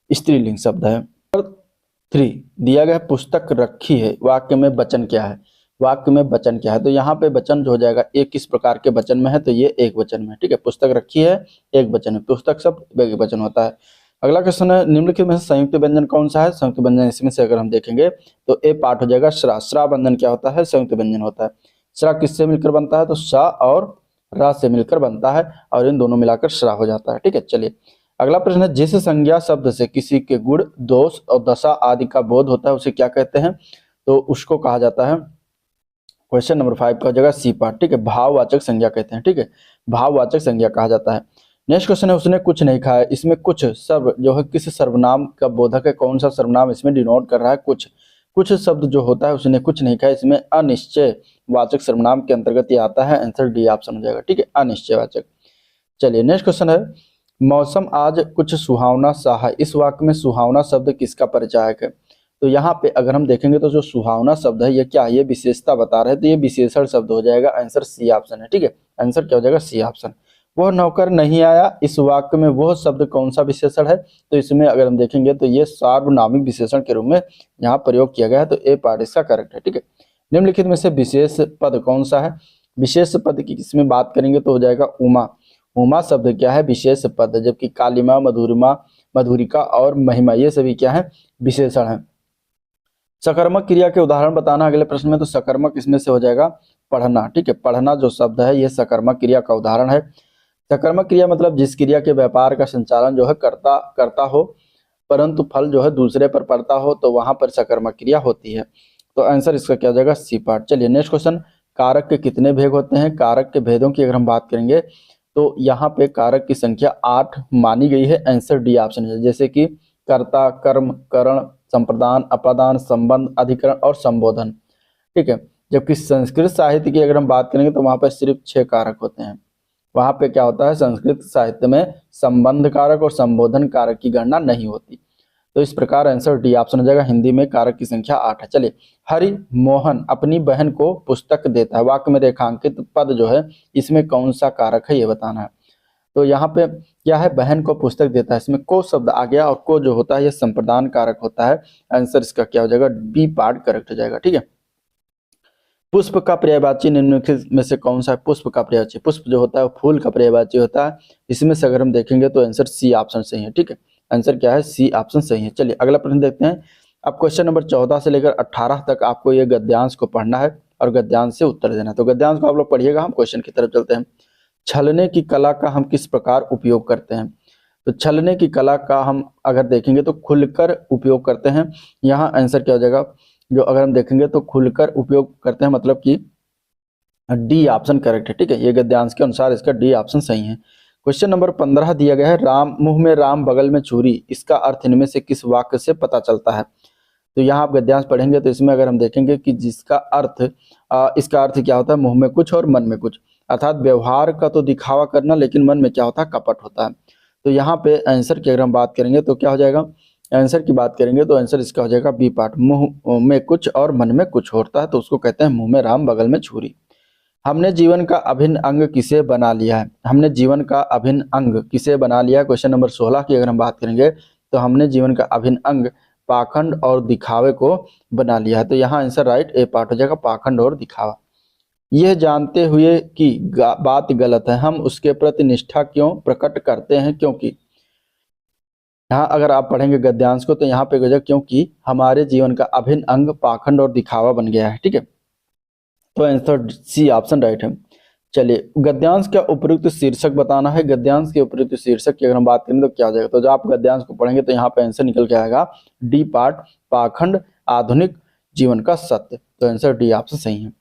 स्त्रीलिंग शब्द है। 3 दिया गया पुस्तक रखी है, वाक्य में वचन क्या है? वाक्य में वचन क्या है? तो यहाँ पे वचन जो हो जाएगा एक किस प्रकार के वचन में है? तो ये एक वचन में। ठीक है, पुस्तक रखी है एक वचन में, पुस्तक शब्द एक वचन होता है। अगला क्वेश्चन है, निम्नलिखित में से संयुक्त व्यंजन कौन सा है? संयुक्त व्यंजन इसमें से अगर हम देखेंगे तो ए पार्ट हो जाएगा श्रा। श्रा व्यंजन क्या होता है? संयुक्त व्यंजन होता है। श्रा किससे मिलकर बनता है? तो श और रा से मिलकर बनता है, और इन दोनों मिलाकर श्रा हो जाता है। ठीक है, चलिए अगला प्रश्न है, जिस संज्ञा शब्द से किसी के गुण, दोष और दशा आदि का बोध होता है उसे क्या कहते हैं? तो उसको कहा जाता है, क्वेश्चन नंबर 5 का हो जाएगा सी पार्ट। ठीक है, भाववाचक संज्ञा कहते हैं। ठीक है, भाववाचक संज्ञा कहा जाता है। नेक्स्ट क्वेश्चन है, उसने कुछ नहीं खाया। इसमें कुछ सर्व जो है किस सर्वनाम का बोधक है? कौन सा सर्वनाम इसमें डिनोट कर रहा है? कुछ कुछ शब्द जो होता है, उसने कुछ नहीं खाया, इसमें अनिश्चय वाचक सर्वनाम के अंतर्गत ये आता है। आंसर डी ऑप्शन हो जाएगा। ठीक है, अनिश्चय वाचक। चलिए नेक्स्ट क्वेश्चन है, मौसम आज कुछ सुहावना सा है। इस वाक्य में सुहावना शब्द किसका परिचायक है? तो यहाँ पे अगर हम देखेंगे तो जो सुहावना शब्द है ये क्या है? ये विशेषता बता रहे हैं, तो ये विशेषण शब्द हो जाएगा। आंसर सी ऑप्शन है। ठीक है, आंसर क्या हो जाएगा? C option. वह नौकर नहीं आया, इस वाक्य में वह शब्द कौन सा विशेषण है? तो इसमें अगर हम देखेंगे तो ये सार्वनामिक विशेषण के रूप में यहाँ प्रयोग किया गया है, तो ए पार्ट इसका करेक्ट है। ठीक है, निम्नलिखित में से विशेष पद कौन सा है? विशेष पद की इसमें बात करेंगे तो हो जाएगा उमा। उमा शब्द क्या है? विशेष पद है, जबकि कालिमा, मधुरिमा, मधुरिका और महिमा ये सभी क्या है? विशेषण है। सकर्मक क्रिया के उदाहरण बताना अगले प्रश्न में। तो सकर्मक इसमें से हो जाएगा पढ़ना। ठीक है, पढ़ना जो शब्द है ये सकर्मक क्रिया का उदाहरण है। सकर्मक क्रिया मतलब जिस क्रिया के व्यापार का संचालन जो है करता हो, परंतु फल जो है दूसरे पर पड़ता हो, तो वहां पर सकर्मक क्रिया होती है। तो आंसर इसका क्या हो जाएगा? C part. चलिए नेक्स्ट क्वेश्चन, कारक के कितने भेद होते हैं? कारक के भेदों की अगर हम बात करेंगे तो यहाँ पे कारक की संख्या 8 मानी गई है। आंसर डी ऑप्शन है, जैसे कि कर्ता, कर्म, करण, संप्रदान, अपादान, संबंध, अधिकरण और संबोधन। ठीक है, जबकि संस्कृत साहित्य की अगर हम बात करेंगे तो वहां पर सिर्फ 6 कारक होते हैं। वहां पे क्या होता है? संस्कृत साहित्य में संबंध कारक और संबोधन कारक की गणना नहीं होती। तो इस प्रकार आंसर डी ऑप्शन हो जाएगा। हिंदी में कारक की संख्या 8 है। चलिए, हरि मोहन अपनी बहन को पुस्तक देता है, वाक्य में रेखांकित पद जो है इसमें कौन सा कारक है ये बताना है। तो यहाँ पे क्या है? बहन को पुस्तक देता है, इसमें को शब्द आ गया, और को जो होता है ये संप्रदान कारक होता है। आंसर इसका क्या हो जाएगा? बी पार्ट करेक्ट हो जाएगा। ठीक है, पुष्प का पर्यायवाची निम्नलिखित में से कौन सा है? पुष्प का पर्यायवाची, पुष्प जो होता है वो फूल का पर्यायवाची होता है। इसमें से अगर हम देखेंगे तो आंसर सी ऑप्शन सही है। ठीक है, आंसर क्या है? सी ऑप्शन सही है। चलिए अगला प्रश्न देखते हैं। अब क्वेश्चन नंबर 14 से लेकर 18 तक आपको ये गद्यांश को पढ़ना है और गद्यांश से उत्तर देना है। तो गद्यांश को आप लोग पढ़िएगा, हम क्वेश्चन की तरफ चलते हैं। छलने की कला का हम किस प्रकार उपयोग करते हैं? तो छलने की कला का हम अगर देखेंगे तो खुलकर उपयोग करते हैं। यहाँ आंसर क्या हो जाएगा, जो अगर हम देखेंगे तो खुलकर उपयोग करते हैं, मतलब कि डी ऑप्शन करेक्ट है। ठीक है, ये गद्यांश के अनुसार इसका डी ऑप्शन सही है। क्वेश्चन नंबर 15 दिया गया है, राम मुंह में राम बगल में छुरी, इसका अर्थ इनमें से किस वाक्य से पता चलता है। तो यहाँ आप गद्यांश पढ़ेंगे तो इसमें अगर हम देखेंगे कि जिसका अर्थ इसका अर्थ क्या होता है, मुंह में कुछ और मन में कुछ, अर्थात व्यवहार का तो दिखावा करना, लेकिन मन में क्या होता है, कपट होता है। तो यहाँ पे आंसर की अगर हम बात करेंगे तो क्या हो जाएगा, आंसर की बात करेंगे तो आंसर इसका हो जाएगा बी पार्ट, मुंह में कुछ और मन में कुछ होता है, तो उसको कहते हैं मुंह में राम बगल में छुरी। हमने जीवन का अभिन्न अंग किसे बना लिया है, हमने जीवन का अभिन्न अंग किसे बना लिया है। क्वेश्चन नंबर 16 की अगर हम बात करेंगे तो हमने जीवन का अभिन्न अंग पाखंड और दिखावे को बना लिया है। तो यहाँ आंसर राइट ए पार्ट हो जाएगा, पाखंड और दिखावा। यह जानते हुए कि बात गलत है, हम उसके प्रति निष्ठा क्यों प्रकट करते हैं, क्योंकि यहाँ अगर आप पढ़ेंगे गद्यांश को तो यहाँ पे गजब, क्योंकि हमारे जीवन का अभिन्न अंग पाखंड और दिखावा बन गया है। ठीक है, तो आंसर सी ऑप्शन राइट है। चलिए, गद्यांश का उपयुक्त शीर्षक बताना है। गद्यांश के उपयुक्त शीर्षक की अगर हम बात करें तो क्या हो जाएगा, तो जब आप गद्यांश को पढ़ेंगे तो यहाँ पे आंसर निकल के आएगा डी पार्ट, पाखंड आधुनिक जीवन का सत्य। तो आंसर डी ऑप्शन सही है।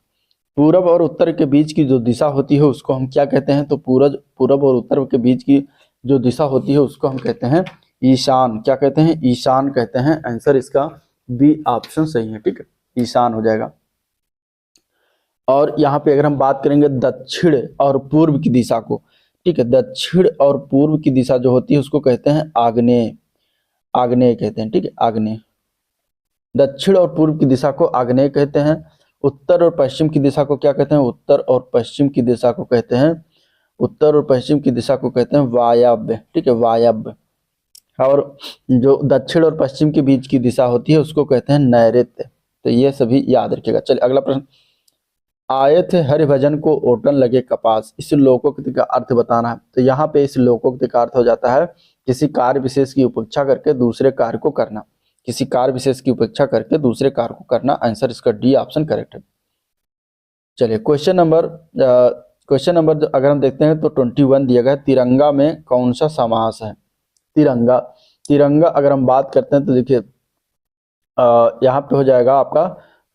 पूरब और उत्तर के बीच की जो दिशा होती है उसको हम क्या कहते हैं, तो पूरब और उत्तर के बीच की जो दिशा होती है उसको हम कहते हैं ईशान। क्या कहते हैं, ईशान कहते हैं। आंसर इसका बी ऑप्शन सही है। ठीक है, ईशान हो जाएगा। और यहाँ पे अगर हम बात करेंगे दक्षिण और पूर्व की दिशा को, ठीक है, दक्षिण और पूर्व की दिशा जो होती है उसको कहते हैं आग्नेय, आग्नेय कहते हैं। ठीक है, आग्नेय, दक्षिण और पूर्व की दिशा को आग्नेय कहते हैं। उत्तर और पश्चिम की दिशा को क्या कहते हैं, उत्तर और पश्चिम की दिशा को कहते हैं, उत्तर और पश्चिम की दिशा को कहते हैं वायव्य। ठीक है, वायव्य। और जो दक्षिण और पश्चिम के बीच की दिशा होती है उसको कहते हैं नैऋत्य। तो ये सभी याद रखिएगा। चलिए अगला प्रश्न, आए थे हरिभजन को ओटन लगे कपास, इस लोकोक्ति का अर्थ बताना है। तो यहाँ पे इस लोकोक्ति का अर्थ हो जाता है किसी कार्य विशेष की उपेक्षा करके दूसरे कार्य को करना, किसी कार्य विशेष की उपेक्षा करके दूसरे कार्य को करना। आंसर इसका डी ऑप्शन करेक्ट है। चलिए क्वेश्चन नंबर अगर हम देखते हैं तो 21 दिया गया है, तिरंगा में कौन सा समास है। तिरंगा, तिरंगा अगर हम बात करते हैं तो देखिए यहाँ पे हो जाएगा आपका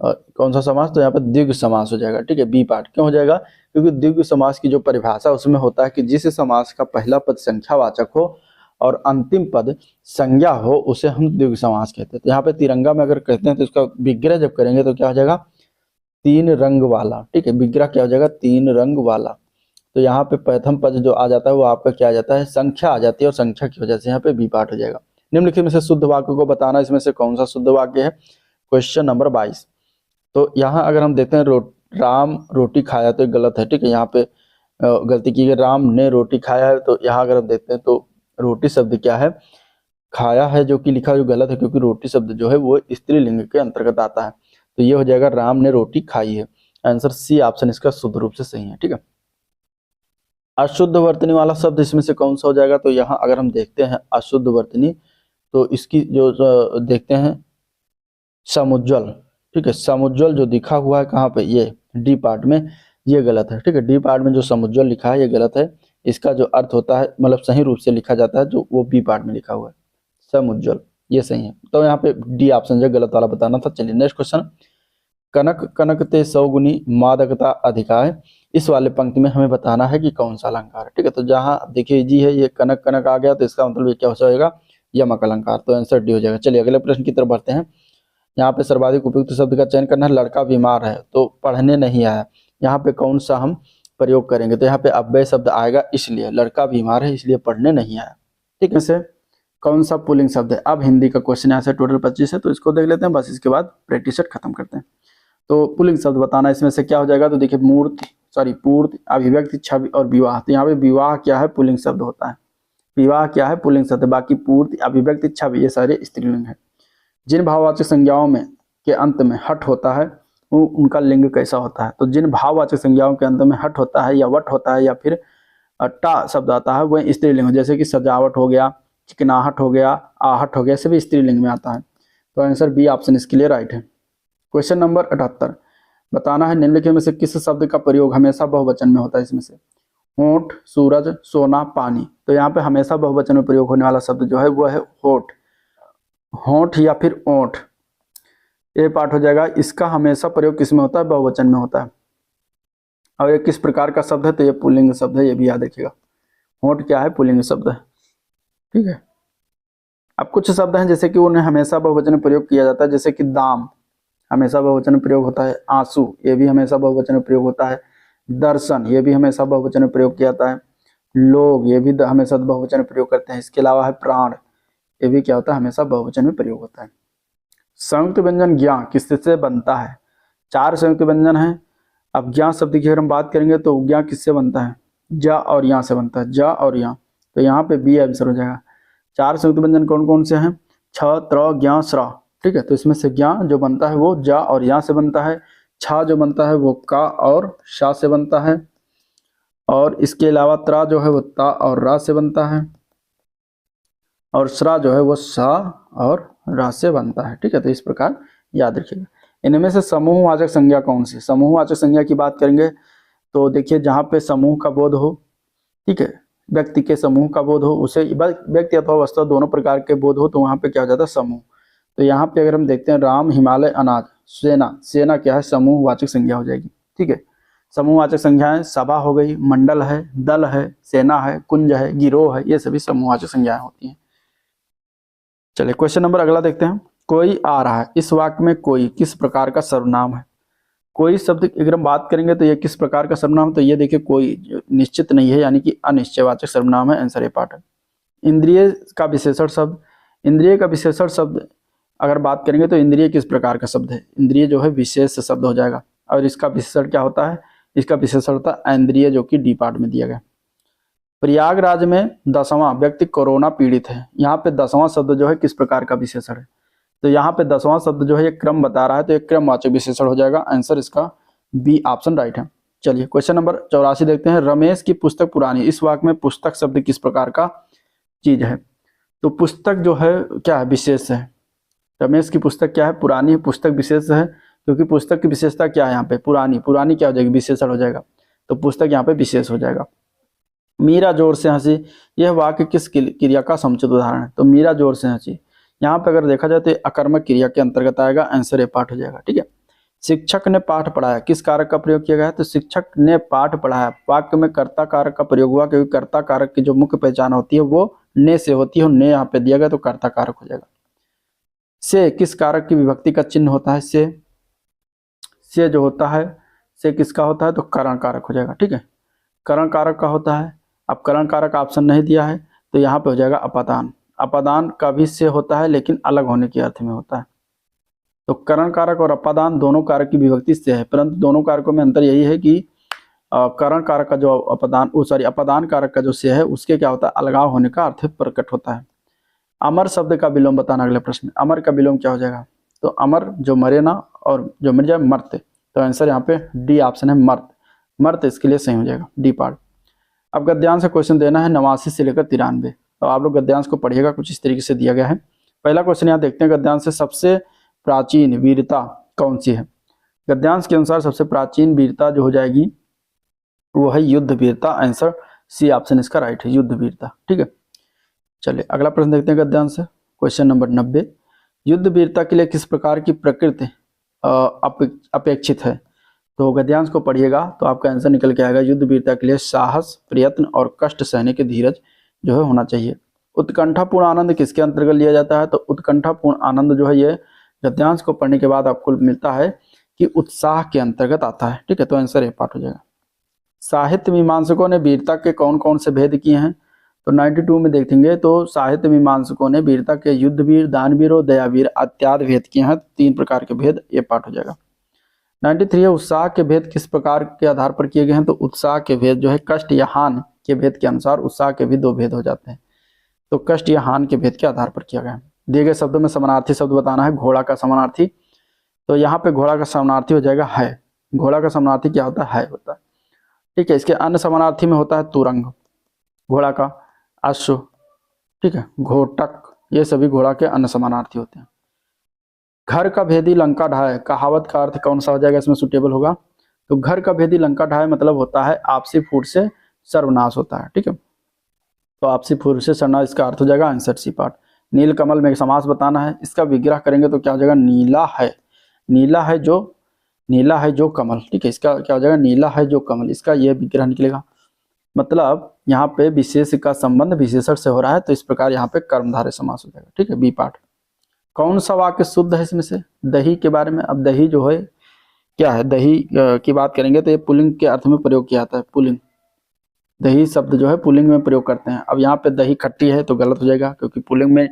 कौन सा समास, तो यहाँ पे द्विगु समास हो जाएगा। ठीक है, बी पार्ट। क्यों हो जाएगा, क्योंकि द्विगु समास की जो परिभाषा उसमें होता है कि जिस समास का पहला पद संख्यावाचक हो और अंतिम पद संज्ञा हो उसे हम द्विगु समास कहते हैं। तो यहाँ पे तिरंगा में अगर कहते हैं तो इसका विग्रह जब करेंगे तो क्या हो जाएगा, तीन रंग वाला। ठीक है, विग्रह क्या हो जाएगा, तीन रंग वाला। तो यहाँ पे प्रथम पद जो आ जाता है वो आपका क्या आ जाता है, संख्या आ जाती है, और संख्या की वजह से यहाँ पे बी पार्ट हो जाएगा। निम्नलिखित में से शुद्ध वाक्य को बताना, इसमें से कौन सा शुद्ध वाक्य है। क्वेश्चन नंबर 22, तो यहाँ अगर हम देखते हैं राम रोटी खाया तो गलत है। ठीक है, यहाँ पे गलती की गई, राम ने रोटी खाया है। तो यहाँ अगर हम देखते हैं तो रोटी शब्द क्या है, खाया है, जो कि लिखा जो गलत है, क्योंकि रोटी शब्द जो है वो स्त्रीलिंग के अंतर्गत आता है। तो ये हो जाएगा राम ने रोटी खाई है। आंसर सी ऑप्शन इसका शुद्ध रूप से सही है। ठीक है, अशुद्ध वर्तनी वाला शब्द इसमें से कौन सा हो जाएगा, तो यहाँ अगर हम देखते हैं अशुद्ध वर्तनी तो इसकी जो देखते हैं समुज्ज्वल। ठीक है, समुज्ज्वल जो दिखा हुआ है कहाँ पे, ये डी पार्ट में, ये गलत है। ठीक है, डी पार्ट में जो समुज्ज्वल लिखा है ये गलत है। इसका जो अर्थ होता है, मतलब सही रूप से लिखा जाता है जो वो बी पार्ट में लिखा हुआ है समुज्ज्वल, ये सही है। तो यहाँ पे डी ऑप्शन जो गलत वाला बताना था। चलिए नेक्स्ट क्वेश्चन, कनक कनकते सौगुनी मादकता अधिकाय, इस वाले पंक्ति में हमें बताना है कि कौन सा अलंकार है। ठीक है, तो जहाँ देखिए जी है, ये कनक कनक आ गया तो इसका मतलब ये क्या हो जाएगा, यमक अलंकार। तो आंसर डी हो जाएगा। चलिए अगले प्रश्न की तरफ बढ़ते हैं। यहाँ पे सर्वाधिक उपयुक्त शब्द का चयन करना है। लड़का बीमार है तो पढ़ने नहीं आया, यहाँ पे कौन सा हम प्रयोग करेंगे, तो यहाँ पे अव्यय शब्द आएगा, इसलिए लड़का बीमार है इसलिए पढ़ने नहीं आया। ठीक है, से कौन सा पुल्लिंग शब्द है। अब हिंदी का क्वेश्चन यहाँ से टोटल 25 है, तो इसको देख लेते हैं, बस इसके बाद प्रैक्टिस सेट खत्म करते हैं। तो पुल्लिंग शब्द बताना, इसमें से क्या हो जाएगा, तो देखिए पूर्ति, अभिव्यक्ति, छवि और विवाह। तो यहाँ पे विवाह क्या है, पुल्लिंग शब्द होता है, विवाह क्या है, पुल्लिंग शब्द। बाकी पूर्ति, अभिव्यक्ति, छवि ये सारे स्त्रीलिंग है। जिन भाववाचक संज्ञाओं में के अंत में हट होता है वो उनका लिंग कैसा होता है, तो जिन भाववाचक संज्ञाओं के अंत में हट होता है या वट होता है या फिर टा शब्द आता है वह स्त्रीलिंग, जैसे कि सजावट हो गया, चिकनाहट हो गया, आहट हो गया, सभी स्त्रीलिंग में आता है। तो आंसर बी ऑप्शन इसके लिए राइट है। क्वेश्चन नंबर 78, बताना है निम्नलिखित में से किस शब्द का प्रयोग हमेशा बहुवचन में होता है। इसमें से होंठ, सूरज, सोना, पानी। तो यहाँ पे हमेशा बहुवचन में प्रयोग होने वाला शब्द जो है वो है होठ, होंठ या फिर ओंठ, ये पार्ट हो जाएगा। इसका हमेशा प्रयोग किस में होता है? बहुवचन में होता है। और ये किस प्रकार का शब्द है? तो ये पुल्लिंग शब्द है, ये भी याद रखिएगा। होंठ क्या है? पुल्लिंग शब्द है, ठीक है। अब कुछ शब्द हैं जैसे कि उन्हें हमेशा बहुवचन में प्रयोग किया जाता है, जैसे कि दाम हमेशा बहुवचन में प्रयोग होता है, आंसू ये भी हमेशा बहुवचन में प्रयोग होता है, दर्शन ये भी हमेशा बहुवचन में प्रयोग किया जाता है, लोग ये भी हमेशा बहुवचन में प्रयोग करते हैं। इसके अलावा है प्राण, ये भी क्या होता है? हमेशा बहुवचन में प्रयोग होता है। संयुक्त व्यंजन ज्ञ किससे बनता है? 4 संयुक्त व्यंजन है। अब ज्ञ शब्द की अगर हम बात करेंगे तो ज्ञ किससे बनता है? ज और या से बनता है, ज और या। तो यहाँ पे बी आंसर हो जाएगा। 4 संयुक्त व्यंजन कौन कौन से हैं? छ, त्र, ज्ञ, स्र, ठीक है। तो इसमें से ज्ञ जो बनता है वो ज और या से बनता है, छ जो बनता है वो का और शा से बनता है, और इसके अलावा त्र जो है वो ता और रा से बनता है, और स्रा जो है वो सा और रा से बनता है, ठीक है। तो इस प्रकार याद रखिएगा। इनमें से समूहवाचक संज्ञा कौन सी? समूहवाचक संज्ञा की बात करेंगे तो देखिए, जहाँ पे समूह का बोध हो, ठीक है, व्यक्ति के समूह का बोध हो, उसे व्यक्ति अथवा वस्तु दोनों प्रकार के बोध हो, तो वहाँ पे क्या हो जाता है? समूह। तो यहाँ पे अगर हम देखते हैं राम, हिमालय, अनाज, सेना, सेना क्या है? समूहवाचक संज्ञा हो जाएगी, ठीक है। समूहवाचक संज्ञाएं सभा हो गई, मंडल है, दल है, सेना है, कुंज है, गिरोह है, ये सभी समूहवाचक संज्ञाएं होती हैं। चलिए क्वेश्चन नंबर अगला देखते हैं। कोई आ रहा है, इस वाक्य में कोई किस प्रकार का सर्वनाम है? कोई शब्द अगर हम बात करेंगे तो ये किस प्रकार का सर्वनाम? तो ये देखिए, कोई निश्चित नहीं है, यानी कि अनिश्चयवाचक सर्वनाम है, आंसर ए पार्ट है। इंद्रिय का विशेषण शब्द, इंद्रिय का विशेषण शब्द अगर बात करेंगे तो इंद्रिय किस प्रकार का शब्द है? इंद्रिय जो है विशेष शब्द हो जाएगा, और इसका विशेषण क्या होता है? इसका विशेषण होता है इंद्रिय, जो कि डी पार्ट में दिया गया। प्रयागराज में 10वां व्यक्ति कोरोना पीड़ित है, यहाँ पे 10वां शब्द जो है किस प्रकार का विशेषण है? तो यहाँ पे 10वां शब्द जो है ये क्रम बता रहा है, तो एक क्रमवाचक विशेषण हो जाएगा, आंसर इसका बी ऑप्शन राइट है। चलिए क्वेश्चन नंबर 84 देखते हैं। रमेश की पुस्तक पुरानी, इस वाक्य में पुस्तक शब्द किस प्रकार का चीज है? तो पुस्तक जो है क्या है? विशेष है। रमेश की पुस्तक क्या है? पुरानी है। पुस्तक विशेष है, क्योंकि पुस्तक की विशेषता क्या है यहाँ पे? पुरानी। पुरानी क्या हो जाएगी? विशेषण हो जाएगा, तो पुस्तक यहाँ पे विशेष हो जाएगा। मीरा जोर से हंसी, यह वाक्य किस क्रिया का समुचित उदाहरण है? तो मीरा जोर से हंसी, यहाँ पे अगर देखा जाए तो अकर्मक क्रिया के अंतर्गत आएगा, आंसर ए पार्ट हो जाएगा, ठीक है। शिक्षक ने पाठ पढ़ाया, किस कारक का प्रयोग किया गया है? तो शिक्षक ने पाठ पढ़ाया, वाक्य में कर्ता कारक का प्रयोग हुआ, क्योंकि कर्ता कारक की जो मुख्य पहचान होती है वो ने से होती है, ने यहाँ पे दिया गया तो कर्ता कारक हो जाएगा। से किस कारक की विभक्ति का चिन्ह होता है? से जो होता है, से किसका होता है? तो करण कारक हो जाएगा, ठीक है, करण कारक का होता है। अब करण कारक ऑप्शन नहीं दिया है, तो यहाँ पे हो जाएगा अपादान। अपादान का भी से होता है, लेकिन अलग होने के अर्थ में होता है। तो करण कारक और अपादान दोनों कारक की विभक्ति से है, परंतु दोनों कारकों में अंतर यही है कि करण कारक का जो अपादान कारक का जो से है, उसके क्या होता है? अलगाव होने का अर्थ प्रकट होता है। अमर शब्द का विलोम बताना अगले प्रश्न में। अमर का विलोम क्या हो जाएगा? तो अमर जो मरे ना, और जो मर जाए मर्त, तो आंसर यहाँ पे डी ऑप्शन है, मर्त। मर्त इसके लिए सही हो जाएगा, डी पार्ट। अब गद्यांश से क्वेश्चन देना है 89 से लेकर 93। तो आप लोग गद्यांश को पढ़िएगा, कुछ इस तरीके से दिया गया है। पहला क्वेश्चन यहाँ देखते हैं, गद्यांश से सबसे प्राचीन वीरता कौन सी है? गद्यांश के अनुसार सबसे प्राचीन वीरता जो हो जाएगी वो है युद्ध वीरता, आंसर सी ऑप्शन इसका राइट है, युद्ध वीरता, ठीक है। चलिए अगला प्रश्न देखते हैं गद्यांश से, क्वेश्चन नंबर 90। युद्ध वीरता के लिए किस प्रकार की प्रकृति अपेक्षित है? तो गद्यांश को पढ़िएगा तो आपका आंसर निकल के आएगा, युद्ध वीरता के लिए साहस, प्रयत्न और कष्ट सहने के धीरज जो है होना चाहिए। उत्कंठापूर्ण आनंद किसके अंतर्गत लिया जाता है? तो उत्कंठापूर्ण आनंद जो है ये गद्यांश को पढ़ने के बाद आपको मिलता है कि उत्साह के अंतर्गत आता है, ठीक है। तो आंसर ए पार्ट हो जाएगा। साहित्य मीमांसकों ने वीरता के कौन कौन से भेद किए हैं? तो 92 में देखेंगे तो साहित्य मीमांसकों ने वीरता के युद्धवीर, दानवीर और दयावीर इत्यादि भेद किए हैं, 3 प्रकार के भेद, ये पार्ट हो जाएगा। 93 है, उत्साह के भेद किस प्रकार के आधार पर किए गए हैं? तो उत्साह के भेद जो है कष्ट या हान के भेद के अनुसार, उत्साह के भी 2 भेद हो जाते हैं, तो कष्ट या हान के भेद के आधार पर किया गया है। दिए गए शब्दों में समानार्थी शब्द बताना है। घोड़ा का समानार्थी, तो यहाँ पे घोड़ा का समानार्थी हो जाएगा है। घोड़ा का समानार्थी क्या होता है? होता है, ठीक है। इसके अन्य समानार्थी में होता है तुरंग, घोड़ा का, अश्व, ठीक है, घोटक, ये सभी घोड़ा के अन्य समानार्थी होते हैं। घर का भेदी लंका ढाए, कहावत का अर्थ कौन सा हो जाएगा इसमें सुटेबल होगा? तो घर का भेदी लंका ढाए मतलब होता है आपसी फूट से सर्वनाश होता है। ठीक है, तो आपसी पूर्व से सर्वनाश इसका अर्थ हो जाएगा answer C part. Neel Kamal में समास बताना है, इसका विग्रह करेंगे तो क्या हो जाएगा, नीला है, नीला है जो, नीला है जो कमल। ठीक है, इसका क्या हो जाएगा, नीला है जो कमल, इसका ये विग्रह निकलेगा। मतलब यहाँ पे विशेष का संबंध विशेषण से हो रहा है, तो इस प्रकार यहाँ पे कर्मधारय समास हो जाएगा। ठीक है, बी पार्ट। कौन सा वाक्य शुद्ध है इसमें से, दही के बारे में। अब दही जो है क्या है, दही की बात करेंगे तो ये पुल्लिंग के अर्थ में प्रयोग किया जाता है, पुल्लिंग, दही शब्द जो है पुल्लिंग में प्रयोग करते हैं। अब यहाँ पे दही खट्टी है तो गलत हो जाएगा, क्योंकि पुल्लिंग में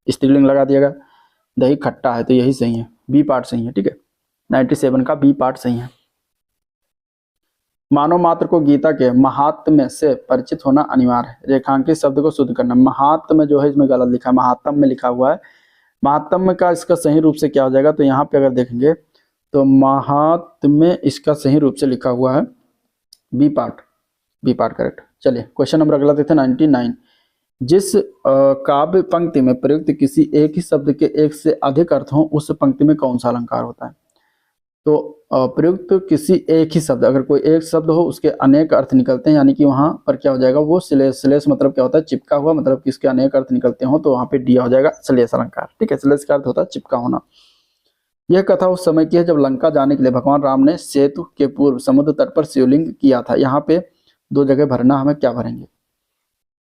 स्त्रीलिंग लगा दिया गया, दही खट्टा है तो यही सही है, बी पार्ट सही है। ठीक है, 97 का बी पार्ट सही है। मानव मात्र को गीता के महात्म्य से परिचित होना अनिवार्य है, रेखांकित शब्द को शुद्ध करना। महात्म्य जो है इसमें गलत लिखा है, महात्म में लिखा हुआ है, महात्म्य का इसका सही रूप से क्या हो जाएगा, तो यहाँ पे अगर देखेंगे तो महात्म्य इसका सही रूप से लिखा हुआ है B part, B part correct. चलिए क्वेश्चन नंबर अगला देखते हैं 99। जिस काव्य पंक्ति में प्रयुक्त किसी एक ही शब्द के एक से अधिक अर्थ हो उस पंक्ति में कौन सा अलंकार होता है। तो प्रयुक्त किसी एक ही शब्द, अगर कोई एक शब्द हो उसके अनेक अर्थ निकलते हैं, यानी कि वहां पर क्या हो जाएगा, वो श्लेष, श्लेष मतलब क्या होता है, चिपका हुआ, मतलब कि इसके अनेक अर्थ निकलते हो तो वहां पे दिया हो जाएगा श्लेष अलंकार। ठीक है, श्लेष का अर्थ होता है चिपका होना। यह कथा उस समय की है जब लंका जाने के लिए भगवान राम ने सेतु के पूर्व समुद्र तट पर शिवलिंग किया था। यहाँ पे दो जगह भरना, हमें क्या भरेंगे,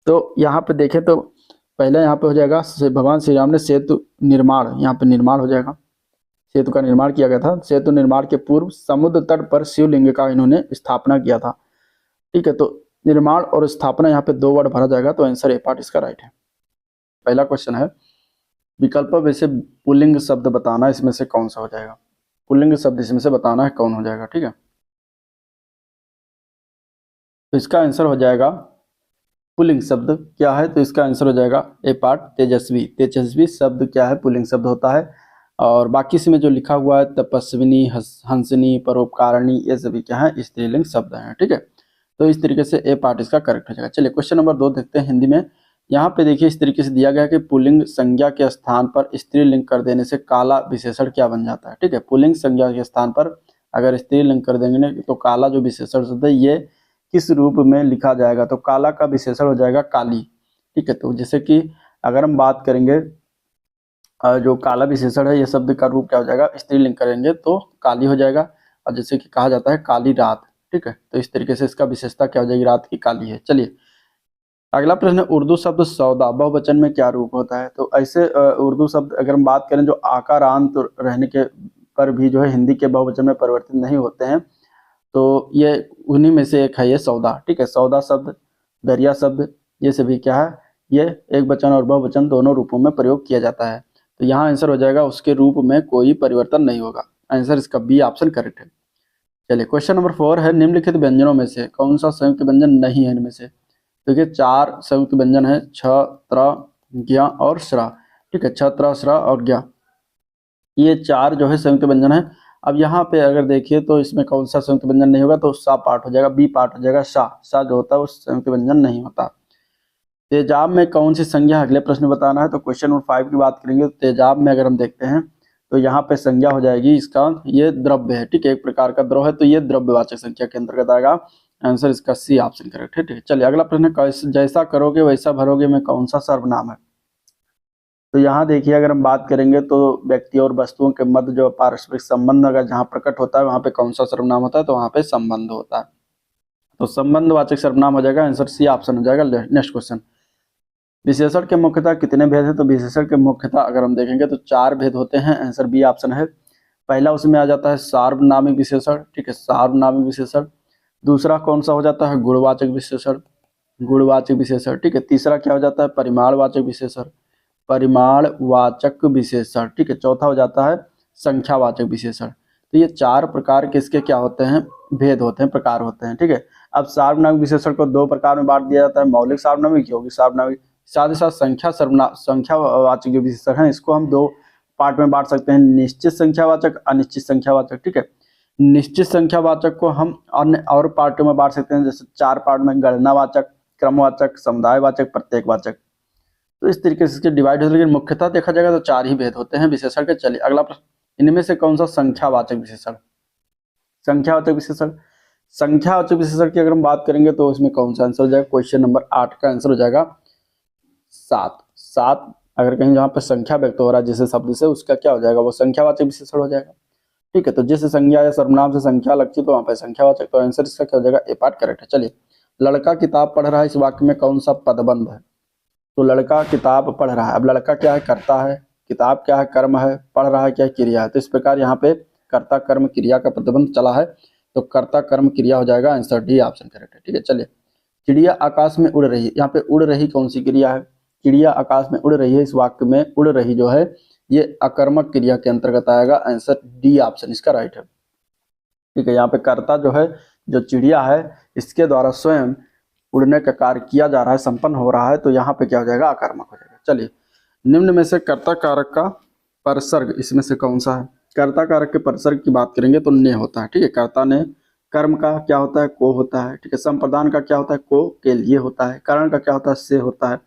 तो यहाँ पे देखें तो पहले यहाँ पे हो जाएगा भगवान श्री राम ने सेतु निर्माण, यहाँ पे निर्माण हो जाएगा, सेतु का निर्माण किया गया था। सेतु निर्माण के पूर्व समुद्र तट पर शिवलिंग का इन्होंने स्थापना किया था। ठीक है, तो निर्माण और स्थापना यहाँ पे दो वर्ड भरा जाएगा, तो आंसर ए पार्ट इसका राइट है। पहला क्वेश्चन है विकल्प में से पुल्लिंग शब्द बताना, इसमें से कौन सा हो जाएगा, पुल्लिंग शब्द इसमें से बताना है कौन हो जाएगा। ठीक है, तो इसका आंसर हो जाएगा पुल्लिंग शब्द क्या है, तो इसका आंसर हो जाएगा ए पार्ट तेजस्वी। तेजस्वी शब्द क्या है, पुल्लिंग शब्द होता है। और बाकी इसमें जो लिखा हुआ है तपस्विनी, हंसनी, परोपकारिणी, ये सभी क्या है, स्त्रीलिंग शब्द हैं। ठीक है, तो इस तरीके से ए पार्ट इसका करेक्ट हो जाएगा। चलिए क्वेश्चन नंबर 2 देखते हैं हिंदी में। यहाँ पे देखिए इस तरीके से दिया गया है कि पुल्लिंग संज्ञा के स्थान पर स्त्रीलिंग कर देने से काला विशेषण क्या बन जाता है। ठीक है, पुल्लिंग संज्ञा के स्थान पर अगर स्त्रीलिंग कर देंगे तो काला जो विशेषण शब्द है ये किस रूप में लिखा जाएगा, तो काला का विशेषण हो जाएगा काली। ठीक है, तो जैसे कि अगर हम बात करेंगे जो काला विशेषण है, ये शब्द का रूप क्या हो जाएगा, स्त्रीलिंग करेंगे तो काली हो जाएगा, और जैसे कि कहा जाता है काली रात। ठीक है, तो इस तरीके से इसका विशेषता क्या हो जाएगी, रात की काली है। चलिए अगला प्रश्न है उर्दू शब्द सौदा बहुवचन में क्या रूप होता है। तो ऐसे उर्दू शब्द अगर हम बात करें जो आकारांत रहने के पर भी जो है हिंदी के बहुवचन में परिवर्तित नहीं होते हैं, तो ये उन्हीं में से एक है ये सौदा। ठीक है, सौदा शब्द, दरिया शब्द, ये सभी क्या है, ये एक वचन और बहुवचन दोनों रूपों में प्रयोग किया जाता है। तो यहाँ आंसर हो जाएगा उसके रूप में कोई परिवर्तन नहीं होगा, आंसर इसका बी ऑप्शन करेक्ट है। चलिए क्वेश्चन नंबर 4 है निम्नलिखित व्यंजनों में से कौन सा संयुक्त व्यंजन नहीं है इनमें से। देखिए 4 संयुक्त व्यंजन है, छ, त्र, ज्ञ और श्रा। ठीक है, छ, त्र, श्रा और ज्ञ, ये 4 जो है संयुक्त व्यंजन है। अब यहाँ पे अगर देखिए तो इसमें कौन सा संयुक्त व्यंजन नहीं होगा, तो सा पार्ट हो जाएगा, बी पार्ट हो जाएगा, सा जो होता है वो संयुक्त व्यंजन नहीं होता। तेजाब में कौन सी संज्ञा, अगले प्रश्न बताना है। तो क्वेश्चन नंबर 5 की बात करेंगे तो तेजाब में अगर हम देखते हैं तो यहाँ पे संज्ञा हो जाएगी इसका, ये द्रव्य है। ठीक है, एक प्रकार का द्रव है, तो ये द्रव्यवाचक संख्या के अंतर्गत आएगा, आंसर इसका सी ऑप्शन करेक्ट है। ठीक है, चलिए अगला प्रश्न, जैसा करोगे वैसा भरोगे में कौन सा सर्वनाम है। तो यहाँ देखिए अगर हम बात करेंगे तो व्यक्ति और वस्तुओं के मध्य जो पारस्परिक संबंध अगर जहाँ प्रकट होता है वहाँ पे कौन सा सर्वनाम होता है, तो वहाँ पे संबंध होता है, तो संबंधवाचक सर्वनाम हो जाएगा, आंसर सी ऑप्शन हो जाएगा। नेक्स्ट क्वेश्चन, विशेषण के मुख्यतः कितने भेद है। तो विशेषण के मुख्यतः अगर हम देखेंगे तो 4 भेद होते हैं, आंसर बी ऑप्शन है। पहला उसमें आ जाता है सार्वनामिक विशेषण। ठीक है, सार्वनामिक विशेषण। दूसरा कौन सा हो जाता है, गुणवाचक विशेषण, गुणवाचक विशेषण। ठीक है, तीसरा क्या हो जाता है, परिमाणवाचक विशेषण, परिमाणवाचक विशेषण। ठीक है, चौथा हो जाता है संख्यावाचक विशेषण। तो ये 4 प्रकार के इसके क्या होते हैं, भेद होते हैं, प्रकार होते हैं। ठीक है, अब सार्वनामिक विशेषण को 2 प्रकार में बांट दिया जाता है, मौलिक सार्वनामिक, यौगिक सार्वनामिक। साथ ही साथ संख्यावाचक जो विशेषण है इसको हम 2 पार्ट में बांट सकते हैं, निश्चित संख्यावाचक, अनिश्चित संख्यावाचक। ठीक है, निश्चित संख्यावाचक को हम अन्य और पार्टों में बांट सकते हैं, जैसे 4 पार्ट में गणनावाचक, क्रमवाचक, समुदायवाचक, प्रत्येकवाचक। तो इस तरीके से इसके डिवाइड होते हैं, लेकिन मुख्यतः देखा जाएगा तो 4 ही भेद होते हैं विशेषण के। चलिए अगला प्रश्न, इनमें से कौन सा संख्यावाचक विशेषण, संख्यावाचक विशेषण। संख्यावाचक विशेषण की अगर हम बात करेंगे तो इसमें कौन सा आंसर हो जाएगा, क्वेश्चन नंबर 8 का आंसर हो जाएगा 7। 7 अगर कहीं जहाँ पर संख्या व्यक्त हो रहा है जिस शब्द से, उसका क्या हो जाएगा, वो संख्यावाचक विशेषण हो जाएगा। ठीक है, तो जिस संज्ञा या सर्वनाम से संख्या लगती है तो वहाँ पे संख्यावाचक, तो आंसर इसका क्या हो जाएगा, ए पार्ट करेक्ट है। चलिए, लड़का किताब पढ़ रहा है, इस वाक्य में कौन सा पदबंध है। तो लड़का किताब पढ़ रहा है, अब लड़का क्या है, कर्ता है, किताब क्या है, कर्म है, पढ़ रहा है क्या है, क्रिया है। तो इस प्रकार यहाँ पे कर्ता कर्म क्रिया का पदबंध चला है, तो कर्ता कर्म क्रिया हो जाएगा, आंसर डी ऑप्शन करेक्ट है। ठीक है, चलिए, चिड़िया आकाश में उड़ रही है, यहाँ पे उड़ रही कौन सी क्रिया है, चिड़िया आकाश में उड़ रही है, इस वाक्य में उड़ रही जो है ये अकर्मक क्रिया के अंतर्गत आएगा, आंसर डी ऑप्शन इसका राइट है। ठीक है, यहाँ पे कर्ता जो है, जो चिड़िया है, इसके द्वारा स्वयं उड़ने का कार्य किया जा रहा है, संपन्न हो रहा है, तो यहाँ पे क्या हो जाएगा, अकर्मक हो जाएगा। चलिए, निम्न में से कर्ता कारक का परसर्ग इसमें से कौन सा है। कर्ता कारक के परसर्ग की बात करेंगे तो ने होता है। ठीक है, कर्ता ने, कर्म का क्या होता है, को होता है। ठीक है, संप्रदान का क्या होता है, को के लिए होता है। कारण का क्या होता है, से होता है।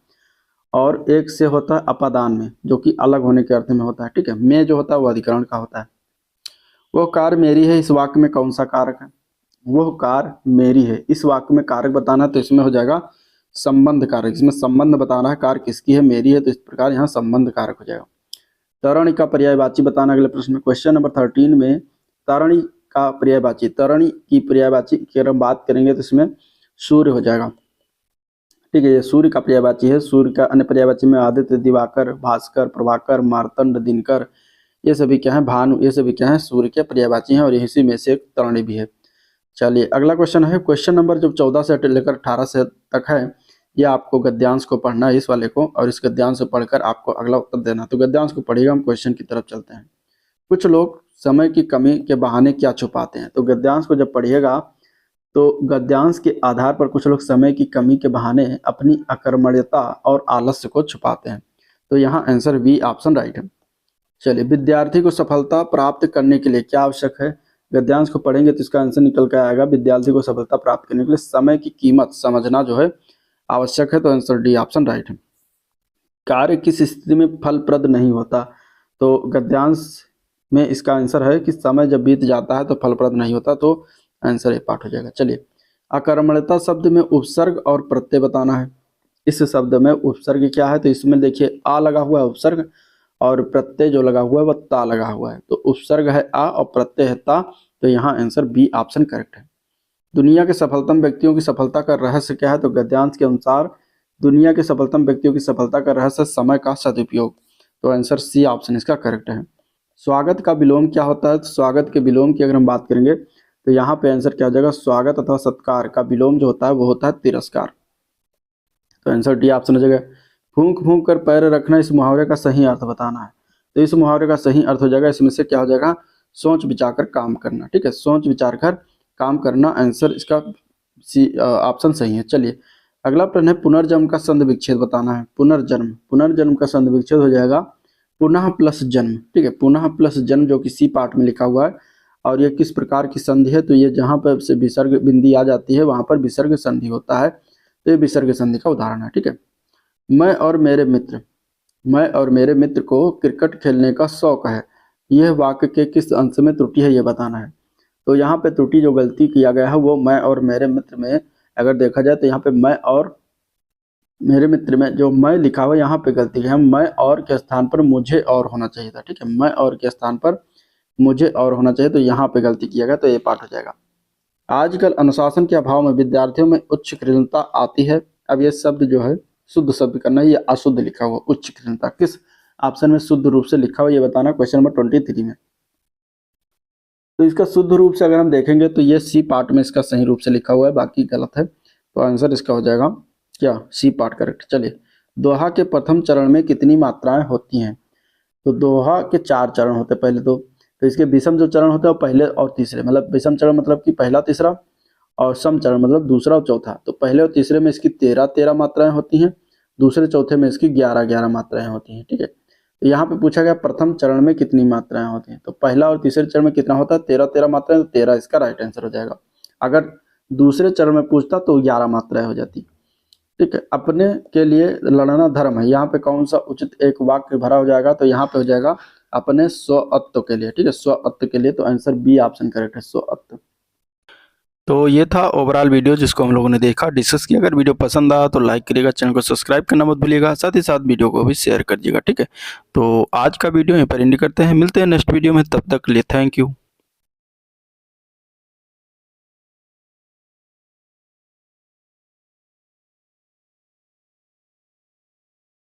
और एक से होता है अपादान में, जो कि अलग होने के अर्थ में होता है। ठीक है, में जो होता है वो अधिकरण का होता है। वो कार मेरी है, इस वाक्य में कौन सा कारक है, वो कार मेरी है, इस वाक्य में कारक बताना है तो इसमें हो जाएगा संबंध कारक। इसमें संबंध बताना है, कार किसकी है, मेरी है, तो इस प्रकार यहाँ संबंध कारक हो जाएगा। तरणी का पर्यायवाची बताना अगले प्रश्न में, क्वेश्चन नंबर 13 में तरणी का पर्यायवाची, तरणी की पर्यायवाची की अगर हम बात करेंगे तो इसमें सूर्य हो जाएगा। ठीक है, ये सूर्य का पर्यायवाची है। सूर्य का अन्य पर्यायवाची में आदित्य, दिवाकर, भास्कर, प्रभाकर, मार्तंड, दिनकर, ये सभी क्या है, भानु, ये सभी क्या है, सूर्य के पर्यायवाची हैं, और इसी में से एक तरणी भी है। चलिए, अगला क्वेश्चन है, क्वेश्चन नंबर जो 14 से लेकर 18 से तक है, ये आपको गद्यांश को पढ़ना है, इस वाले को, और इस गद्यांश से पढ़कर आपको अगला उत्तर देना। तो गद्यांश को पढ़िएगा, हम क्वेश्चन की तरफ चलते हैं। कुछ लोग समय की कमी के बहाने क्या छुपाते हैं। तो गद्यांश को जब पढ़िएगा तो गद्यांश के आधार पर कुछ लोग समय की कमी के बहाने अपनी अकर्मण्यता और आलस्य को छुपाते हैं। तो यहाँ आंसर बी ऑप्शन राइट है। चलिए, विद्यार्थी को सफलता प्राप्त करने के लिए क्या आवश्यक है। गद्यांश को पढ़ेंगे तो इसका आंसर निकल कर आएगा, विद्यार्थी को सफलता प्राप्त करने के लिए समय की कीमत समझना जो है आवश्यक है, तो आंसर डी ऑप्शन राइट है। कार्य किस स्थिति में फलप्रद नहीं होता। तो गद्यांश में इसका आंसर है कि समय जब बीत जाता है तो फलप्रद नहीं होता, तो आंसर ए पार्ट हो जाएगा। चलिए, अकर्मण्यता शब्द में उपसर्ग और प्रत्यय बताना है। इस शब्द में उपसर्ग क्या है, तो इसमें देखिए आ लगा हुआ है उपसर्ग, और प्रत्यय जो लगा हुआ है वह ता लगा हुआ है। तो उपसर्ग है आ और प्रत्यय है ता, तो यहाँ आंसर बी ऑप्शन करेक्ट है। दुनिया के सफलतम व्यक्तियों की सफलता का रहस्य क्या है। तो गद्यांश के अनुसार दुनिया के सफलतम व्यक्तियों की सफलता का रहस्य समय का सदुपयोग, तो आंसर सी ऑप्शन इसका करेक्ट है। स्वागत का विलोम क्या होता है। तो स्वागत के विलोम की अगर हम बात करेंगे तो यहाँ पे आंसर क्या हो जाएगा, स्वागत अथवा सत्कार का विलोम जो होता है वो होता है तिरस्कार, तो आंसर डी ऑप्शन हो जाएगा। फूंक फूंक कर पैर रखना, इस मुहावरे का सही अर्थ बताना है। तो इस मुहावरे का सही अर्थ हो जाएगा, इसमें से क्या हो जाएगा, सोच विचार कर काम करना। ठीक है, सोच विचार कर काम करना, आंसर इसका सी ऑप्शन सही है। चलिए, अगला प्रश्न है, पुनर्जन्म का संधि विच्छेद बताना है। पुनर्जन्म, पुनर्जन्म का संधि विच्छेद हो जाएगा पुनः प्लस जन्म। ठीक है, पुनः प्लस जन्म जो कि सी पार्ट में लिखा हुआ है, और ये किस प्रकार की संधि है। तो ये जहाँ पर से विसर्ग बिंदी आ जाती है वहाँ पर विसर्ग संधि होता है, तो ये विसर्ग संधि का उदाहरण है। ठीक है, मैं और मेरे मित्र, मैं और मेरे मित्र को क्रिकेट खेलने का शौक है, यह वाक्य के किस अंश में त्रुटि है ये बताना है। तो यहाँ पे त्रुटि जो गलती किया गया है वो मैं और मेरे मित्र में अगर देखा जाए तो यहाँ पे मैं और मेरे मित्र में जो मैं लिखा हुआ यहाँ पे गलती है, मैं और के स्थान पर मुझे और होना चाहिए था। ठीक है, मैं और के स्थान पर मुझे और होना चाहिए, तो यहाँ पे गलती किया गया, तो ये पार्ट हो जाएगा। आजकल अनुशासन के अभाव में विद्यार्थियों में उच्च कृतज्ञता आती है। अब ये शब्द जो है शुद्ध शब्द करना है, ये अशुद्ध लिखा हुआ उच्च कृतज्ञता किस ऑप्शन में शुद्ध रूप से लिखा हुआ ये बताना, क्वेश्चन नंबर 23 में। तो इसका शुद्ध रूप से अगर हम देखेंगे तो ये सी पार्ट में इसका सही रूप से लिखा हुआ है, बाकी गलत है, तो आंसर इसका हो जाएगा क्या, सी पार्ट करेक्ट। चलिए, दोहा के प्रथम चरण में कितनी मात्राएं होती हैं। तो दोहा के 4 चरण होते हैं पहले तो इसके विषम जो चरण होता है वो पहले और तीसरे, मतलब विषम चरण मतलब कि पहला तीसरा, और सम चरण मतलब दूसरा और चौथा। तो पहले और तीसरे में इसकी 13 मात्राएं होती हैं, दूसरे चौथे में इसकी 11 मात्राएं होती हैं। ठीक है, तो यहाँ पे पूछा गया प्रथम चरण में कितनी मात्राएं होती हैं। तो पहला और तीसरे चरण में कितना होता है, 13 मात्राएं, तो 13 इसका राइट आंसर हो जाएगा। अगर दूसरे चरण में पूछता तो 11 मात्राएं हो जाती। ठीक है, अपने के लिए लड़ना धर्म है, यहाँ पे कौन सा उचित एक वाक्य भरा हो जाएगा। तो यहाँ पे हो जाएगा अपने स्वअत्व के लिए। ठीक है, स्वअत्व के लिए, तो आंसर बी ऑप्शन करेक्ट है, स्वअत्व। तो ये था ओवरऑल वीडियो जिसको हम लोगों ने देखा, डिस्कस किया। अगर वीडियो पसंद आया तो लाइक करिएगा, चैनल को सब्सक्राइब करना मत भूलिएगा, साथ ही साथ वीडियो को भी शेयर करिएगा, ठीक है। तो आज का वीडियो यहीं पर एंड करते हैं, मिलते हैं नेक्स्ट वीडियो में, तब तक के लिए थैंक यू।